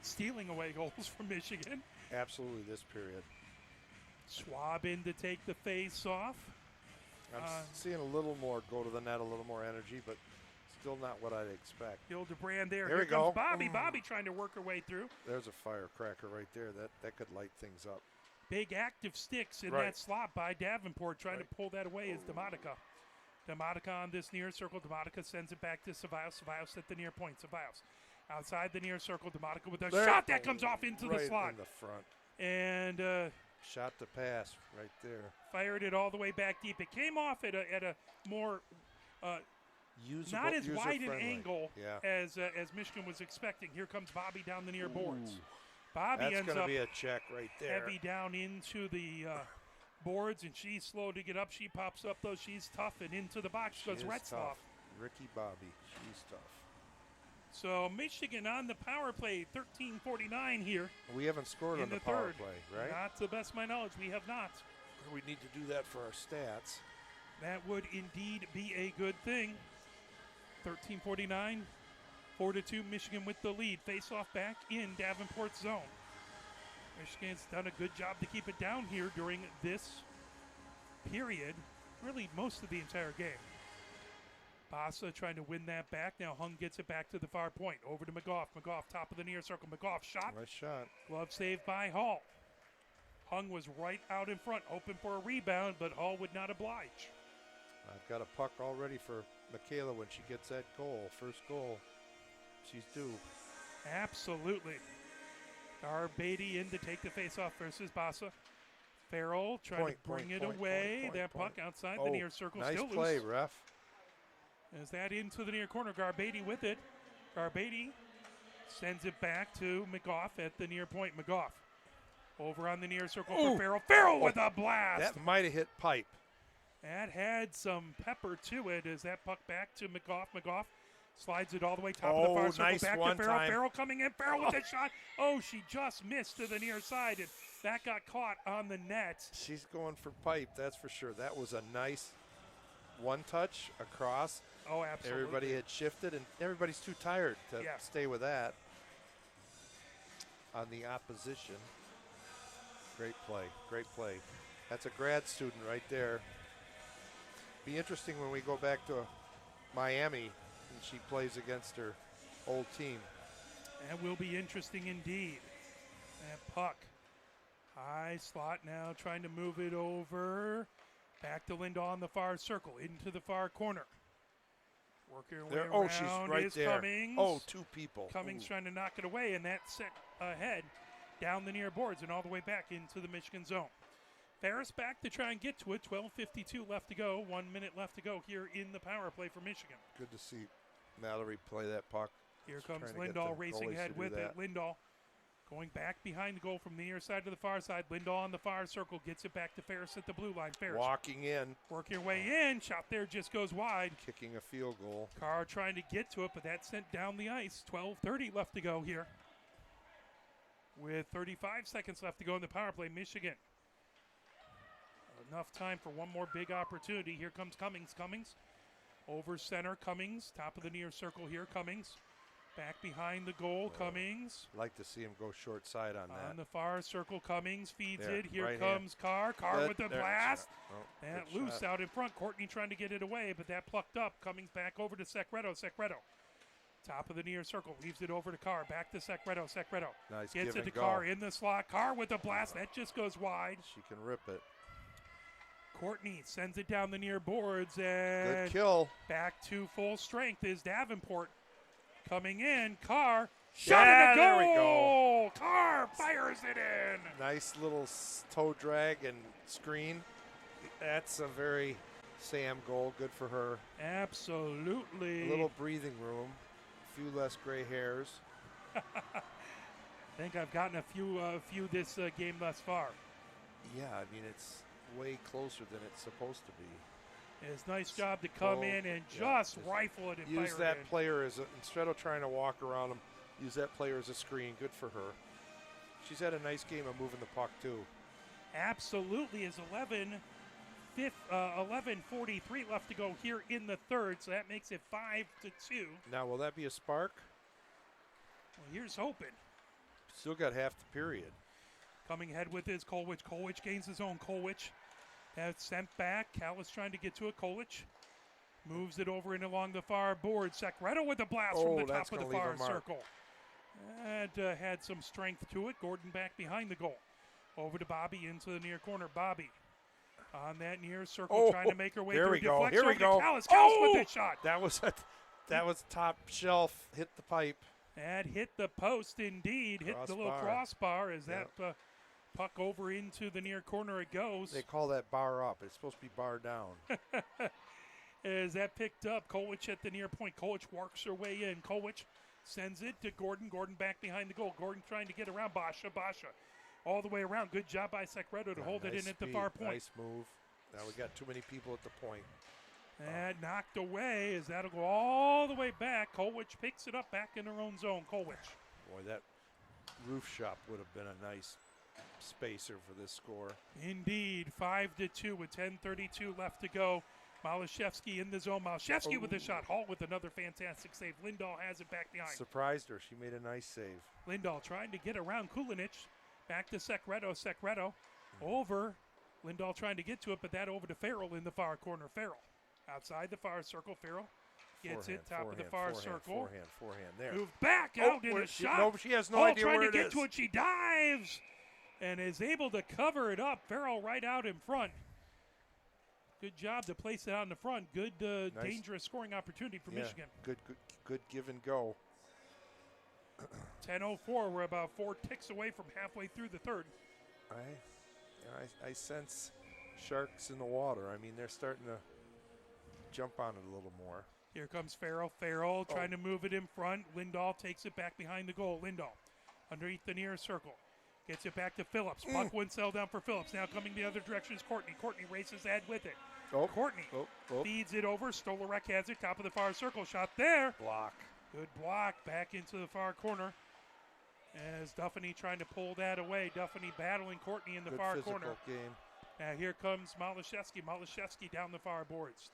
Stealing away goals from Michigan. Absolutely this period. Schwab in to take the face off. I'm seeing a little more go to the net, a little more energy, but still not what I'd expect. Hildebrand there. Here Here comes go. Bobby. Bobby trying to work her way through. There's a firecracker right there. That could light things up. Big active sticks in that slot by Davenport. Trying to pull that away is Demotica. Demotica on this near circle. Demotica sends it back to Ceballos. Ceballos at the near point. Ceballos outside the near circle. Demotica with a shot that comes off into the slot. in the front. And shot to pass right there. Fired it all the way back deep. It came off at a more Usable, not as wide an user-friendly. angle Yeah. as Michigan was expecting. Here comes Bobby down the near boards. Ooh. Bobby That's ends going to up be a check right there. heavy down into the boards, and she's slow to get up. She pops up, though. She's tough, and into the box She goes is Retzloff. tough. Ricky Bobby, she's tough. So Michigan on the power play, 13:49 here We haven't scored in on the the power third. play, right? Not to the best of my knowledge, we have not. We need to do that for our stats. That would indeed be a good thing. 13:49, 4-2, Michigan with the lead. Face off back in Davenport's zone. Michigan's done a good job to keep it down here during this period, really most of the entire game. Bassa trying to win that back. Now Hung gets it back to the far point. Over to McGough. McGough, top of the near circle. McGough shot. Nice shot. Glove saved by Hall. Hung was right out in front, hoping for a rebound, but Hall would not oblige. I've got a puck all ready for Michaela when she gets that goal. First goal. She's due. Absolutely. Beatty in to take the face-off versus Bassa. Farrell trying to bring it away. That puck outside the near circle, nice still play, loose. ref. As that into the near corner, Garbetti with it. Garbetti sends it back to McGough at the near point. McGough over on the near circle for Farrell. Farrell with a blast. That might have hit pipe. That had some pepper to it as that puck back to McGough. McGough slides it all the way top of the far circle nice back to one Farrell. time. Farrell coming in. Farrell with a shot. Oh, she just missed to the near side, and that got caught on the net. She's going for pipe, that's for sure. That was a nice one touch across. Oh, absolutely. Everybody had shifted, and everybody's too tired to stay with that on the opposition. Great play, great play. That's a grad student right there. Be interesting when we go back to Miami and she plays against her old team. That will be interesting indeed. That puck. High slot now, trying to move it over. Back to Lindahl on the far circle, into the far corner. Working her way There, around she's right is there. Cummings. Oh, two people. Cummings Ooh. trying to knock it away, and that sent ahead down the near boards and all the way back into the Michigan zone. Ferris back to try and get to it. 12:52 left to go. 1 minute left to go here in the power play for Michigan. Good to see Mallory play that puck. Here Just comes trying to get Lindahl the racing goalies ahead to do with that. it. Lindahl going back behind the goal from the near side to the far side. Lindahl on the far circle gets it back to Ferris at the blue line. Ferris Walking in, working her way in. Shot there just goes wide. kicking a field goal. Carr trying to get to it, but that's sent down the ice. 12:30 left to go here. With 35 seconds left to go in the power play, Michigan. Enough time for one more big opportunity. Here comes Cummings. Cummings over center. Cummings, top of the near circle here. Cummings back behind the goal. Cummings Like to see him go short side on that. on the far circle. Cummings feeds There, it. Here right comes Carr. Carr with the There, blast. oh, That good loose shot. out in front. Courtney trying to get it away, but that plucked up. Cummings back over to Secreto. Secreto. Top of the near circle. Leaves it over to Carr. Back to Secreto. Secreto. Nice Gets give it and to go. Carr in the slot. Carr with a blast. That just goes wide. She can rip it. Courtney sends it down the near boards. Good And kill. back to full strength is Davenport. Coming in. Carr. Shot Yeah, and a there goal. we go. Carr fires it in. Nice little toe drag and screen. That's a very Sam goal. Good for her. Absolutely. A little breathing room. A few less gray hairs. I think I've gotten a few this game thus far. Yeah, I mean, it's way closer than it's supposed to be. It's a nice job to come in and just rifle it and Use fire that it in. player as instead of trying to walk around him, use that player as a screen. Good for her. She's had a nice game of moving the puck too. Absolutely, is 11:43 left to go here in the third, so that makes it 5-2. Now, will that be a spark? Well, here's hoping. Still got half the period. Coming ahead with is Kolwich. Kolwich gains his own. Kolwich that's sent back. Callis trying to get to it. Kolwich moves it over and along the far board. Secreto with a blast from the that's top of the gonna far leave a mark. circle. That had some strength to it. Gordon back behind the goal. Over to Bobby into the near corner. Bobby on that near circle trying to make her way there through. we go. Deflects Here we over to go. Callis. Callis with the shot. That was top shelf. Hit the pipe. That hit the post indeed. Hit the little Crossbar. crossbar as that Puck over into the near corner it goes. They call that bar up. It's supposed to be bar down. As that picked up, Kolwich at the near point. Kolwich works her way in. Kolwich sends it to Gordon. Gordon back behind the goal. Gordon trying to get around Basha. Basha all the way around. Good job by Secreto to hold it in at the far point. Nice move. Now we got too many people at the point. And knocked away as that'll go all the way back. Kolwich picks it up back in her own zone. Kolwich. Boy, that roof shop would have been a nice spacer for this score. Indeed, 5-2 with 10:32 left to go. Malashevsky in the zone. Malashevsky with a shot. Hall with another fantastic save. Lindahl has it back behind. Surprised her. She made a nice save. Lindahl trying to get around Kulinich. Back to Secreto. Secreto over. Lindahl trying to get to it, but that over to Farrell in the far corner. Farrell outside the far circle. Farrell gets Forehand, it top of the far circle. Forehand there. Moves back out in a shot. She has no Hall idea trying where to it get is. to it. She dives and is able to cover it up. Farrell right out in front. Good job to place it out in the front. Good, Nice. dangerous scoring opportunity for Michigan. Good give and go. 10:04. We're about 4 ticks away from halfway through the third. I sense sharks in the water. I mean, they're starting to jump on it a little more. Here comes Farrell. Farrell trying to move it in front. Lindahl takes it back behind the goal. Lindahl underneath the near circle. Gets it back to Phillips. Puck Winsell down for Phillips. Now coming the other direction is Courtney. Courtney races ahead with it. Courtney feeds it over. Stolarek has it. Top of the far circle. Shot there. Block. Good block. Back into the far corner. As Duffany trying to pull that away. Duffany battling Courtney in the far corner. Game. Now here comes Malashevsky. Malashevsky down the far boards.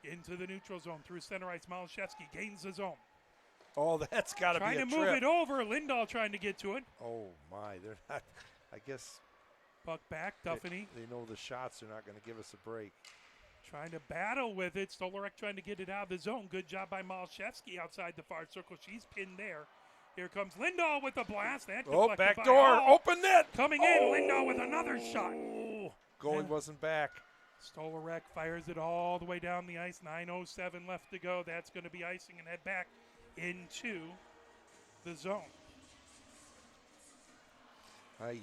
Into the neutral zone. Through center ice. Malashevsky gains the zone. Oh, that's got to be a Trying to trip. move it over. Lindahl trying to get to it. Oh, my. They're not. I guess Puck back. Duffany. they know the shots are not going to give us a break. Trying to battle with it. Stolarek trying to get it out of the zone. Good job by Malashevsky outside the far circle. She's pinned there. Here comes Lindahl with a blast. That Back by door. Hall. Open net. Coming in. Lindahl with another shot. Goalie wasn't back. Stolarek fires it all the way down the ice. 9:07 left to go. That's going to be icing and head back into the zone. Ay.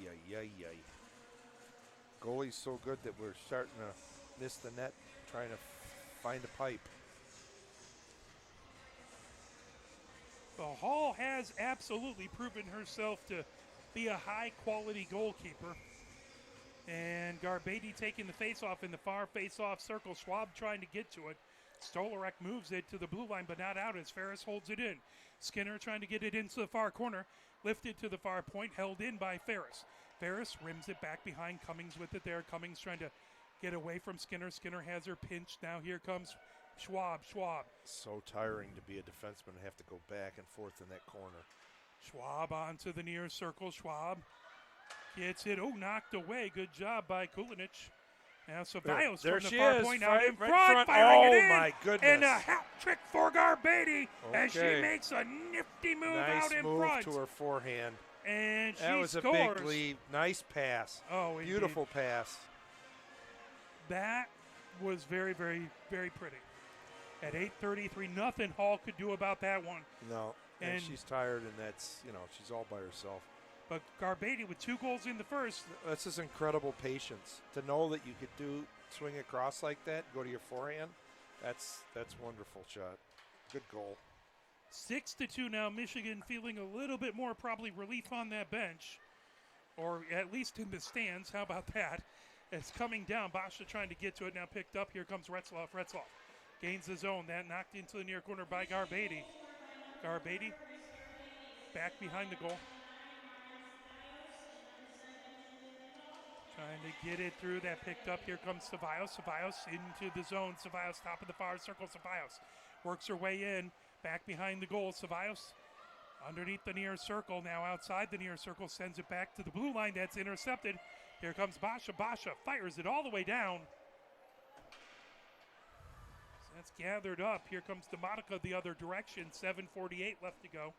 Goalie's so good that we're starting to miss the net, trying to find a pipe. Well, Hall has absolutely proven herself to be a high-quality goalkeeper. And Garbady taking the face-off in the far face-off circle. Schwab trying to get to it. Stolarek moves it to the blue line, but not out as Ferris holds it in. Skinner trying to get it into the far corner. Lifted to the far point, held in by Ferris. Ferris rims it back behind. Cummings with it there. Cummings trying to get away from Skinner. Skinner has her pinched. Now here comes Schwab. So tiring to be a defenseman and have to go back and forth in that corner. Schwab onto the near circle. Schwab gets it. Oh, knocked away. Good job by Kulinich. Now Ceballos there from she the far is, point out in right front. front. Firing Oh, it in. my goodness. And a hat trick for Garbady as she Okay. makes a nifty move Nice out in move front. to her forehand. And she That was scores. a big lead. Nice pass. Oh, indeed. Beautiful pass. That was very, very, very pretty. At 8:33, nothing Hall could do about that one. No, and And- she's tired, and that's, she's all by herself. But Garbady with 2 goals in the first. That's just incredible patience. To know that you could swing across like that, go to your forehand, that's wonderful shot. Good goal. 6-2 now. Michigan feeling a little bit more probably relief on that bench, or at least in the stands. How about that? It's coming down. Basha trying to get to it. Now picked up. Here comes Retzloff. Retzloff gains the zone. That knocked into the near corner by Garbady. Garbady back behind the goal. Trying to get it through. That picked up. Here comes Ceballos. Ceballos into the zone. Ceballos top of the far circle. Ceballos works her way in. Back behind the goal. Ceballos underneath the near circle. Now outside the near circle. Sends it back to the blue line. That's intercepted. Here comes Basha. Basha fires it all the way down. That's gathered up. Here comes Demotica the other direction. 7:48 left to go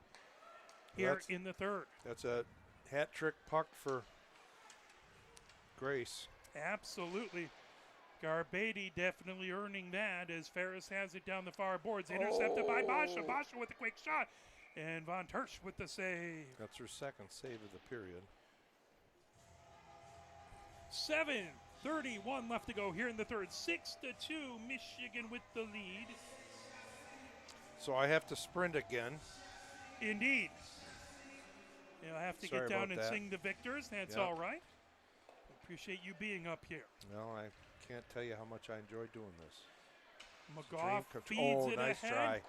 here in the third. That's a hat trick puck for Grace. Absolutely. Garbady definitely earning that as Ferris has it down the far boards. Intercepted by Basha. Basha with a quick shot. And Von Tersch with the save. That's her second save of the period. 7:31 left to go here in the third. 6-2, Michigan with the lead. So I have to sprint again. Indeed. You'll have to Sorry get down about and that. sing the victors. That's Yep. all right. Appreciate you being up here. Well, I can't tell you how much I enjoy doing this. McGough feeds Oh, it nice ahead. try.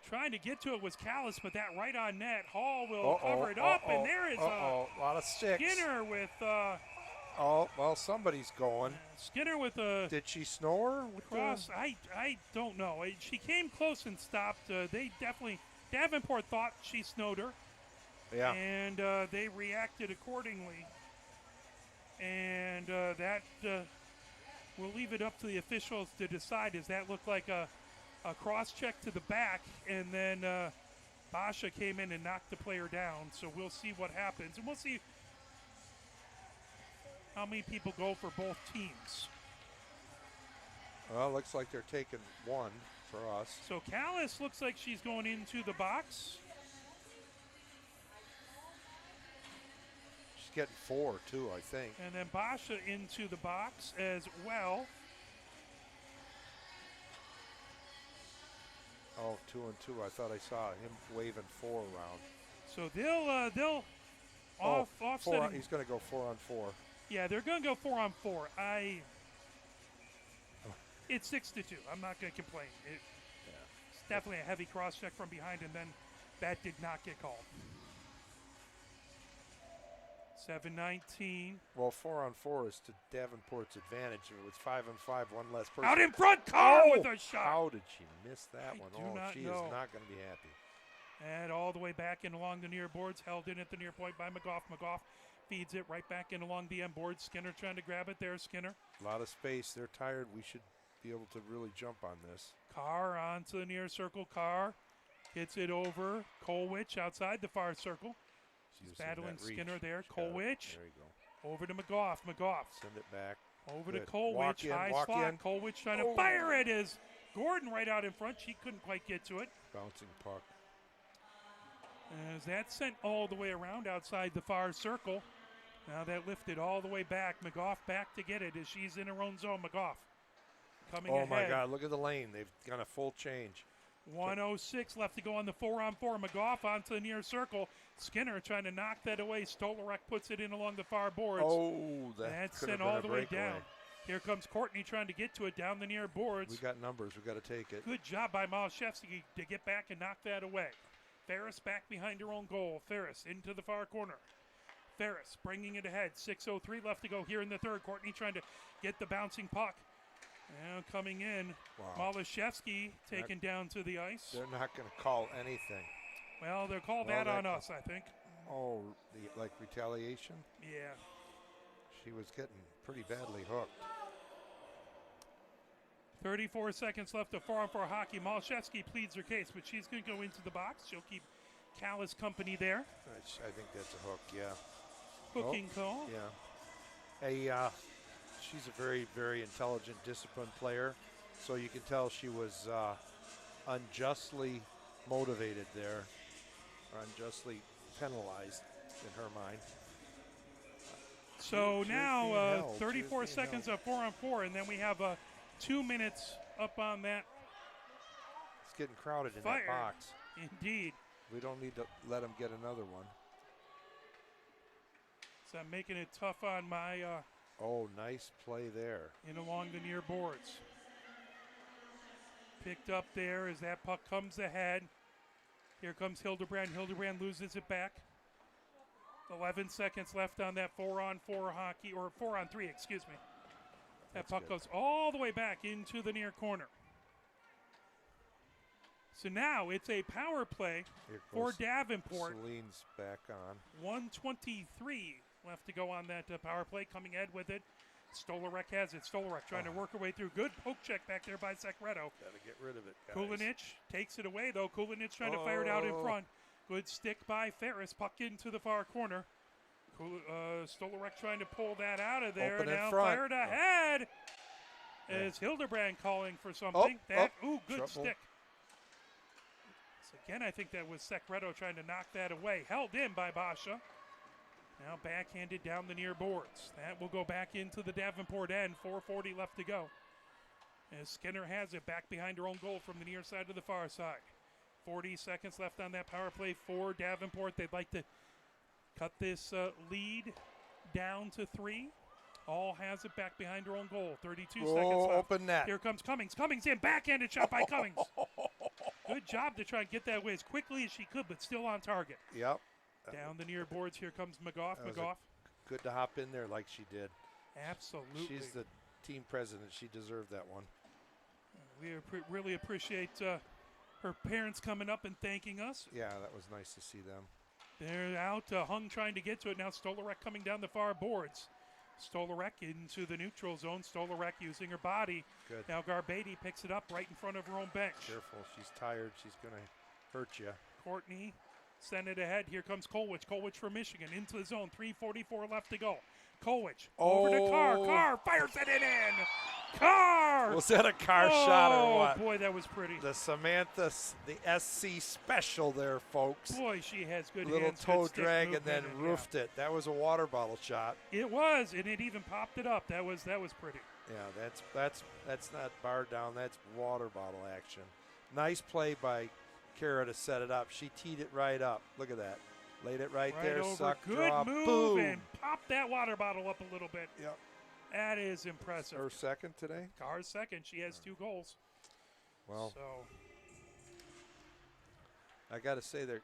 Trying to get to it was Callis, but that right on net. Hall will cover it up, and there is a lot of sticks. Skinner with Oh, well, somebody's going. a Did she snore? cross. I don't know. She came close and stopped. They definitely Davenport thought she snowed her, Yeah. and they reacted accordingly. And that we'll leave it up to the officials to decide. Does that look like a cross check to the back, and then Basha came in and knocked the player down. So we'll see what happens, and we'll see how many people go for both teams. Well, looks like they're taking one for us. So Callis looks like she's going into the box. She's getting 4, too, I think. And then Basha into the box as well. Oh, 2 and 2. I thought I saw him waving 4 around. So they'll Four, offsetting. he's going to go 4 on 4. Yeah, they're going to go 4 on 4. It's 6-2. I'm not going to complain. It's definitely a heavy cross check from behind, and then that did not get called. 7-19. Well, 4 on 4 is to Davenport's advantage. If it was 5 on 5, one less person. Out in front, Carr with a shot. How did she miss that I one? do Oh, not she know. is not going to be happy. And all the way back and along the near boards, held in at the near point by McGough. McGough feeds it right back in along the end board. Skinner trying to grab it there. Skinner. A lot of space. They're tired. We should be able to really jump on this. Carr onto the near circle. Carr gets it over. Kolwich outside the far circle. She's Using battling that reach. Skinner there. She's got it. Kolwich There you go. over to McGough. McGough Send it back. over Good. to Kolwich. Walk in, High walk slot. in. Kolwich trying to Oh. fire it is Gordon right out in front. She couldn't quite get to it. Bouncing puck. As that sent all the way around outside the far circle. Now that lifted all the way back. McGough back to get it as she's in her own zone. McGough coming Oh, ahead. my God. Look at the lane. They've got a full change. 1:06 left to go on the 4-on-4. McGough onto the near circle. Skinner trying to knock that away. Stolorek puts it in along the far boards. Oh, that could have sent been all a the way breakaway. down. Here comes Courtney trying to get to it down the near boards. We got numbers. We got to take it. Good job by Malashevsky to get back and knock that away. Ferris back behind her own goal. Ferris into the far corner. Ferris bringing it ahead. 6:03 left to go here in the third. Courtney trying to get the bouncing puck. Now coming in, Wow. Malashevsky taken down to the ice. They're not going to call anything. Well, they'll call Well, that on that- us, I think. Oh, like retaliation? Yeah. She was getting pretty badly hooked. 34 seconds left of 4-on-4 hockey. Malashevsky pleads her case, but she's going to go into the box. She'll keep Callis company there. I think that's a hook, yeah. Hooking call. Yeah. She's a very, very intelligent, disciplined player. So you can tell she was unjustly motivated there, or unjustly penalized in her mind. So She was now being held. She 34 was being seconds held. of 4-on-4, and then we have 2 minutes up on that. It's getting crowded in Fire. that box. Indeed. We don't need to let them get another one. So I'm making it tough on my Oh, nice play there. in along the near boards. Picked up there as that puck comes ahead. Here comes Hildebrand. Hildebrand loses it back. 11 seconds left on that 4-on-4 hockey, or 4-on-3, excuse me. That That's puck good. goes all the way back into the near corner. So now it's a power play Here for goes Davenport. Celine's back on. 1:23 left to go on that power play. Coming ahead with it. Stolorek has it. Stolorek trying to work her way through. Good poke check back there by Secreto. Got to get rid of it, guys. Kulinich takes it away, though. Kulinich trying to fire it out in Oh. front. Good stick by Ferris. Puck into the far corner. Stolorek trying to pull that out of there. Open in Now front. fired ahead. Is Hildebrand calling for something? Good Trouble. stick. So again, I think that was Secreto trying to knock that away. Held in by Basha. Now backhanded down the near boards. That will go back into the Davenport end. 4:40 left to go. As Skinner has it back behind her own goal from the near side to the far side. 40 seconds left on that power play for Davenport. They'd like to cut this lead down to 3. All has it back behind her own goal. 32 seconds left. Open net. Here comes Cummings. Cummings in. Backhanded shot by Cummings. Good job to try and get that away as quickly as she could, but still on target. Yep. Down the near boards. Here comes McGough. Good to hop in there like she did. Absolutely. She's the team president. She deserved that one. We really appreciate her parents coming up and thanking us. Yeah, that was nice to see them. They're out. Hung trying to get to it. Now Stolarek coming down the far boards. Stolarek into the neutral zone. Stolarek using her body. Good. Now Garbady picks it up right in front of her own bench. Careful. She's tired. She's going to hurt you. Courtney send it ahead. Here comes Colwich. Colwich from Michigan into the zone. 3:44 left to go. Colwich over to Carr. Carr fires it in. Carr! Was that a Carr shot or what? Oh, boy, that was pretty. The Samantha, the SC special there, folks. Boy, she has good Little hands. toe good stick drag and movement, then roofed it. That was a water bottle shot. It was, and it even popped it up. That was pretty. Yeah, that's not bar down. That's water bottle action. Nice play by Kara to set it up. She teed it right up. Look at that. Laid it right there. Over. Suck, Good draw, move, boom. and pop that water bottle up a little bit. Yep. That is impressive. Her second today? Carr's second. She has 2 goals. Well, so I got to say that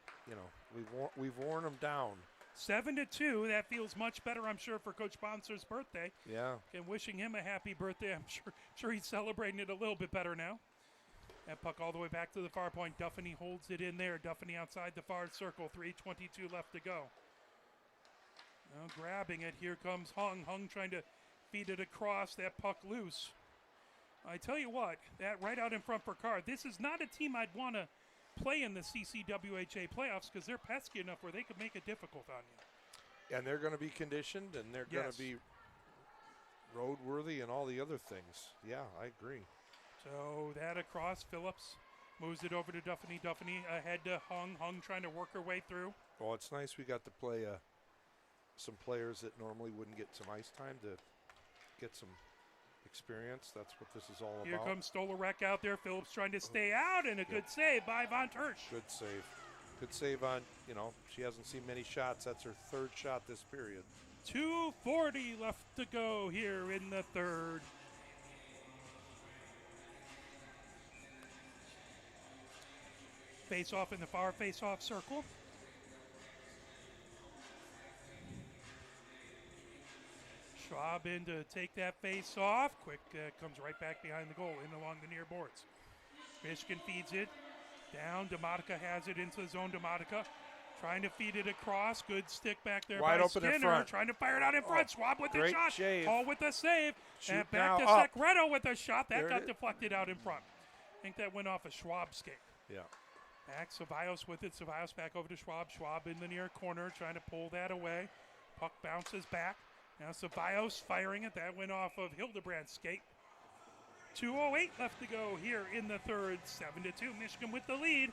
we've worn them down. 7-2. That feels much better, I'm sure, for Coach Bonser's birthday. Yeah. And wishing him a happy birthday. I'm sure he's celebrating it a little bit better now. That puck all the way back to the far point. Duffany holds it in there. Duffany outside the far circle. 3:22 left to go. Now grabbing it. Here comes Hung. Hung trying to feed it across. That puck loose. I tell you what, that right out in front for Carr. This is not a team I'd want to play in the CCWHA playoffs because they're pesky enough where they could make it difficult on you. And they're going to be conditioned, and they're going to be roadworthy and all the other things. Yeah, I agree. So that across, Phillips moves it over to Duffany. Duffany ahead to Hung. Hung trying to work her way through. Well, it's nice we got to play some players that normally wouldn't get some ice time to get some experience. That's what this is all about. Here comes Stolarek out there. Phillips trying to stay out, and a good save by Von Tersch. Good save. Good save on, she hasn't seen many shots. That's her 3rd shot this period. 2:40 left to go here in the 3rd. Face off in the far face-off circle. Schwab in to take that face off. Quick comes right back behind the goal, in along the near boards. Michigan feeds it down. Demotica has it into the zone. Demotica trying to feed it across. Good stick back there wide by open Skinner. in front. Trying to fire it out in front. Schwab with the great shot. shave. Hall with the save. Shoot And back to now, up. Secreto with a shot. That There got it is. deflected out in front. I think that went off a Schwab skate. Yeah. Back Ceballos with it. Ceballos back over to Schwab. Schwab in the near corner trying to pull that away. Puck bounces back. Now Ceballos firing it. That went off of Hildebrandt's skate. 2:08 left to go here in the 3rd. 7-2. Michigan with the lead.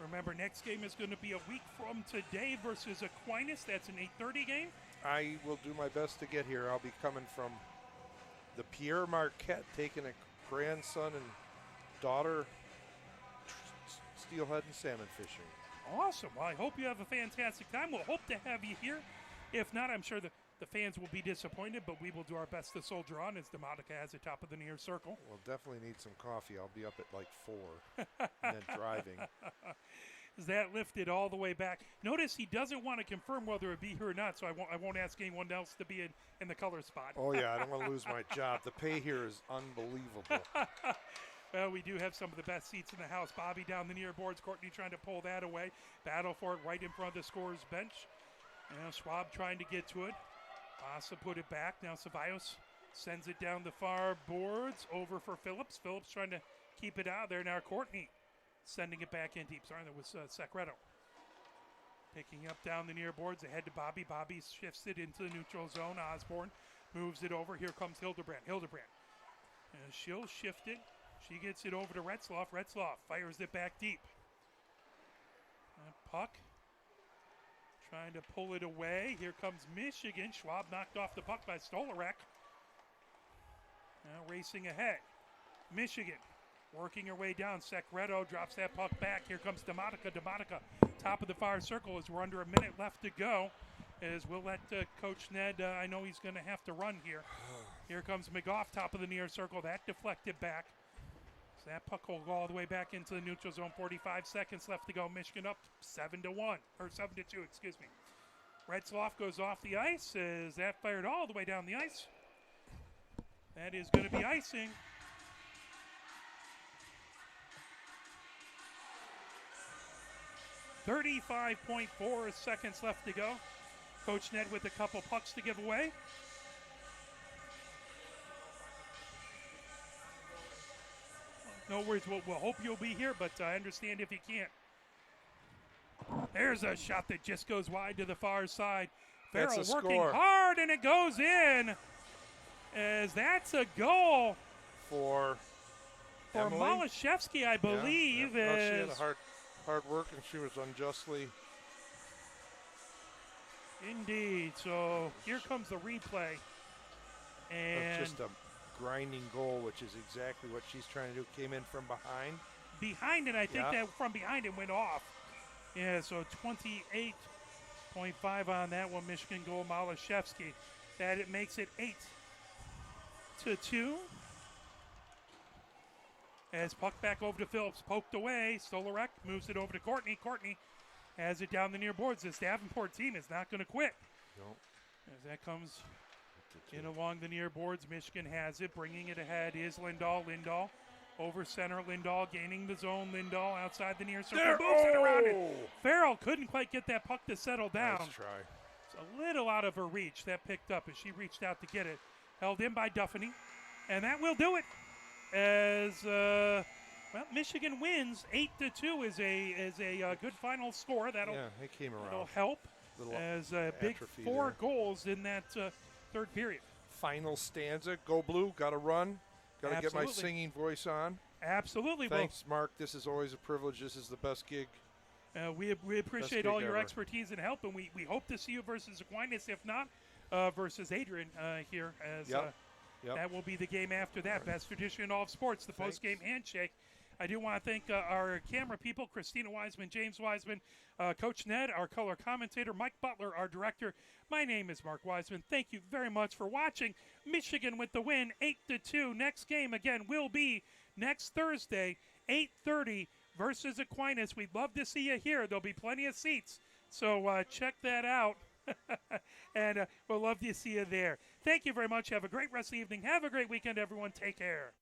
Remember, next game is going to be a week from today versus Aquinas. That's an 8:30 game. I will do my best to get here. I'll be coming from the Pierre Marquette, taking a grandson and daughter steelhead and salmon fishing. Awesome. Well, I hope you have a fantastic time. We'll hope to have you here. If not, I'm sure the fans will be disappointed, but we will do our best to soldier on as Demotica has the top of the near circle. We'll definitely need some coffee. I'll be up at like 4 and then driving. Is that lifted all the way back? Notice he doesn't want to confirm whether it be here or not, so I won't ask anyone else to be in the color spot. Oh, yeah, I don't want to lose my job. The pay here is unbelievable. Well, we do have some of the best seats in the house. Bobby down the near boards. Courtney trying to pull that away. Battle for it right in front of the scorer's bench. Now Schwab trying to get to it. Asa put it back. Now Ceballos sends it down the far boards. Over for Phillips. Phillips trying to keep it out there. Now Courtney sending it back in deep. Sorry, that was Secreto. Picking up down the near boards. Ahead to Bobby. Bobby shifts it into the neutral zone. Osborne moves it over. Here comes Hildebrandt. And she'll shift it. She gets it over to Retzloff. Retzloff fires it back deep. Puck Trying to pull it away. Here comes Michigan. Schwab knocked off the puck by Stolorek. Now racing ahead. Michigan working her way down. Secreto drops that puck back. Here comes Demotica. Demotica, top of the far circle as we're under a minute left to go. As we'll let Coach Ned, I know he's going to have to run here. Here comes McGough, top of the near circle. That deflected back. So that puck will go all the way back into the neutral zone. 45 seconds left to go. Michigan up 7-1, or 7-2, excuse me. Retzloff goes off the ice. Is that fired all the way down the ice? That is going to be icing. .4 seconds left to go. Coach Ned with a couple pucks to give away. No worries, we'll hope you'll be here, but I understand if you can't. There's a shot that just goes wide to the far side. Farrell working hard, and it goes in. As that's a goal for Malashevsky, I believe. Yeah. No, she had a hard work, and she was unjustly. Indeed. So here comes the replay. And just a grinding goal, which is exactly what she's trying to do. Came in from behind. Behind it, I think that from behind it went off. Yeah, so 28.5 on that one, Michigan goal, Malashevsky. That it makes it 8-2. As puck back over to Phillips, poked away. Stolorek moves it over to Courtney. Courtney has it down the near boards. This Davenport team is not going to quit. Nope. As that comes in along the near boards, Michigan has it. Bringing it ahead is Lindahl. Lindahl over center. Lindahl gaining the zone. Lindahl outside the near circle. Moves it around it. Farrell couldn't quite get that puck to settle down. Nice try. It's a little out of her reach. That picked up as she reached out to get it. Held in by Duffany. And that will do it. As Michigan wins 8-2 is a good final score. That'll came around. That'll help as a big 4 goals in that third period. Final stanza. Go Blue. Got to run. Got to get my singing voice on. Absolutely. Thanks, Mark. This is always a privilege. This is the best gig. We appreciate all your expertise and help, and we hope to see you versus Aquinas, if not versus Adrian here as. That will be the game after that. Best tradition in all of sports, the post-game handshake. I do want to thank our camera people, Christina Wiseman, James Wiseman, Coach Ned, our color commentator, Mike Butler, our director. My name is Mark Wiseman. Thank you very much for watching. Michigan with the win, 8-2. Next game, again, will be next Thursday, 8:30 versus Aquinas. We'd love to see you here. There'll be plenty of seats, so check that out. And we'll love to see you there. Thank you very much. Have a great rest of the evening. Have a great weekend, everyone. Take care.